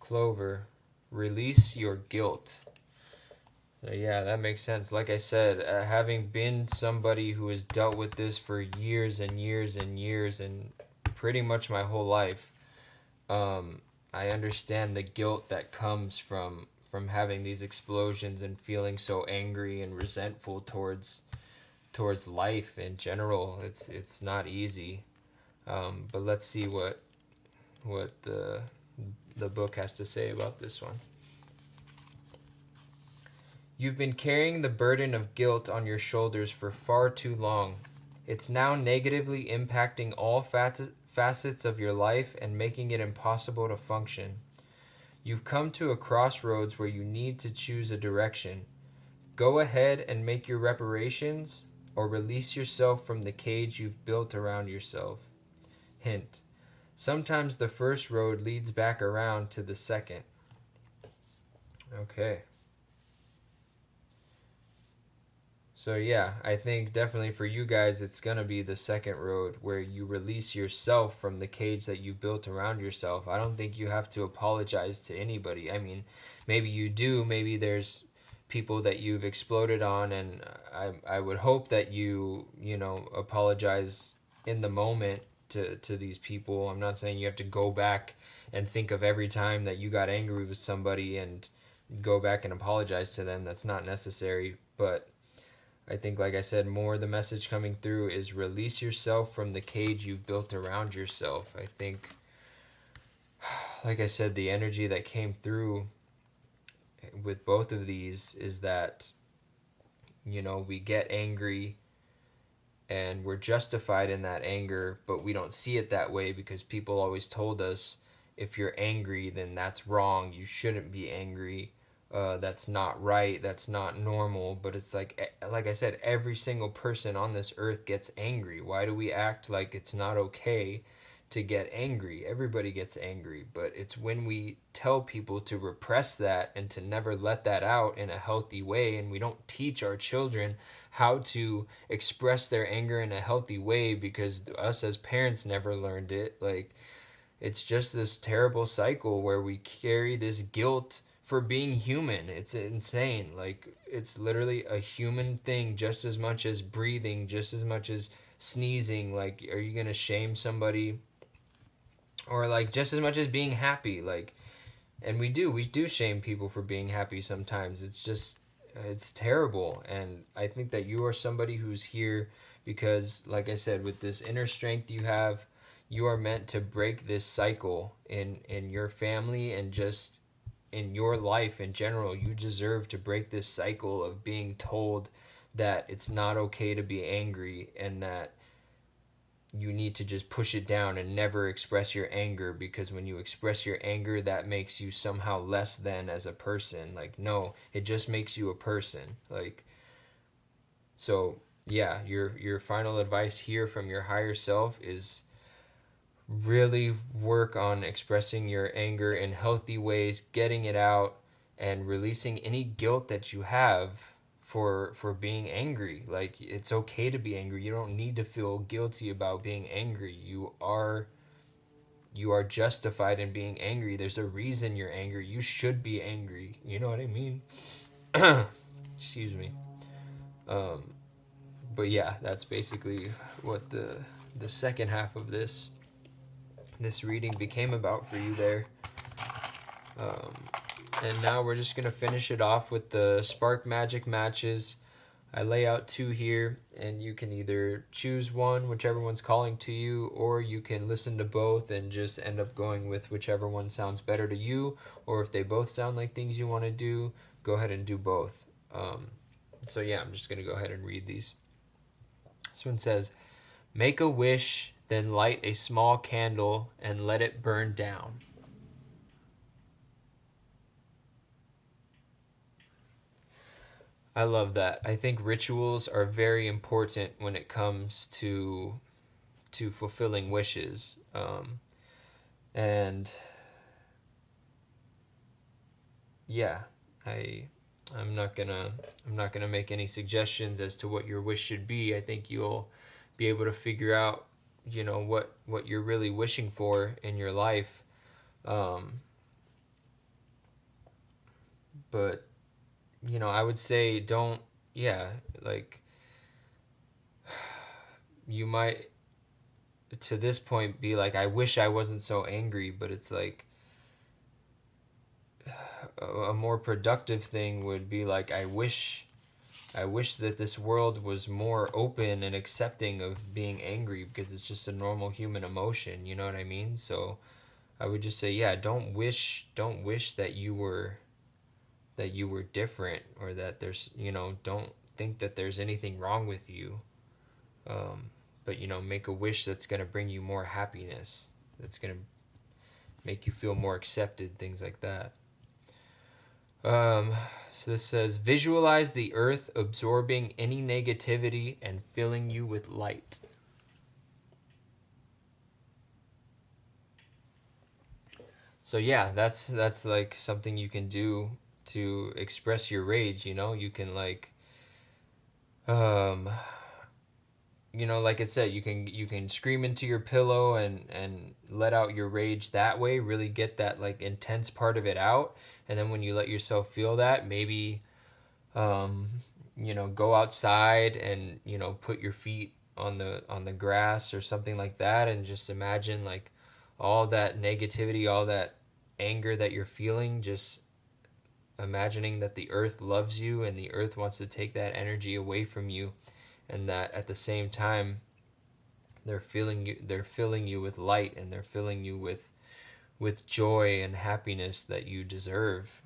Clover, release your guilt. So yeah, that makes sense. Like I said, having been somebody who has dealt with this for years and years and years, and pretty much my whole life, I understand the guilt that comes from having these explosions and feeling so angry and resentful towards life in general. It's not easy. But let's see what the book has to say about this one. You've been carrying the burden of guilt on your shoulders for far too long. It's now negatively impacting all facets of your life and making it impossible to function. You've come to a crossroads where you need to choose a direction. Go ahead and make your reparations, or release yourself from the cage you've built around yourself. Hint: sometimes the first road leads back around to the second. Okay. So yeah, I think definitely for you guys, it's going to be the second road, where you release yourself from the cage that you built around yourself. I don't think you have to apologize to anybody. I mean, maybe you do. Maybe there's people that you've exploded on, and I would hope that you apologize in the moment to these people. I'm not saying you have to go back and think of every time that you got angry with somebody and go back and apologize to them. That's not necessary. But I think, like I said, more the message coming through is release yourself from the cage you've built around yourself. I think, like I said, the energy that came through with both of these is that, we get angry and we're justified in that anger, but we don't see it that way, because people always told us, if you're angry, then that's wrong. You shouldn't be angry. That's not right. That's not normal. But it's like I said, every single person on this earth gets angry. Why do we act like it's not okay to get angry? Everybody gets angry, but it's when we tell people to repress that and to never let that out in a healthy way, and we don't teach our children how to express their anger in a healthy way, because us as parents never learned it. Like, it's just this terrible cycle where we carry this guilt for being human. It's insane. Like, it's literally a human thing, just as much as breathing, just as much as sneezing. Like, are you gonna shame somebody? Or like just as much as being happy? Like, and we do shame people for being happy sometimes. It's terrible. And I think that you are somebody who's here because, like I said, with this inner strength you have, you are meant to break this cycle in your family and just in your life in general. You deserve to break this cycle of being told that it's not okay to be angry, and that you need to just push it down and never express your anger, because when you express your anger, that makes you somehow less than as a person. Like, no, it just makes you a person. Like, so yeah, your final advice here from your higher self is really work on expressing your anger in healthy ways, getting it out, and releasing any guilt that you have for being angry. Like, it's okay to be angry. You don't need to feel guilty about being angry. You are justified in being angry. There's a reason you're angry. You should be angry. You know what I mean? Excuse me. But yeah, that's basically what the second half of this reading became about for you there. And now we're just going to finish it off with the Spark Magic matches. I lay out 2 here, and you can either choose one, whichever one's calling to you, or you can listen to both and just end up going with whichever one sounds better to you, or if they both sound like things you want to do, go ahead and do both. So yeah, I'm just going to go ahead and read these. This one says, "Make a wish, then light a small candle and let it burn down." I love that. I think rituals are very important when it comes to fulfilling wishes. And yeah, I'm not gonna make any suggestions as to what your wish should be. I think you'll be able to figure out, what you're really wishing for in your life. But I would say like, you might to this point be like, I wish I wasn't so angry, but it's like a more productive thing would be like, I wish that this world was more open and accepting of being angry, because it's just a normal human emotion, you know what I mean? So I would just say, yeah, don't wish that you were different, or that there's, don't think that there's anything wrong with you. But make a wish that's going to bring you more happiness, that's going to make you feel more accepted, things like that. So this says, visualize the earth absorbing any negativity and filling you with light. So yeah, that's like something you can do to express your rage. You can like, like I said, you can scream into your pillow and let out your rage that way. Really get that like intense part of it out, and then when you let yourself feel that, maybe, go outside and put your feet on the grass or something like that, and just imagine like all that negativity, all that anger that you're feeling, just imagining that the earth loves you and the earth wants to take that energy away from you, and that at the same time they're filling you with light, and they're filling you with joy and happiness that you deserve.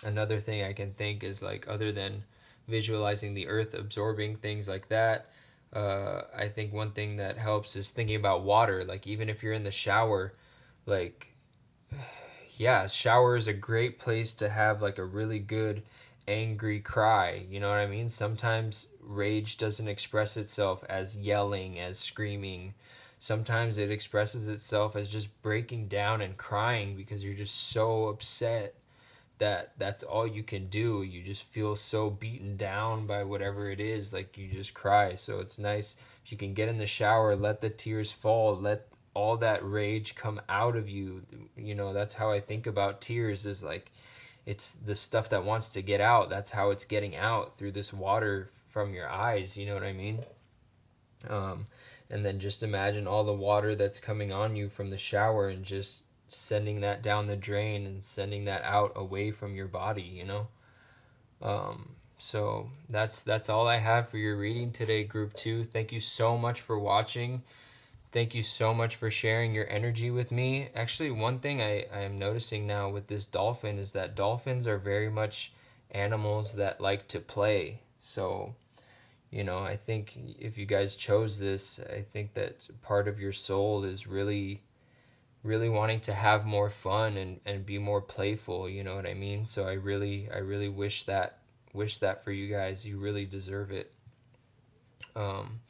Another thing I can think is, like, other than visualizing the earth absorbing things like that, I think one thing that helps is thinking about water. Like, even if you're in the shower, like, yeah, shower is a great place to have like a really good angry cry. You know what I mean? Sometimes rage doesn't express itself as yelling, as screaming. Sometimes it expresses itself as just breaking down and crying, because you're just so upset that that's all you can do. You just feel so beaten down by whatever it is, like you just cry. So it's nice if you can get in the shower, let the tears fall, let all that rage come out of you. That's how I think about tears, is like, it's the stuff that wants to get out. That's how it's getting out, through this water from your eyes. You know what I mean? And then just imagine all the water that's coming on you from the shower, and just sending that down the drain and sending that out away from your body. So that's all I have for your reading today, Group 2. Thank you so much for watching. Thank you so much for sharing your energy with me. Actually, one thing I am noticing now with this dolphin is that dolphins are very much animals that like to play. So, I think if you guys chose this, I think that part of your soul is really, really wanting to have more fun and be more playful. You know what I mean? So I really wish that for you guys. You really deserve it. Um,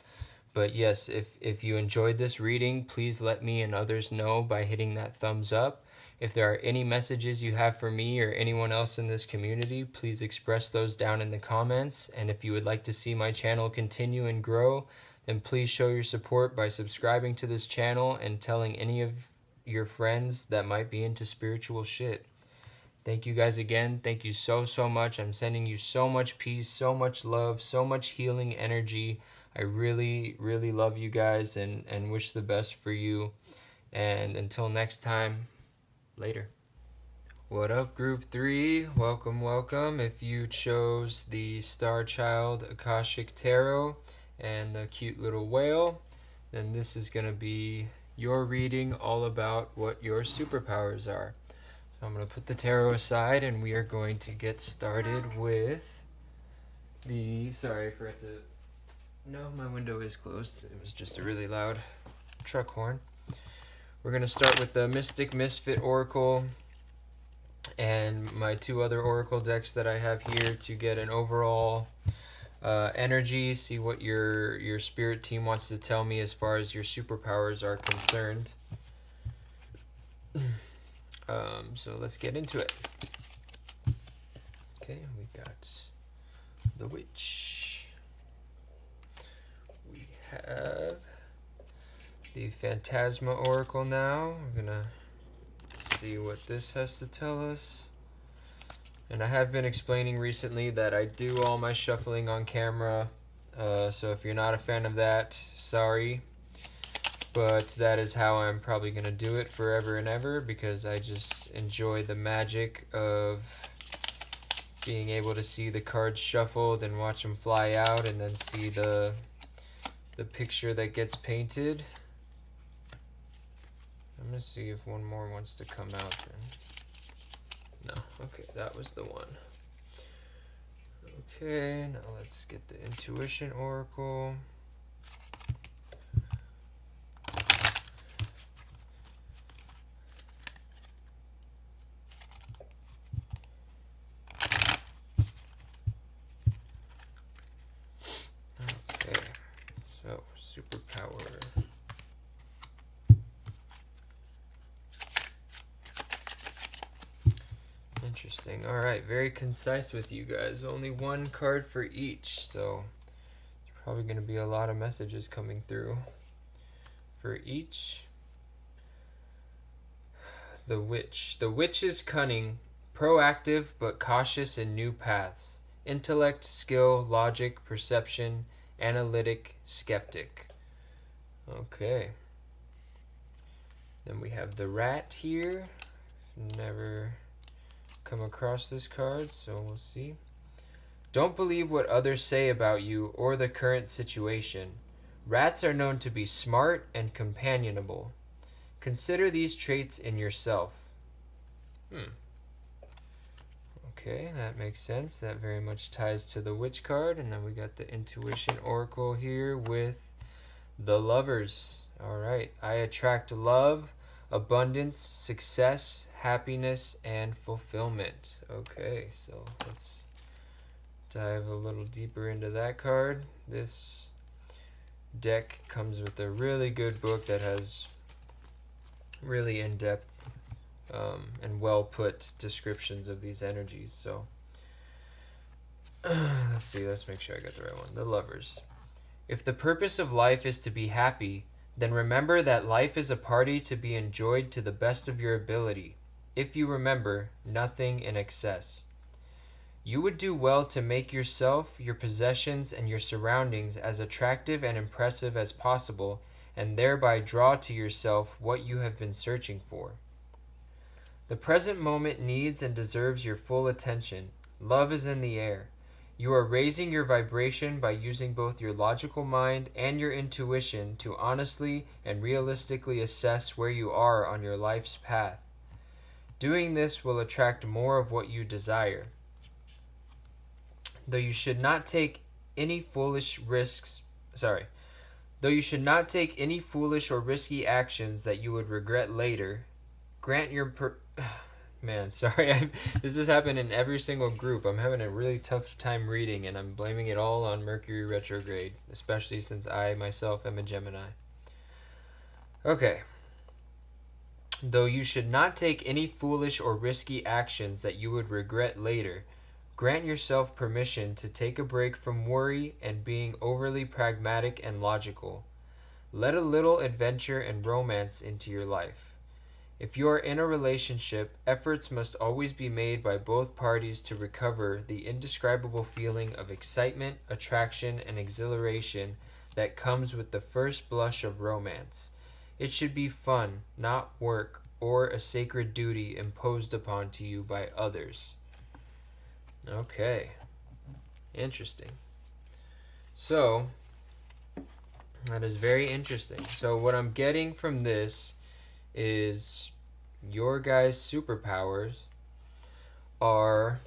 but yes, if you enjoyed this reading, please let me and others know by hitting that thumbs up. If there are any messages you have for me or anyone else in this community, please express those down in the comments. And if you would like to see my channel continue and grow, then please show your support by subscribing to this channel and telling any of your friends that might be into spiritual shit. Thank you guys again. Thank you so, so much. I'm sending you so much peace, so much love, so much healing energy. I really, really love you guys and wish the best for you. And until next time, later. What up, Group 3? Welcome, welcome. If you chose the Starchild Akashic Tarot and the cute little whale, then this is going to be your reading all about what your superpowers are. So I'm going to put the tarot aside and we are going to get started with the... Sorry, I forgot to... No, my window is closed. It was just a really loud truck horn. We're going to start with the Mystic Misfit Oracle and my two other Oracle decks that I have here to get an overall energy, see what your spirit team wants to tell me as far as your superpowers are concerned. So let's get into it. Okay, we've got the Witch. We have the Fantasma Oracle now. We're gonna see what this has to tell us. And I have been explaining recently that I do all my shuffling on camera, so if you're not a fan of that, sorry. But that is how I'm probably going to do it forever and ever, because I just enjoy the magic of being able to see the cards shuffled and watch them fly out and then see the picture that gets painted. I'm going to see if one more wants to come out then. No, okay, that was the one. Okay, now let's get the Intuition Oracle. Okay, so superpower. Interesting. All right, very concise with you guys. Only one card for each, so there's probably going to be a lot of messages coming through for each. The Witch. The Witch is cunning, proactive, but cautious in new paths. Intellect, skill, logic, perception, analytic, skeptic. Okay. Then we have the Rat here. Never come across this card, so we'll see. Don't believe what others say about you or the current situation. Rats are known to be smart and companionable. Consider these traits in yourself. Okay, that makes sense. That very much ties to the Witch card. And then we got the Intuition Oracle here with the Lovers. All right, I attract love, abundance, success, happiness, and fulfillment. Okay, so let's dive a little deeper into that card. This deck comes with a really good book that has really in-depth and well-put descriptions of these energies. So let's see, let's make sure I got the right one. The Lovers. If the purpose of life is to be happy, then remember that life is a party to be enjoyed to the best of your ability. If you remember, nothing in excess. You would do well to make yourself, your possessions, and your surroundings as attractive and impressive as possible, and thereby draw to yourself what you have been searching for. The present moment needs and deserves your full attention. Love is in the air. You are raising your vibration by using both your logical mind and your intuition to honestly and realistically assess where you are on your life's path. Doing this will attract more of what you desire. Though you should not take any foolish risks, sorry, though you should not take any foolish or risky actions that you would regret later, grant your man, sorry, this has happened in every single group. I'm having a really tough time reading, and I'm blaming it all on Mercury retrograde, especially since I myself am a Gemini. Okay. Though you should not take any foolish or risky actions that you would regret later, grant yourself permission to take a break from worry and being overly pragmatic and logical. Let a little adventure and romance into your life. If you are in a relationship, efforts must always be made by both parties to recover the indescribable feeling of excitement, attraction, and exhilaration that comes with the first blush of romance. It should be fun, not work, or a sacred duty imposed upon to you by others. Okay. Interesting. So, that is very interesting. So, what I'm getting from this is your guys' superpowers are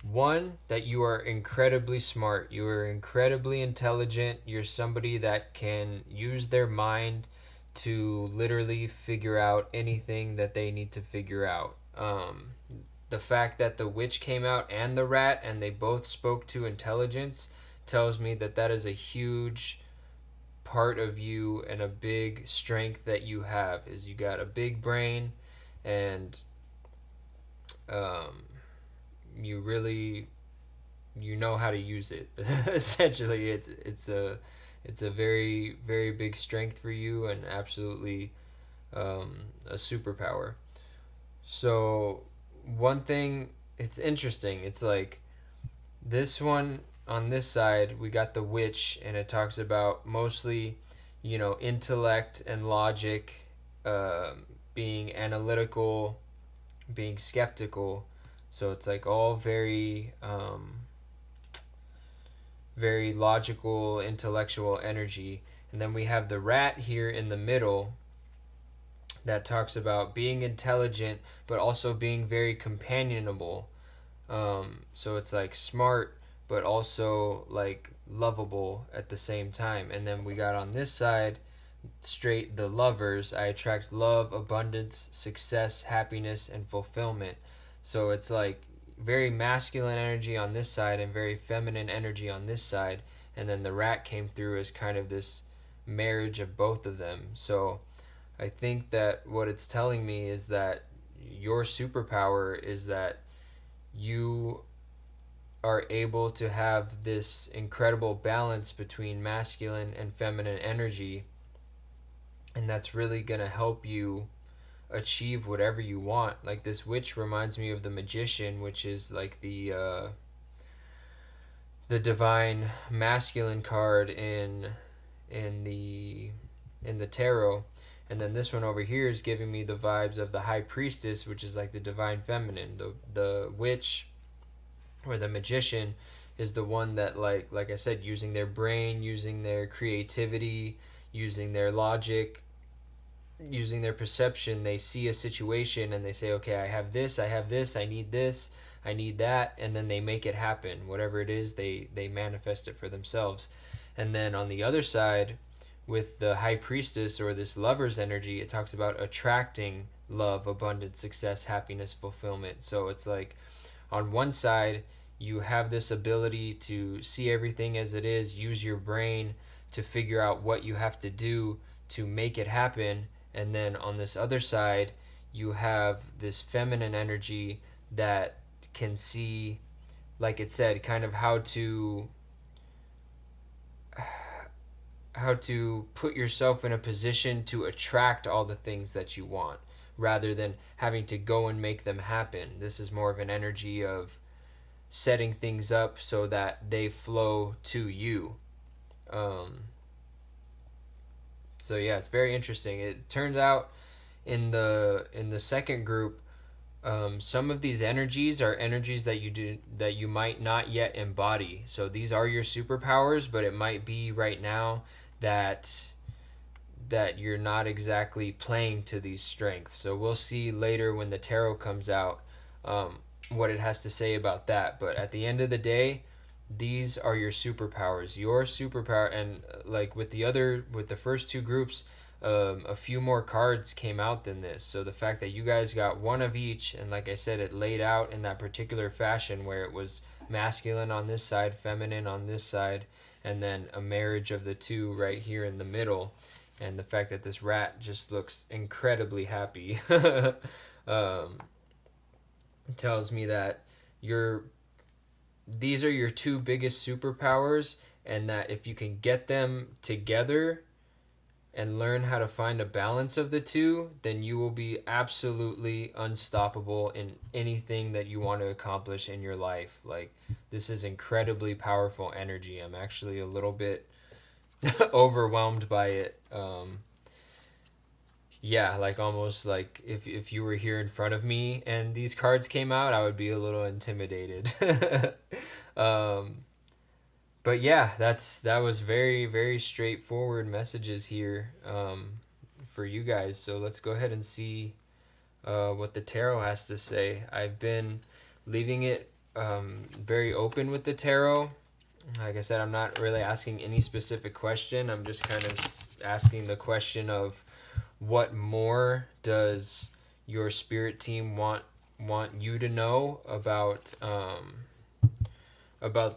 one, that you are incredibly smart, you are incredibly intelligent, you're somebody that can use their mind to literally figure out anything that they need to figure out. The fact that the witch came out and the rat and they both spoke to intelligence tells me that that is a huge part of you and a big strength that you have, is you got a big brain, and you really, you know how to use it. Essentially, it's a very, very big strength for you, and absolutely a superpower. So one thing, it's interesting, it's like this one on this side, we got the witch, and it talks about mostly, intellect and logic, being analytical, being skeptical. So it's like all very, very logical, intellectual energy. And then we have the rat here in the middle that talks about being intelligent, but also being very companionable. So it's like smart, but also like lovable at the same time. And then we got on this side straight the lovers. I attract love, abundance, success, happiness, and fulfillment. So it's like very masculine energy on this side and very feminine energy on this side. And then the rat came through as kind of this marriage of both of them. So I think that what it's telling me is that your superpower is that you are able to have this incredible balance between masculine and feminine energy, and that's really going to help you achieve whatever you want. Like this witch reminds me of the magician, which is like the divine masculine card in the tarot. And then this one over here is giving me the vibes of the high priestess, which is like the divine feminine. The witch or the magician is the one that, like I said, using their brain, using their creativity, using their logic, using their perception, they see a situation and they say, okay, I have this, I need this, I need that, and then they make it happen. Whatever it is, they manifest it for themselves. And then on the other side, with the high priestess or this lover's energy, it talks about attracting love, abundance, success, happiness, fulfillment. So it's like on one side, you have this ability to see everything as it is, use your brain to figure out what you have to do to make it happen. And then on this other side, you have this feminine energy that can see, like it said, kind of how to put yourself in a position to attract all the things that you want, rather than having to go and make them happen. This is more of an energy of setting things up so that they flow to you. So yeah, it's very interesting. It turns out in the second group, some of these energies are energies that you might not yet embody. So these are your superpowers, but it might be right now that you're not exactly playing to these strengths. So we'll see later when the tarot comes out what it has to say about that. But at the end of the day, these are your superpowers. Your superpower, and like with the first two groups, a few more cards came out than this. So the fact that you guys got one of each, and like I said, it laid out in that particular fashion where it was masculine on this side, feminine on this side, and then a marriage of the two right here in the middle. And the fact that this rat just looks incredibly happy tells me that you're these are your two biggest superpowers, and that if you can get them together and learn how to find a balance of the two, then you will be absolutely unstoppable in anything that you want to accomplish in your life. Like, this is incredibly powerful energy. I'm actually a little bit overwhelmed by it. Yeah, like almost like if you were here in front of me and these cards came out, I would be a little intimidated. um, but yeah, that was very, very straightforward messages here for you guys. So let's go ahead and see what the tarot has to say. I've been leaving it very open with the tarot. Like I said, I'm not really asking any specific question. I'm just kind of asking the question of what more does your spirit team want you to know about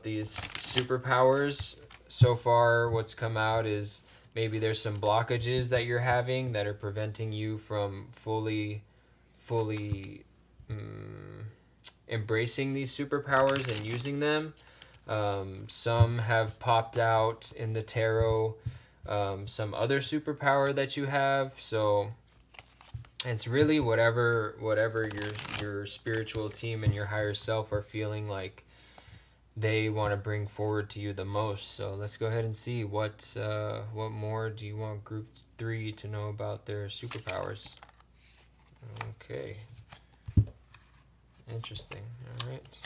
these superpowers. So far, what's come out is maybe there's some blockages that you're having that are preventing you from fully embracing these superpowers and using them. Some have popped out in the tarot, some other superpower that you have. So it's really whatever your spiritual team and your higher self are feeling like they want to bring forward to you the most. So let's go ahead and see what more do you want group 3 to know about their superpowers. Okay, interesting. All right.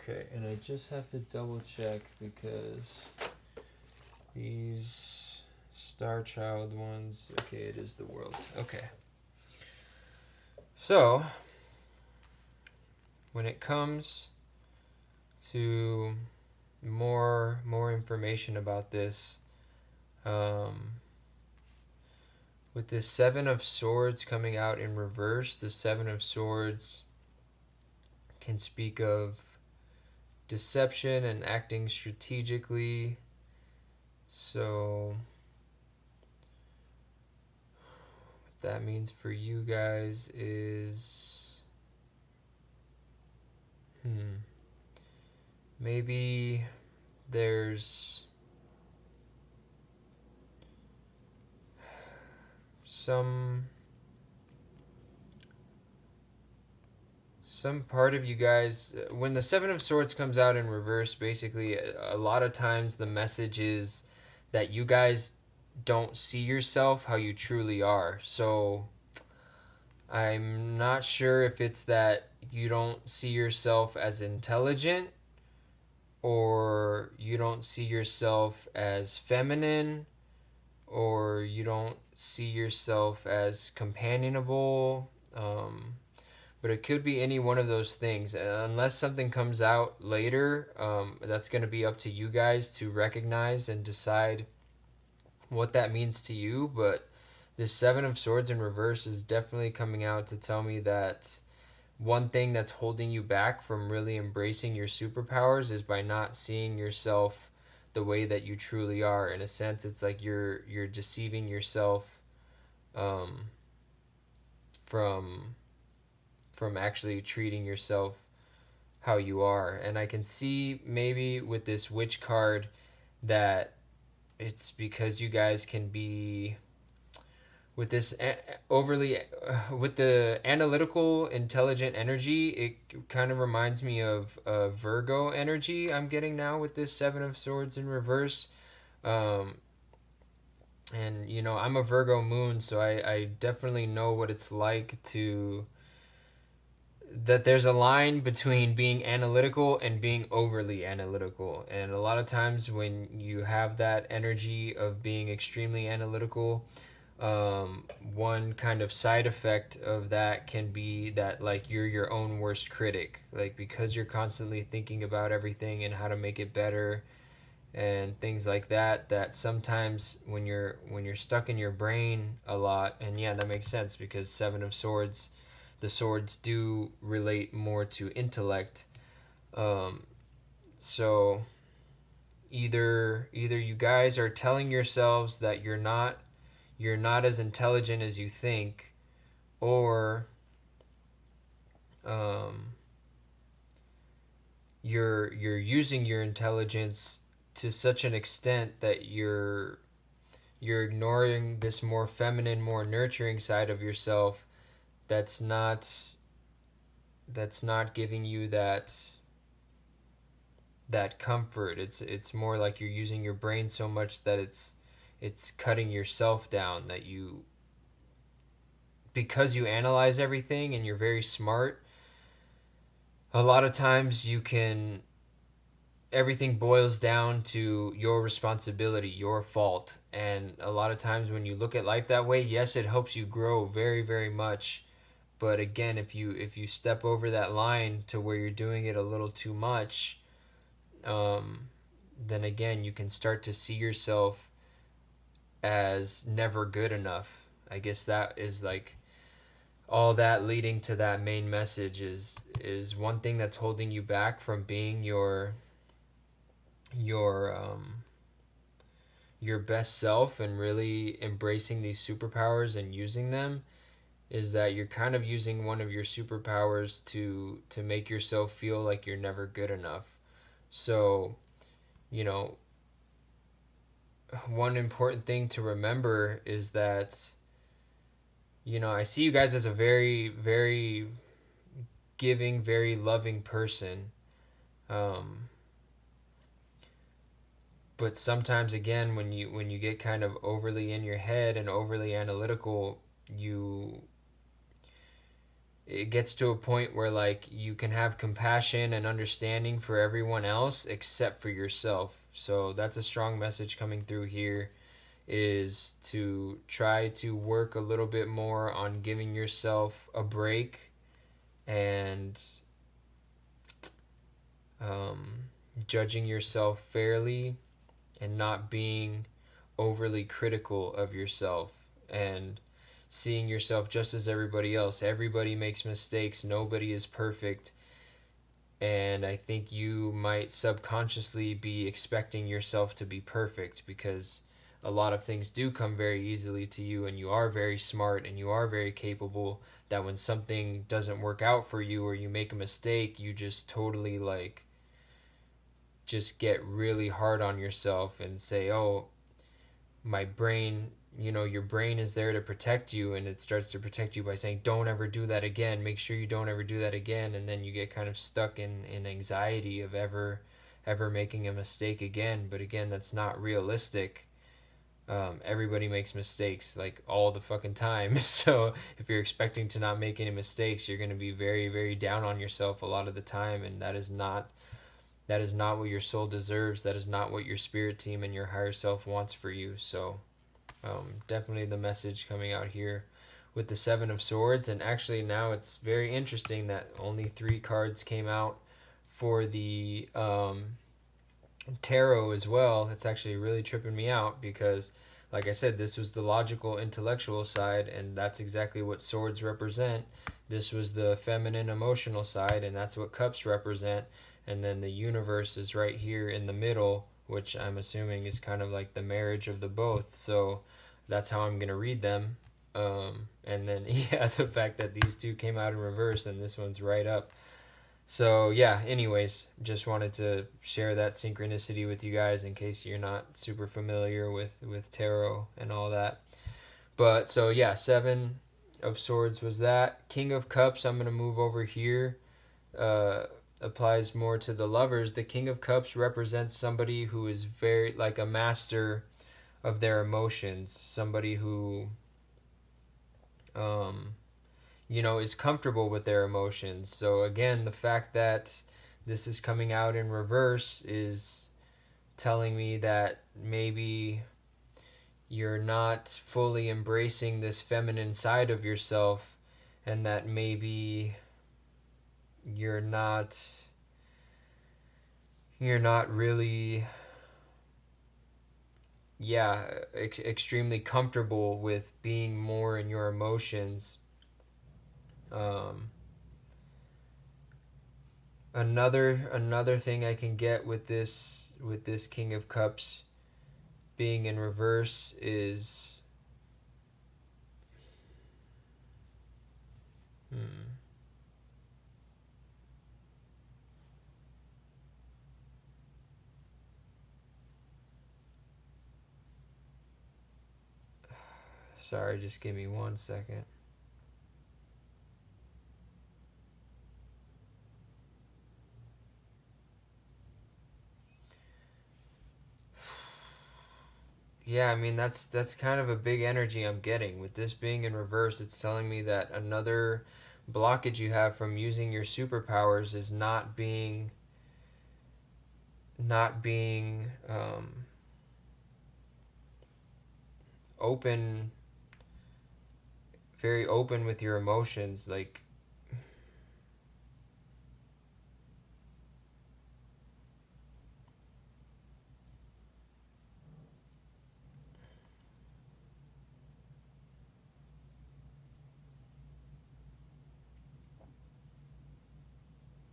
Okay, and I just have to double check because these Starchild ones, okay, it is the world. Okay. So, when it comes to more information about this, with this Seven of Swords coming out in reverse, the Seven of Swords can speak of deception and acting strategically. So what that means for you guys is maybe there's some part of you guys, when the Seven of Swords comes out in reverse, basically a lot of times the message is that you guys don't see yourself how you truly are. So I'm not sure if it's that you don't see yourself as intelligent, or you don't see yourself as feminine, or you don't see yourself as companionable. But it could be any one of those things. Unless something comes out later, that's going to be up to you guys to recognize and decide what that means to you. But this Seven of Swords in reverse is definitely coming out to tell me that one thing that's holding you back from really embracing your superpowers is by not seeing yourself the way that you truly are. In a sense, it's like you're deceiving yourself from actually treating yourself how you are. And I can see maybe with this Witch card that it's because you guys can be with this overly with the analytical intelligent energy. It kind of reminds me of Virgo energy I'm getting now with this Seven of Swords in reverse. And I'm a Virgo moon, so I definitely know what it's like to that there's a line between being analytical and being overly analytical. And a lot of times when you have that energy of being extremely analytical, One kind of side effect of that can be that like you're your own worst critic, like because you're constantly thinking about everything and how to make it better and things like that, that sometimes when you're stuck in your brain a lot. And yeah, that makes sense because Seven of Swords, the swords do relate more to intellect. um, so either you guys are telling yourselves that you're not as intelligent as you think, or um, you're using your intelligence to such an extent that you're ignoring this more feminine, more nurturing side of yourself that's not giving you that comfort. It's more like you're using your brain so much that it's cutting yourself down, that you, because you analyze everything and you're very smart, a lot of times you can, everything boils down to your responsibility, your fault. And a lot of times when you look at life that way, yes, it helps you grow very, very much. But again, if you step over that line to where you're doing it a little too much, um, then again you can start to see yourself as never good enough. I guess that is like all that leading to that main message is one thing that's holding you back from being your your best self and really embracing these superpowers and using them, is that you're kind of using one of your superpowers to make yourself feel like you're never good enough. So, you know, one important thing to remember is that, I see you guys as a very, very giving, very loving person. Um, but sometimes again, when you get kind of overly in your head and overly analytical, you it gets to a point where like you can have compassion and understanding for everyone else except for yourself. So that's a strong message coming through here, is to try to work a little bit more on giving yourself a break and um, judging yourself fairly and not being overly critical of yourself, and seeing yourself just as everybody else. Everybody makes mistakes, nobody is perfect. And I think you might subconsciously be expecting yourself to be perfect because a lot of things do come very easily to you, and you are very smart and you are very capable, that when something doesn't work out for you or you make a mistake, you just totally like just get really hard on yourself and say, "Oh, my brain," your brain is there to protect you, and it starts to protect you by saying, "Don't ever do that again. Make sure you don't ever do that again." And then you get kind of stuck in anxiety of ever making a mistake again. But again, that's not realistic. Everybody makes mistakes like all the fucking time. So if you're expecting to not make any mistakes, you're going to be very, very down on yourself a lot of the time, and that is not what your soul deserves. That is not what your spirit team and your higher self wants for you. So definitely the message coming out here with the Seven of Swords. And actually now it's very interesting that only 3 cards came out for the tarot as well. It's actually really tripping me out because, like I said, this was the logical, intellectual side, and that's exactly what swords represent. This was the feminine, emotional side, and that's what cups represent. And then the universe is right here in the middle, which I'm assuming is kind of like the marriage of the both. So that's how I'm going to read them. And then, yeah, the fact that these two came out in reverse and this one's right up. So yeah, anyways, just wanted to share that synchronicity with you guys in case you're not super familiar with tarot and all that. But so yeah, 7 of Swords was that. King of Cups, I'm going to move over here. Applies more to the lovers. The King of Cups represents somebody who is very like a master of their emotions, somebody who um, is comfortable with their emotions. So again, the fact that this is coming out in reverse is telling me that maybe you're not fully embracing this feminine side of yourself, and that maybe you're not really, extremely comfortable with being more in your emotions. um, another thing I can get with this King of Cups being in reverse is, sorry, just give me 1 second. Yeah, I mean that's kind of a big energy I'm getting with this being in reverse. It's telling me that another blockage you have from using your superpowers is not being open, very open with your emotions. Like,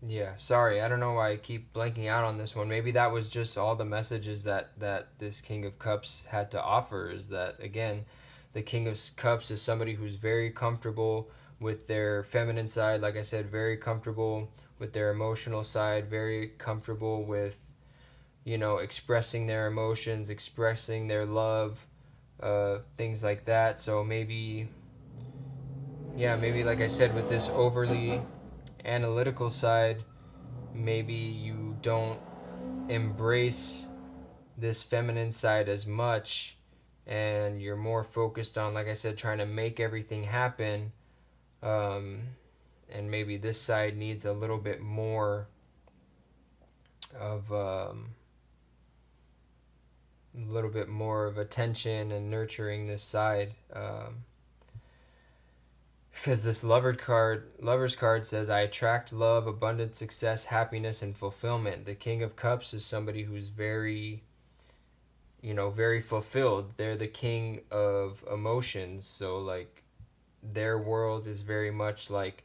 yeah, sorry, I don't know why I keep blanking out on this one. Maybe that was just all the messages that this King of Cups had to offer. Is that, again, the King of Cups is somebody who's very comfortable with their feminine side, like I said, very comfortable with their emotional side, very comfortable with, expressing their emotions, expressing their love, things like that. So maybe, yeah, maybe like I said, with this overly analytical side, maybe you don't embrace this feminine side as much, and you're more focused on, like I said, trying to make everything happen. um, and maybe this side needs a little bit more of attention and nurturing this side. Because this lover's card says, I attract love, abundance, success, happiness, and fulfillment. The King of Cups is somebody who's very, very fulfilled. They're the king of emotions. So, like, their world is very much like,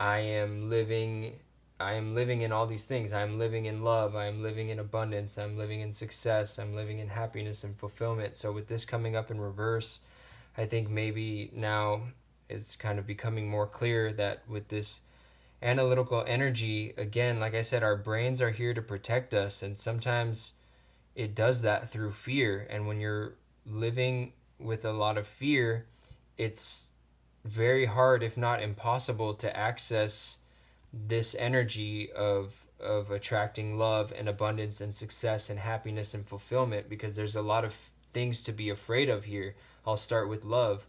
I am living in all these things. I'm living in love, I'm living in abundance, I'm living in success, I'm living in happiness and fulfillment. So with this coming up in reverse, I think maybe now it's kind of becoming more clear that with this analytical energy, again, like I said, our brains are here to protect us, and sometimes it does that through fear. And when you're living with a lot of fear, it's very hard, if not impossible, to access this energy of attracting love and abundance and success and happiness and fulfillment, because there's a lot of things to be afraid of here. I'll start with love.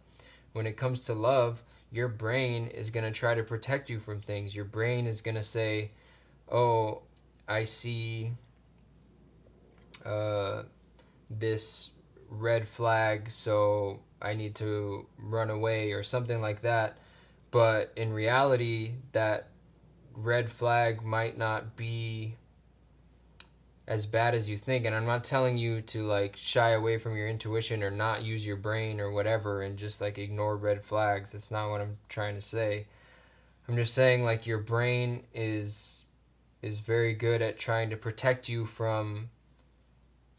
When it comes to love, your brain is going to try to protect you from things. Your brain is going to say, oh, I see this red flag, so I need to run away, or something like that. But in reality, that red flag might not be as bad as you think. And I'm not telling you to, like, shy away from your intuition or not use your brain or whatever and just, like, ignore red flags. That's not what I'm trying to say. I'm just saying, like, your brain is very good at trying to protect you from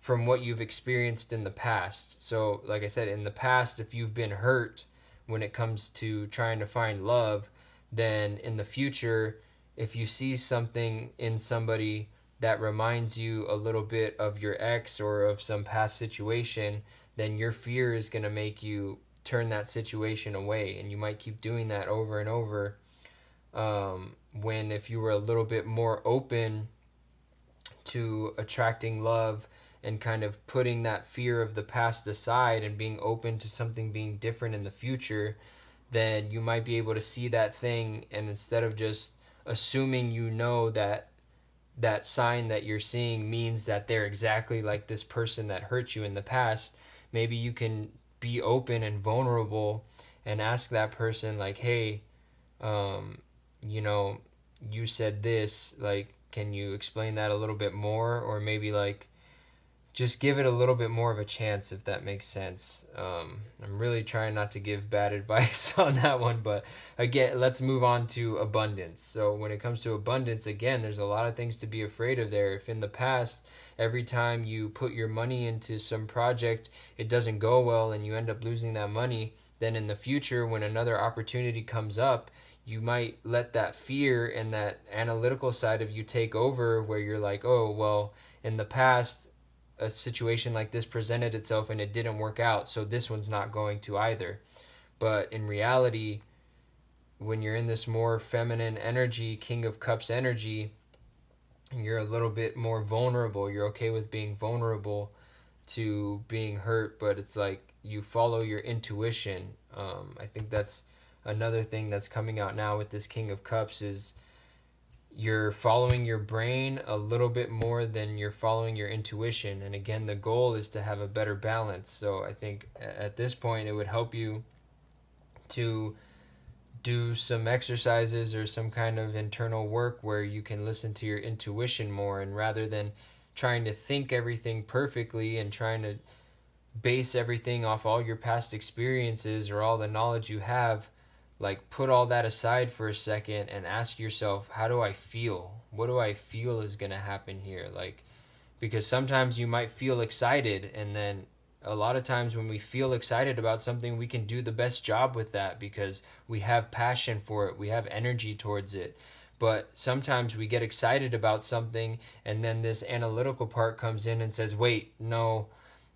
what you've experienced in the past. So, like I said, in the past, if you've been hurt when it comes to trying to find love, then in the future, if you see something in somebody that reminds you a little bit of your ex or of some past situation, then your fear is going to make you turn that situation away. And you might keep doing that over and over. When if you were a little bit more open to attracting love and kind of putting that fear of the past aside and being open to something being different in the future, then you might be able to see that thing, and instead of just assuming that sign that you're seeing means that they're exactly like this person that hurt you in the past, maybe you can be open and vulnerable and ask that person like, hey, um, you know, you said this, like, can you explain that a little bit more? Or maybe like just give it a little bit more of a chance, if that makes sense. I'm really trying not to give bad advice on that one, but again, let's move on to abundance. So when it comes to abundance, again, there's a lot of things to be afraid of there. If in the past, every time you put your money into some project, it doesn't go well and you end up losing that money, then in the future, when another opportunity comes up, you might let that fear and that analytical side of you take over, where you're like, oh, well, in the past, a situation like this presented itself and it didn't work out, so this one's not going to either. But in reality, when you're in this more feminine energy, King of Cups energy, you're a little bit more vulnerable. You're okay with being vulnerable to being hurt, but it's like you follow your intuition. I think that's another thing that's coming out now with this King of Cups is you're following your brain a little bit more than you're following your intuition. And again, the goal is to have a better balance. So I think at this point, it would help you to do some exercises or some kind of internal work where you can listen to your intuition more, and rather than trying to think everything perfectly and trying to base everything off all your past experiences or all the knowledge you have, like put all that aside for a second and ask yourself, how do I feel? What do I feel is going to happen here? Like, because sometimes you might feel excited, and then a lot of times when we feel excited about something, we can do the best job with that because we have passion for it, we have energy towards it. But sometimes we get excited about something, and then this analytical part comes in and says, wait, no,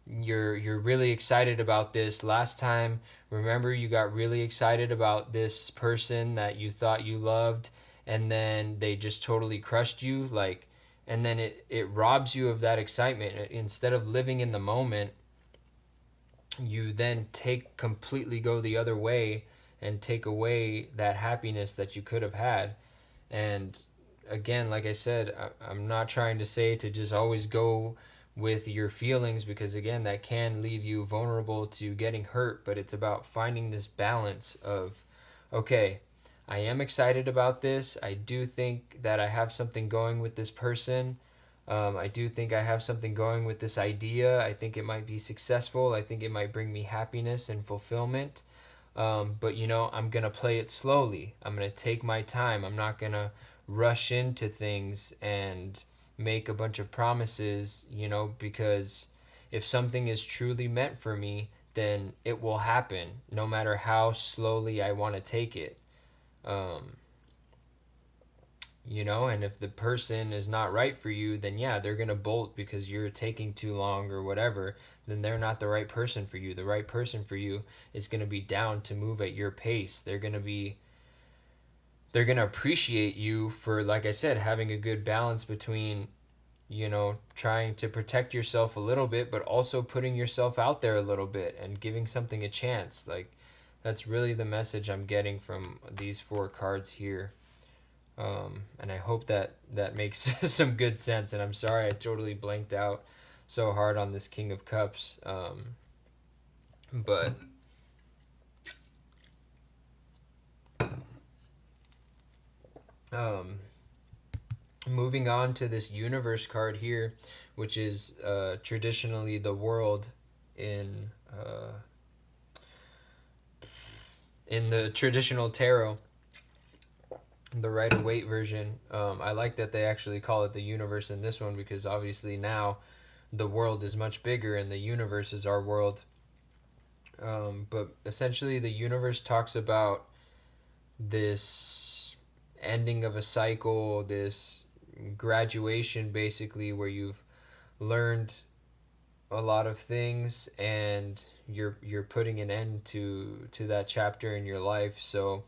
you're really excited about this. Last time, remember, you got really excited about this person that you thought you loved, and then they just totally crushed you, like, and then it robs you of that excitement. Instead of living in the moment, you then completely go the other way and take away that happiness that you could have had. And again, like I said, I'm not trying to say to just always go with your feelings, because again, that can leave you vulnerable to getting hurt. But it's about finding this balance of, okay, I am excited about this. I do think that I have something going with this person. I do think I have something going with this idea. I think it might be successful. I think it might bring me happiness and fulfillment. But I'm gonna play it slowly. I'm gonna take my time. I'm not gonna rush into things and make a bunch of promises, because if something is truly meant for me, then it will happen no matter how slowly I want to take it. Um, and if the person is not right for you, then yeah, they're going to bolt because you're taking too long or whatever. Then they're not the right person for you. The right person for you is going to be down to move at your pace. They're going to appreciate you for, like I said, having a good balance between, trying to protect yourself a little bit, but also putting yourself out there a little bit and giving something a chance. Like, that's really the message I'm getting from these 4 cards here. And I hope that makes some good sense. And I'm sorry I totally blanked out so hard on this King of Cups. But moving on to this universe card here, which is traditionally the world in the traditional tarot, the Rider-Waite version. I like that they actually call it the universe in this one, because obviously now the world is much bigger and the universe is our world. But essentially the universe talks about this ending of a cycle, this graduation basically, where you've learned a lot of things and you're putting an end to that chapter in your life. So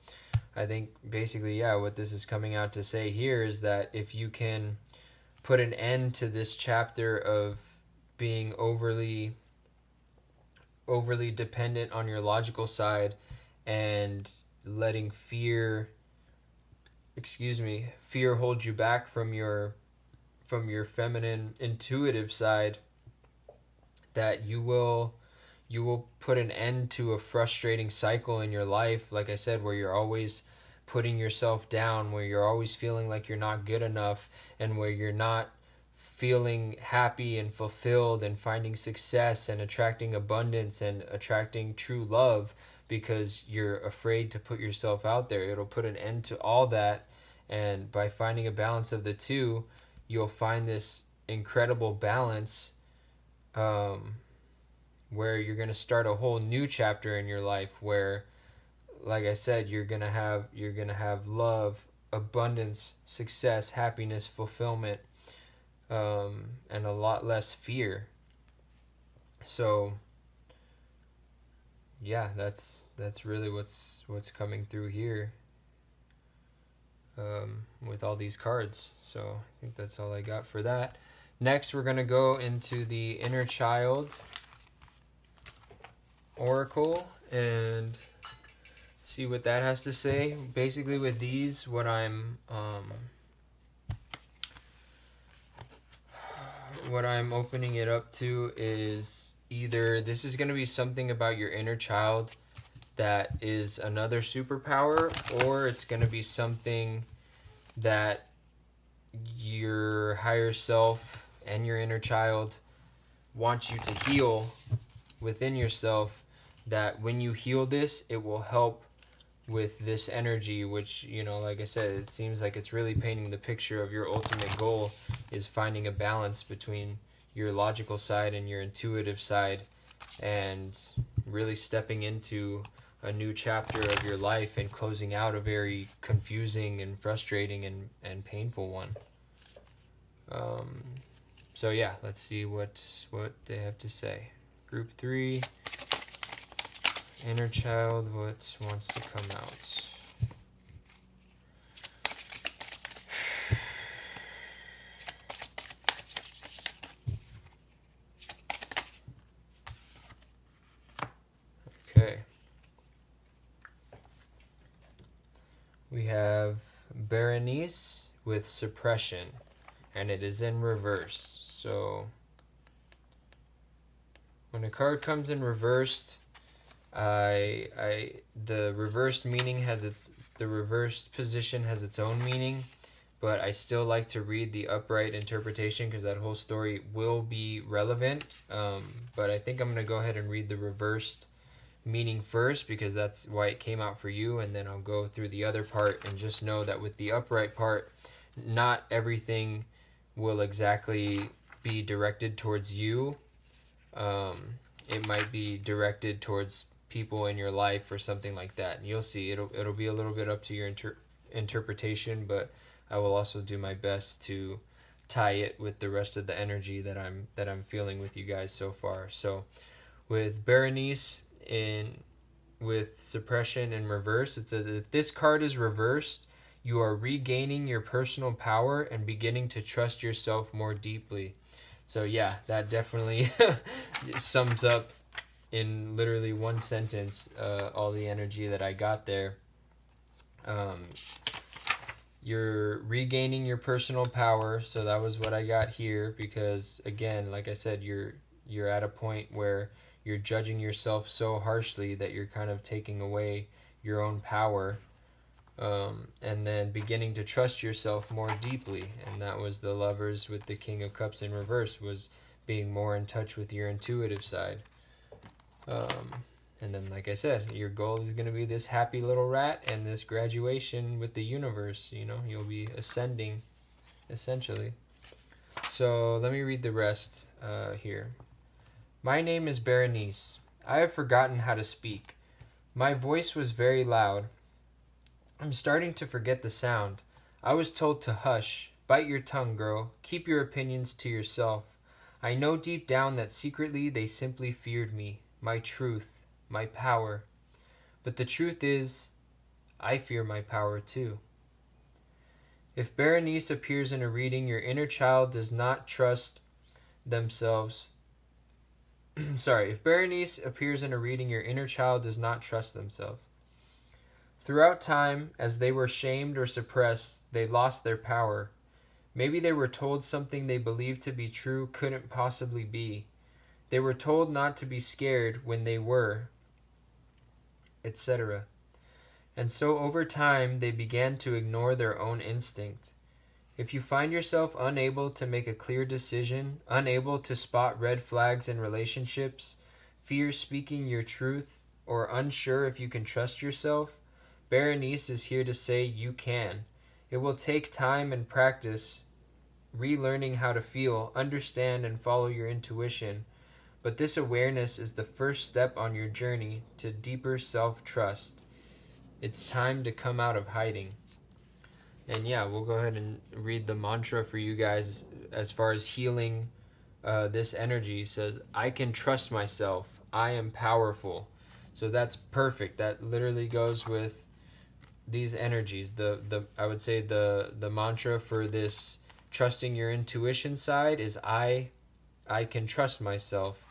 I think basically, yeah, what this is coming out to say here is that if you can put an end to this chapter of being overly dependent on your logical side and letting fear hold you back from your feminine intuitive side, that you will You will put an end to a frustrating cycle in your life, like I said, where you're always putting yourself down, where you're always feeling like you're not good enough, and where you're not feeling happy and fulfilled and finding success and attracting abundance and attracting true love because you're afraid to put yourself out there. It'll put an end to all that. And by finding a balance of the two, you'll find this incredible balance, where you're going to start a whole new chapter in your life where, like I said, you're going to have love, abundance, success, happiness, fulfillment, and a lot less fear. So yeah, that's really what's coming through here, with all these cards. So I think that's all I got for that. Next, we're going to go into the Inner Child Oracle and see what that has to say. Basically with these, what I'm opening it up to is either this is going to be something about your inner child that is another superpower, or it's going to be something that your higher self and your inner child wants you to heal within yourself, that when you heal this, it will help with this energy, which, you know, like I said, it seems like it's really painting the picture of your ultimate goal is finding a balance between your logical side and your intuitive side, and really stepping into a new chapter of your life and closing out a very confusing and frustrating and painful one. So yeah, let's see what they have to say. Group 3, Inner Child, what wants to come out? Okay. We have Berenice with Suppression, and it is in reverse. So when a card comes in reversed, the reversed meaning the reversed position has its own meaning, but I still like to read the upright interpretation because that whole story will be relevant. But I think I'm going to go ahead and read the reversed meaning first because that's why it came out for you, and then I'll go through the other part. And just know that with the upright part, not everything will exactly be directed towards you. It might be directed towards people in your life or something like that, and you'll see it'll be a little bit up to your interpretation, but I will also do my best to tie it with the rest of the energy that I'm feeling with you guys so far. So with Berenice with Suppression in reverse, it says if this card is reversed, you are regaining your personal power and beginning to trust yourself more deeply. So yeah, that definitely sums up in literally one sentence all the energy that I got there. You're regaining your personal power, so that was what I got here, because again, like I said, you're at a point where you're judging yourself so harshly that you're kind of taking away your own power, and then beginning to trust yourself more deeply. And that was the Lovers with the King of Cups in reverse, was being more in touch with your intuitive side. And then, like I said, your goal is going to be this happy little rat and this graduation with the universe. You know, you'll be ascending, essentially. So let me read the rest here. My name is Berenice. I have forgotten how to speak. My voice was very loud. I'm starting to forget the sound. I was told to hush. Bite your tongue, girl. Keep your opinions to yourself. I know deep down that secretly they simply feared me, my truth, my power. But the truth is, I fear my power too. If Berenice appears in a reading, your inner child does not trust themselves. If Berenice appears in a reading, your inner child does not trust themselves. Throughout time, as they were shamed or suppressed, they lost their power. Maybe they were told something they believed to be true couldn't possibly be. They were told not to be scared when they were, etc. And so over time, they began to ignore their own instinct. If you find yourself unable to make a clear decision, unable to spot red flags in relationships, fear speaking your truth, or unsure if you can trust yourself, Berenice is here to say you can. It will take time and practice, relearning how to feel, understand, and follow your intuition. But this awareness is the first step on your journey to deeper self-trust. It's time to come out of hiding. And yeah, we'll go ahead and read the mantra for you guys as far as healing this energy. It says, I can trust myself. I am powerful. So that's perfect. That literally goes with these energies. I would say the mantra for this trusting your intuition side is I can trust myself.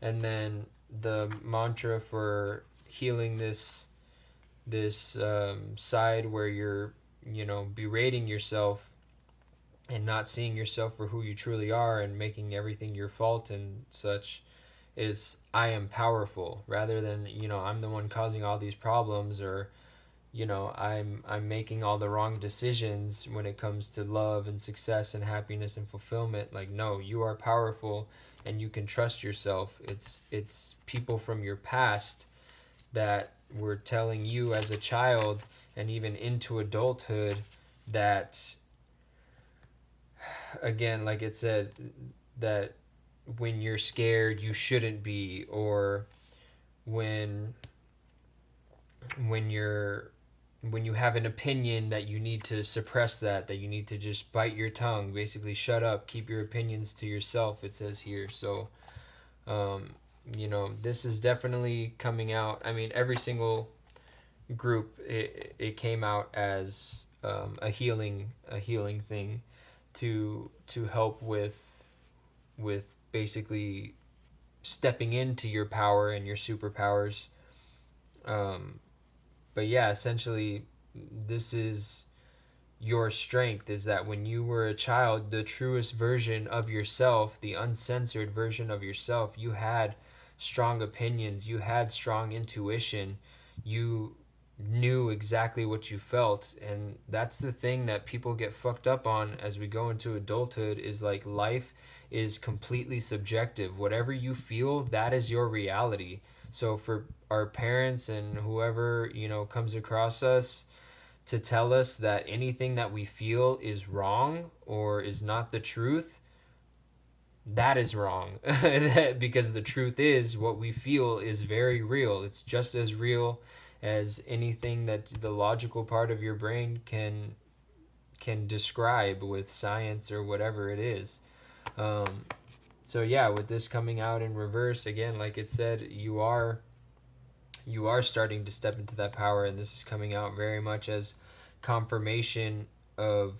And then the mantra for healing this side where you're berating yourself and not seeing yourself for who you truly are and making everything your fault and such is I am powerful, rather than I'm the one causing all these problems, or I'm making all the wrong decisions when it comes to love and success and happiness and fulfillment. Like, no, you are powerful and you can trust yourself. It's people from your past that were telling you as a child and even into adulthood that, again, like it said, that when you're scared you shouldn't be, or when you have an opinion that you need to suppress, that you need to just bite your tongue, basically shut up, keep your opinions to yourself, it says here. So this is definitely coming out. I mean, every single group, it came out as a healing thing to help with basically stepping into your power and your superpowers. But yeah, essentially, this is your strength, is that when you were a child, the truest version of yourself, the uncensored version of yourself, you had strong opinions, you had strong intuition, you knew exactly what you felt. And that's the thing that people get fucked up on as we go into adulthood, is like life is completely subjective. Whatever you feel, that is your reality. So for our parents and whoever comes across us to tell us that anything that we feel is wrong or is not the truth, that is wrong. Because the truth is, what we feel is very real. It's just as real as anything that the logical part of your brain can describe with science or whatever it is. So yeah, with this coming out in reverse, again, like it said, you are starting to step into that power, and this is coming out very much as confirmation of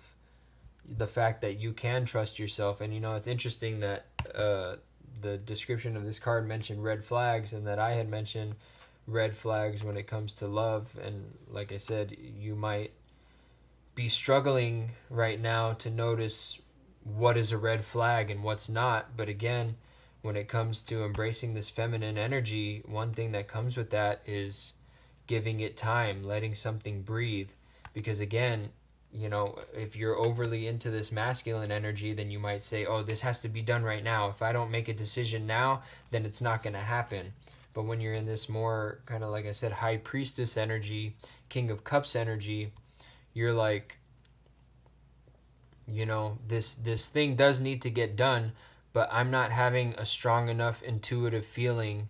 the fact that you can trust yourself. And it's interesting that the description of this card mentioned red flags, and that I had mentioned red flags when it comes to love. And like I said, you might be struggling right now to notice what is a red flag and what's not. But again, when it comes to embracing this feminine energy, one thing that comes with that is giving it time, letting something breathe. Because again, if you're overly into this masculine energy, then you might say, oh, this has to be done right now. If I don't make a decision now, then it's not going to happen. But when you're in this more kind of, like I said, high priestess energy, king of cups energy, you're like, this thing does need to get done, but I'm not having a strong enough intuitive feeling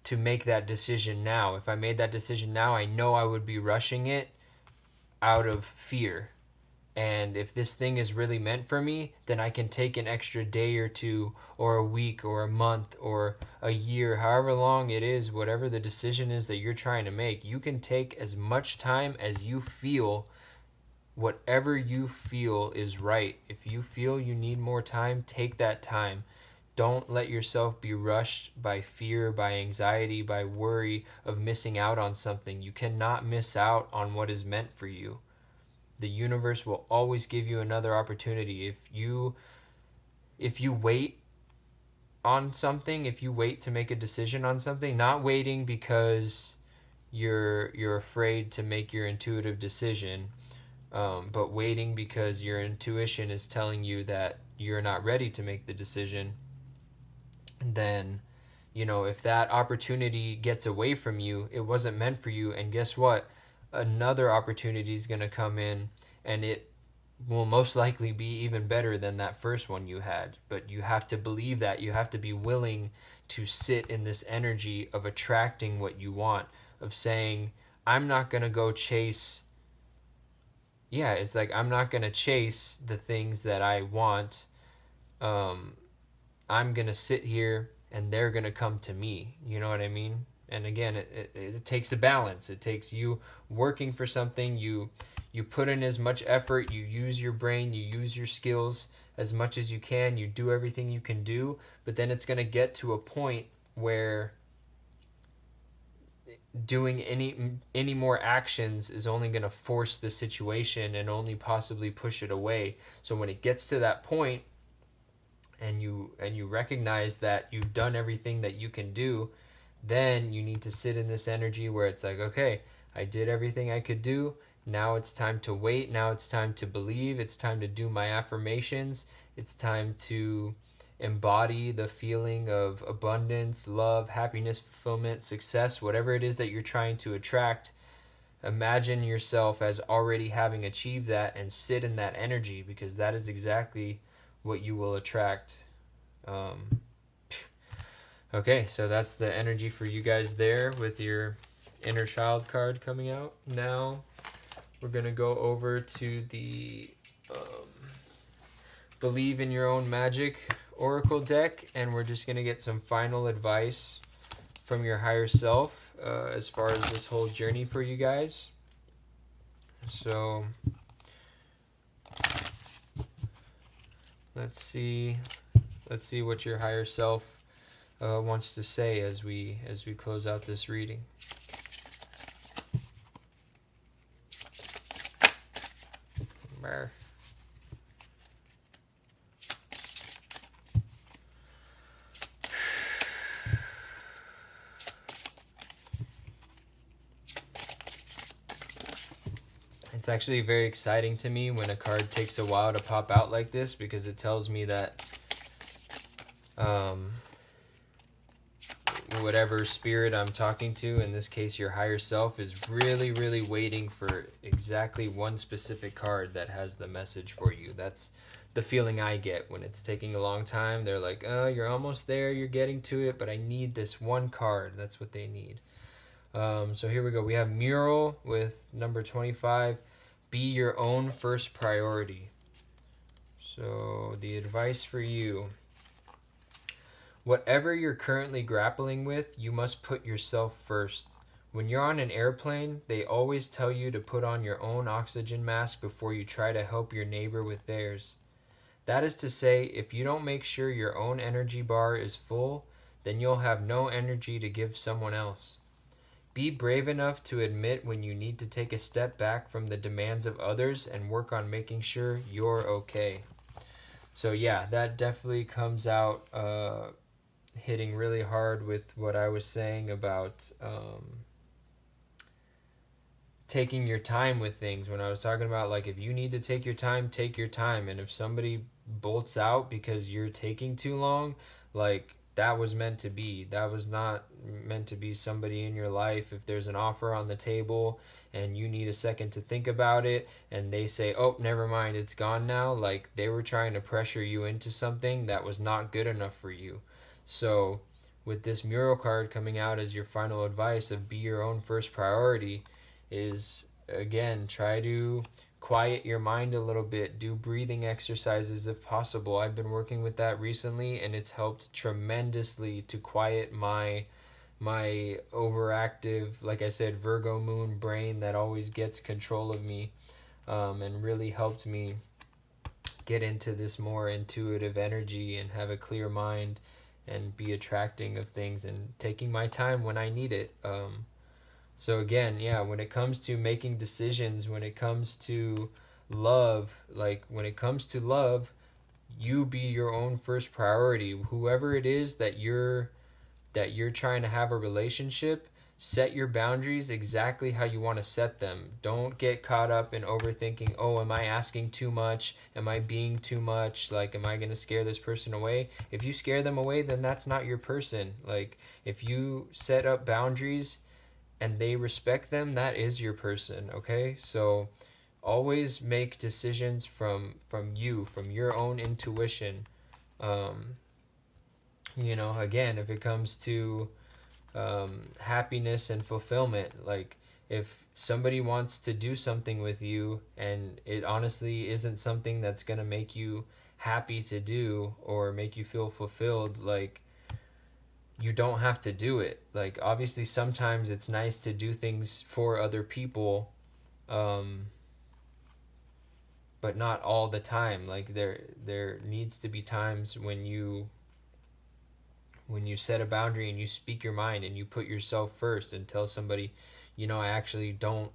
to make that decision now. If I made that decision now, I know I would be rushing it out of fear. And if this thing is really meant for me, then I can take an extra day or two, or a week, or a month, or a year, however long it is, whatever the decision is that you're trying to make. You can take as much time as you feel. Whatever you feel is right. If you feel you need more time, take that time. Don't let yourself be rushed by fear, by anxiety, by worry of missing out on something. You cannot miss out on what is meant for you. The universe will always give you another opportunity. If you wait on something, if you wait to make a decision on something, not waiting because you're afraid to make your intuitive decision, but waiting because your intuition is telling you that you're not ready to make the decision, then, if that opportunity gets away from you, it wasn't meant for you. And guess what? Another opportunity is going to come in, and it will most likely be even better than that first one you had. But you have to believe that. You have to be willing to sit in this energy of attracting what you want, of saying, I'm not going to go chase. Yeah, it's like, I'm not going to chase the things that I want. I'm going to sit here and they're going to come to me. You know what I mean? And again, it takes a balance. It takes you working for something. You put in as much effort. You use your brain. You use your skills as much as you can. You do everything you can do. But then it's going to get to a point where doing any more actions is only going to force the situation and only possibly push it away. So when it gets to that point, and you recognize that you've done everything that you can do, then you need to sit in this energy where it's like, okay, I did everything I could do. Now it's time to wait. Now it's time to believe. It's time to do my affirmations. It's time to embody the feeling of abundance, love, happiness, fulfillment, success, whatever it is that you're trying to attract. Imagine yourself as already having achieved that and sit in that energy, because that is exactly what you will attract. Okay, so that's the energy for you guys there with your inner child card coming out. Now we're going to go over to the Believe in Your Own Magic Oracle deck, and we're just going to get some final advice from your higher self as far as this whole journey for you guys. So let's see what your higher self wants to say as we close out this reading. Brr. It's actually very exciting to me when a card takes a while to pop out like this, because it tells me that whatever spirit I'm talking to, in this case your higher self, is really, really waiting for exactly one specific card that has the message for you. That's the feeling I get when it's taking a long time. They're like, oh, you're almost there, you're getting to it, but I need this one card. That's what they need. So here we go. We have Mural with number 25. Be your own first priority. So the advice for you: whatever you're currently grappling with, you must put yourself first. When you're on an airplane, they always tell you to put on your own oxygen mask before you try to help your neighbor with theirs. That is to say, if you don't make sure your own energy bar is full, then you'll have no energy to give someone else. Be brave enough to admit when you need to take a step back from the demands of others and work on making sure you're okay. So yeah, that definitely comes out hitting really hard with what I was saying about taking your time with things. When I was talking about, like, if you need to take your time, take your time. And if somebody bolts out because you're taking too long, like, that was meant to be. That was not meant to be somebody in your life. If there's an offer on the table and you need a second to think about it and they say, oh, never mind, it's gone now, like, they were trying to pressure you into something that was not good enough for you. So with this Mural card coming out as your final advice of be your own first priority, is, again, try to quiet your mind a little bit. Do breathing exercises if possible. I've been working with that recently, and it's helped tremendously to quiet my overactive, like I said, Virgo moon brain that always gets control of me, and really helped me get into this more intuitive energy and have a clear mind and be attracting of things and taking my time when I need it. So again, yeah, when it comes to making decisions, when it comes to love, you be your own first priority. Whoever it is that you're trying to have a relationship, set your boundaries exactly how you want to set them. Don't get caught up in overthinking, oh, am I asking too much? Am I being too much? Like, am I going to scare this person away? If you scare them away, then that's not your person. Like, if you set up boundaries and they respect them, that is your person, okay? So always make decisions from you, from your own intuition. Um, again, if it comes to happiness and fulfillment. Like, if somebody wants to do something with you and it honestly isn't something that's going to make you happy to do or make you feel fulfilled, like, you don't have to do it. Like, obviously, sometimes it's nice to do things for other people, um, but not all the time. Like, there needs to be times when you set a boundary and you speak your mind and you put yourself first and tell somebody, I actually don't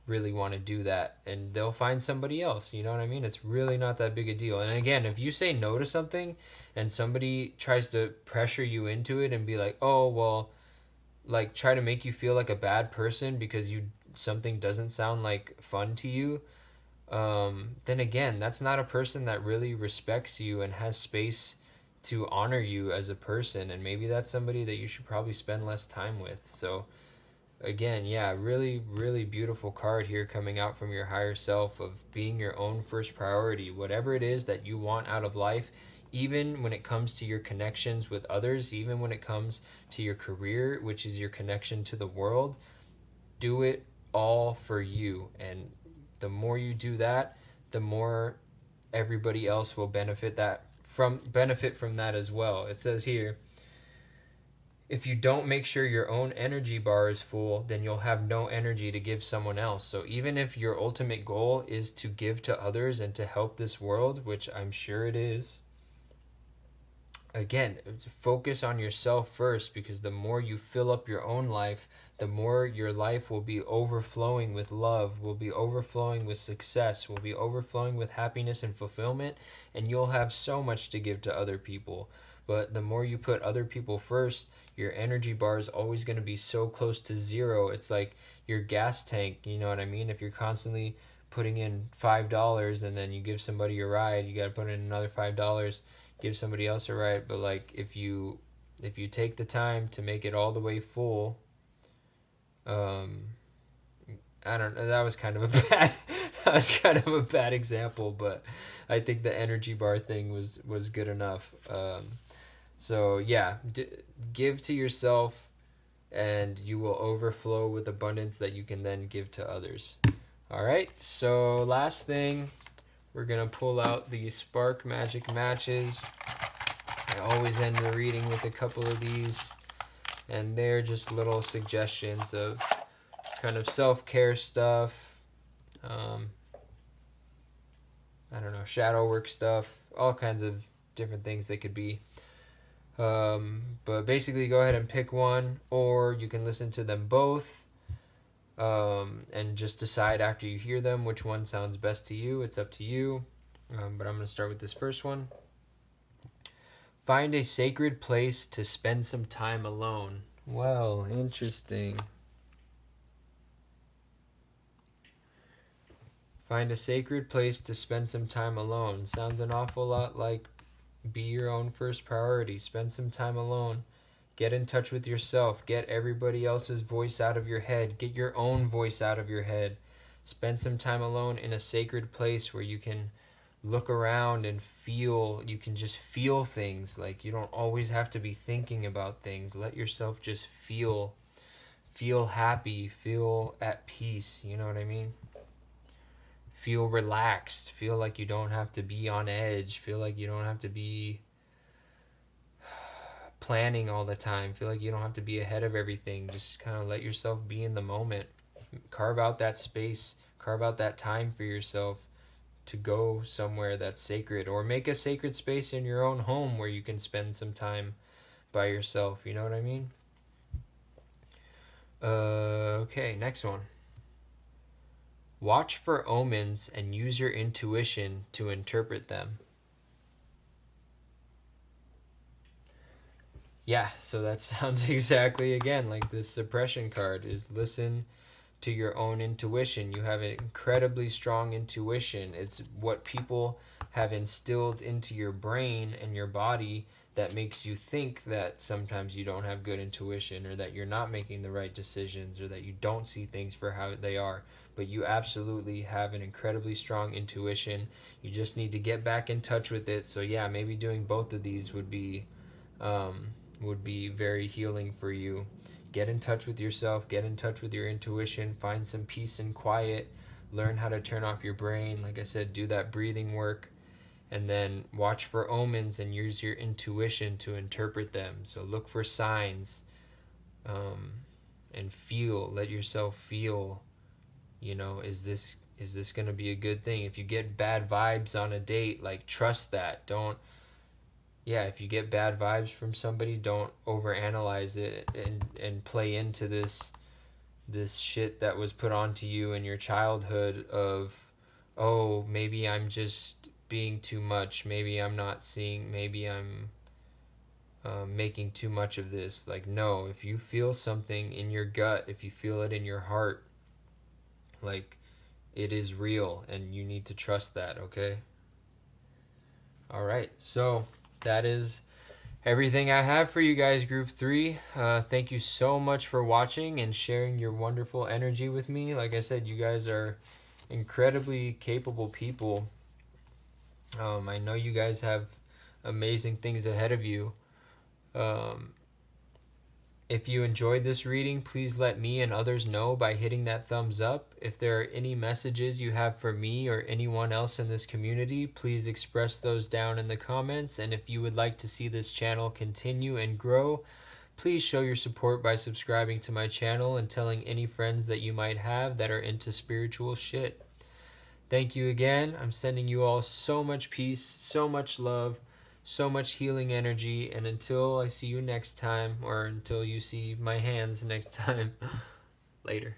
really want to do that, and they'll find somebody else. You know what I mean? It's really not that big a deal. And again, if you say no to something and somebody tries to pressure you into it and be like, oh, well, like, try to make you feel like a bad person because you something doesn't sound like fun to you, then again, that's not a person that really respects you and has space to honor you as a person. And maybe that's somebody that you should probably spend less time with. So, again, yeah, really, really beautiful card here coming out from your higher self of being your own first priority. Whatever it is that you want out of life, even when it comes to your connections with others, even when it comes to your career, which is your connection to the world, do it all for you. And the more you do that, the more everybody else will benefit from that as well. It says here, if you don't make sure your own energy bar is full, then you'll have no energy to give someone else. So even if your ultimate goal is to give to others and to help this world, which I'm sure it is, again, focus on yourself first, because the more you fill up your own life, the more your life will be overflowing with love, will be overflowing with success, will be overflowing with happiness and fulfillment, and you'll have so much to give to other people. But the more you put other people first, your energy bar is always going to be so close to zero. It's like your gas tank, you know what I mean? If you're constantly putting in $5 and then you give somebody a ride, you got to put in another $5, give somebody else a ride. But like, if you take the time to make it all the way full, um I don't know, that was kind of a bad that was kind of a bad example, but I think the energy bar thing was good enough. So yeah, give to yourself and you will overflow with abundance that you can then give to others. All right, so last thing, we're gonna pull out the Spark Magic Matches. I always end the reading with a couple of these, and they're just little suggestions of kind of self-care stuff, I don't know, shadow work stuff, all kinds of different things they could be. But basically, go ahead and pick one, or you can listen to them both, and just decide after you hear them which one sounds best to you. It's up to you. But I'm going to start with this first one. Find a sacred place to spend some time alone. Well, interesting. Find a sacred place to spend some time alone. Sounds an awful lot like be your own first priority. Spend some time alone. Get in touch with yourself. Get everybody else's voice out of your head. Get your own voice out of your head. Spend some time alone in a sacred place where you can look around and feel. You can just feel things. Like, you don't always have to be thinking about things. Let yourself just feel. Feel happy. Feel at peace. You know what I mean? Feel relaxed. Feel like you don't have to be on edge. Feel like you don't have to be planning all the time. Feel like you don't have to be ahead of everything. Just kind of let yourself be in the moment. Carve out that space. Carve out that time for yourself to go somewhere that's sacred, or make a sacred space in your own home where you can spend some time by yourself. You know what I mean? Okay, next one. Watch for omens and use your intuition to interpret them. Yeah, so that sounds exactly again like this suppression card is listen to your own intuition. You have an incredibly strong intuition. It's what people have instilled into your brain and your body that makes you think that sometimes you don't have good intuition or that you're not making the right decisions or that you don't see things for how they are. But you absolutely have an incredibly strong intuition. You just need to get back in touch with it. So yeah, maybe doing both of these um, would be very healing for you. Get in touch with yourself, get in touch with your intuition, find some peace and quiet, learn how to turn off your brain. Like I said, do that breathing work, and then watch for omens and use your intuition to interpret them. So look for signs, um, and feel, let yourself feel, is this going to be a good thing? If you get bad vibes on a date, like trust that. Don't Yeah, if you get bad vibes from somebody, don't overanalyze it and play into this shit that was put onto you in your childhood of, oh, maybe I'm just being too much, maybe I'm not seeing, maybe I'm making too much of this. Like, no, if you feel something in your gut, if you feel it in your heart, like, it is real and you need to trust that. Okay. All right, so that is everything I have for you guys, Group 3. Thank you so much for watching and sharing your wonderful energy with me. Like I said, you guys are incredibly capable people. I know you guys have amazing things ahead of you. Um, if you enjoyed this reading, please let me and others know by hitting that thumbs up. If there are any messages you have for me or anyone else in this community, please express those down in the comments. And if you would like to see this channel continue and grow, please show your support by subscribing to my channel and telling any friends that you might have that are into spiritual shit. Thank you again. I'm sending you all so much peace, so much love, so much healing energy. And until I see you next time, or until you see my hands next time, later.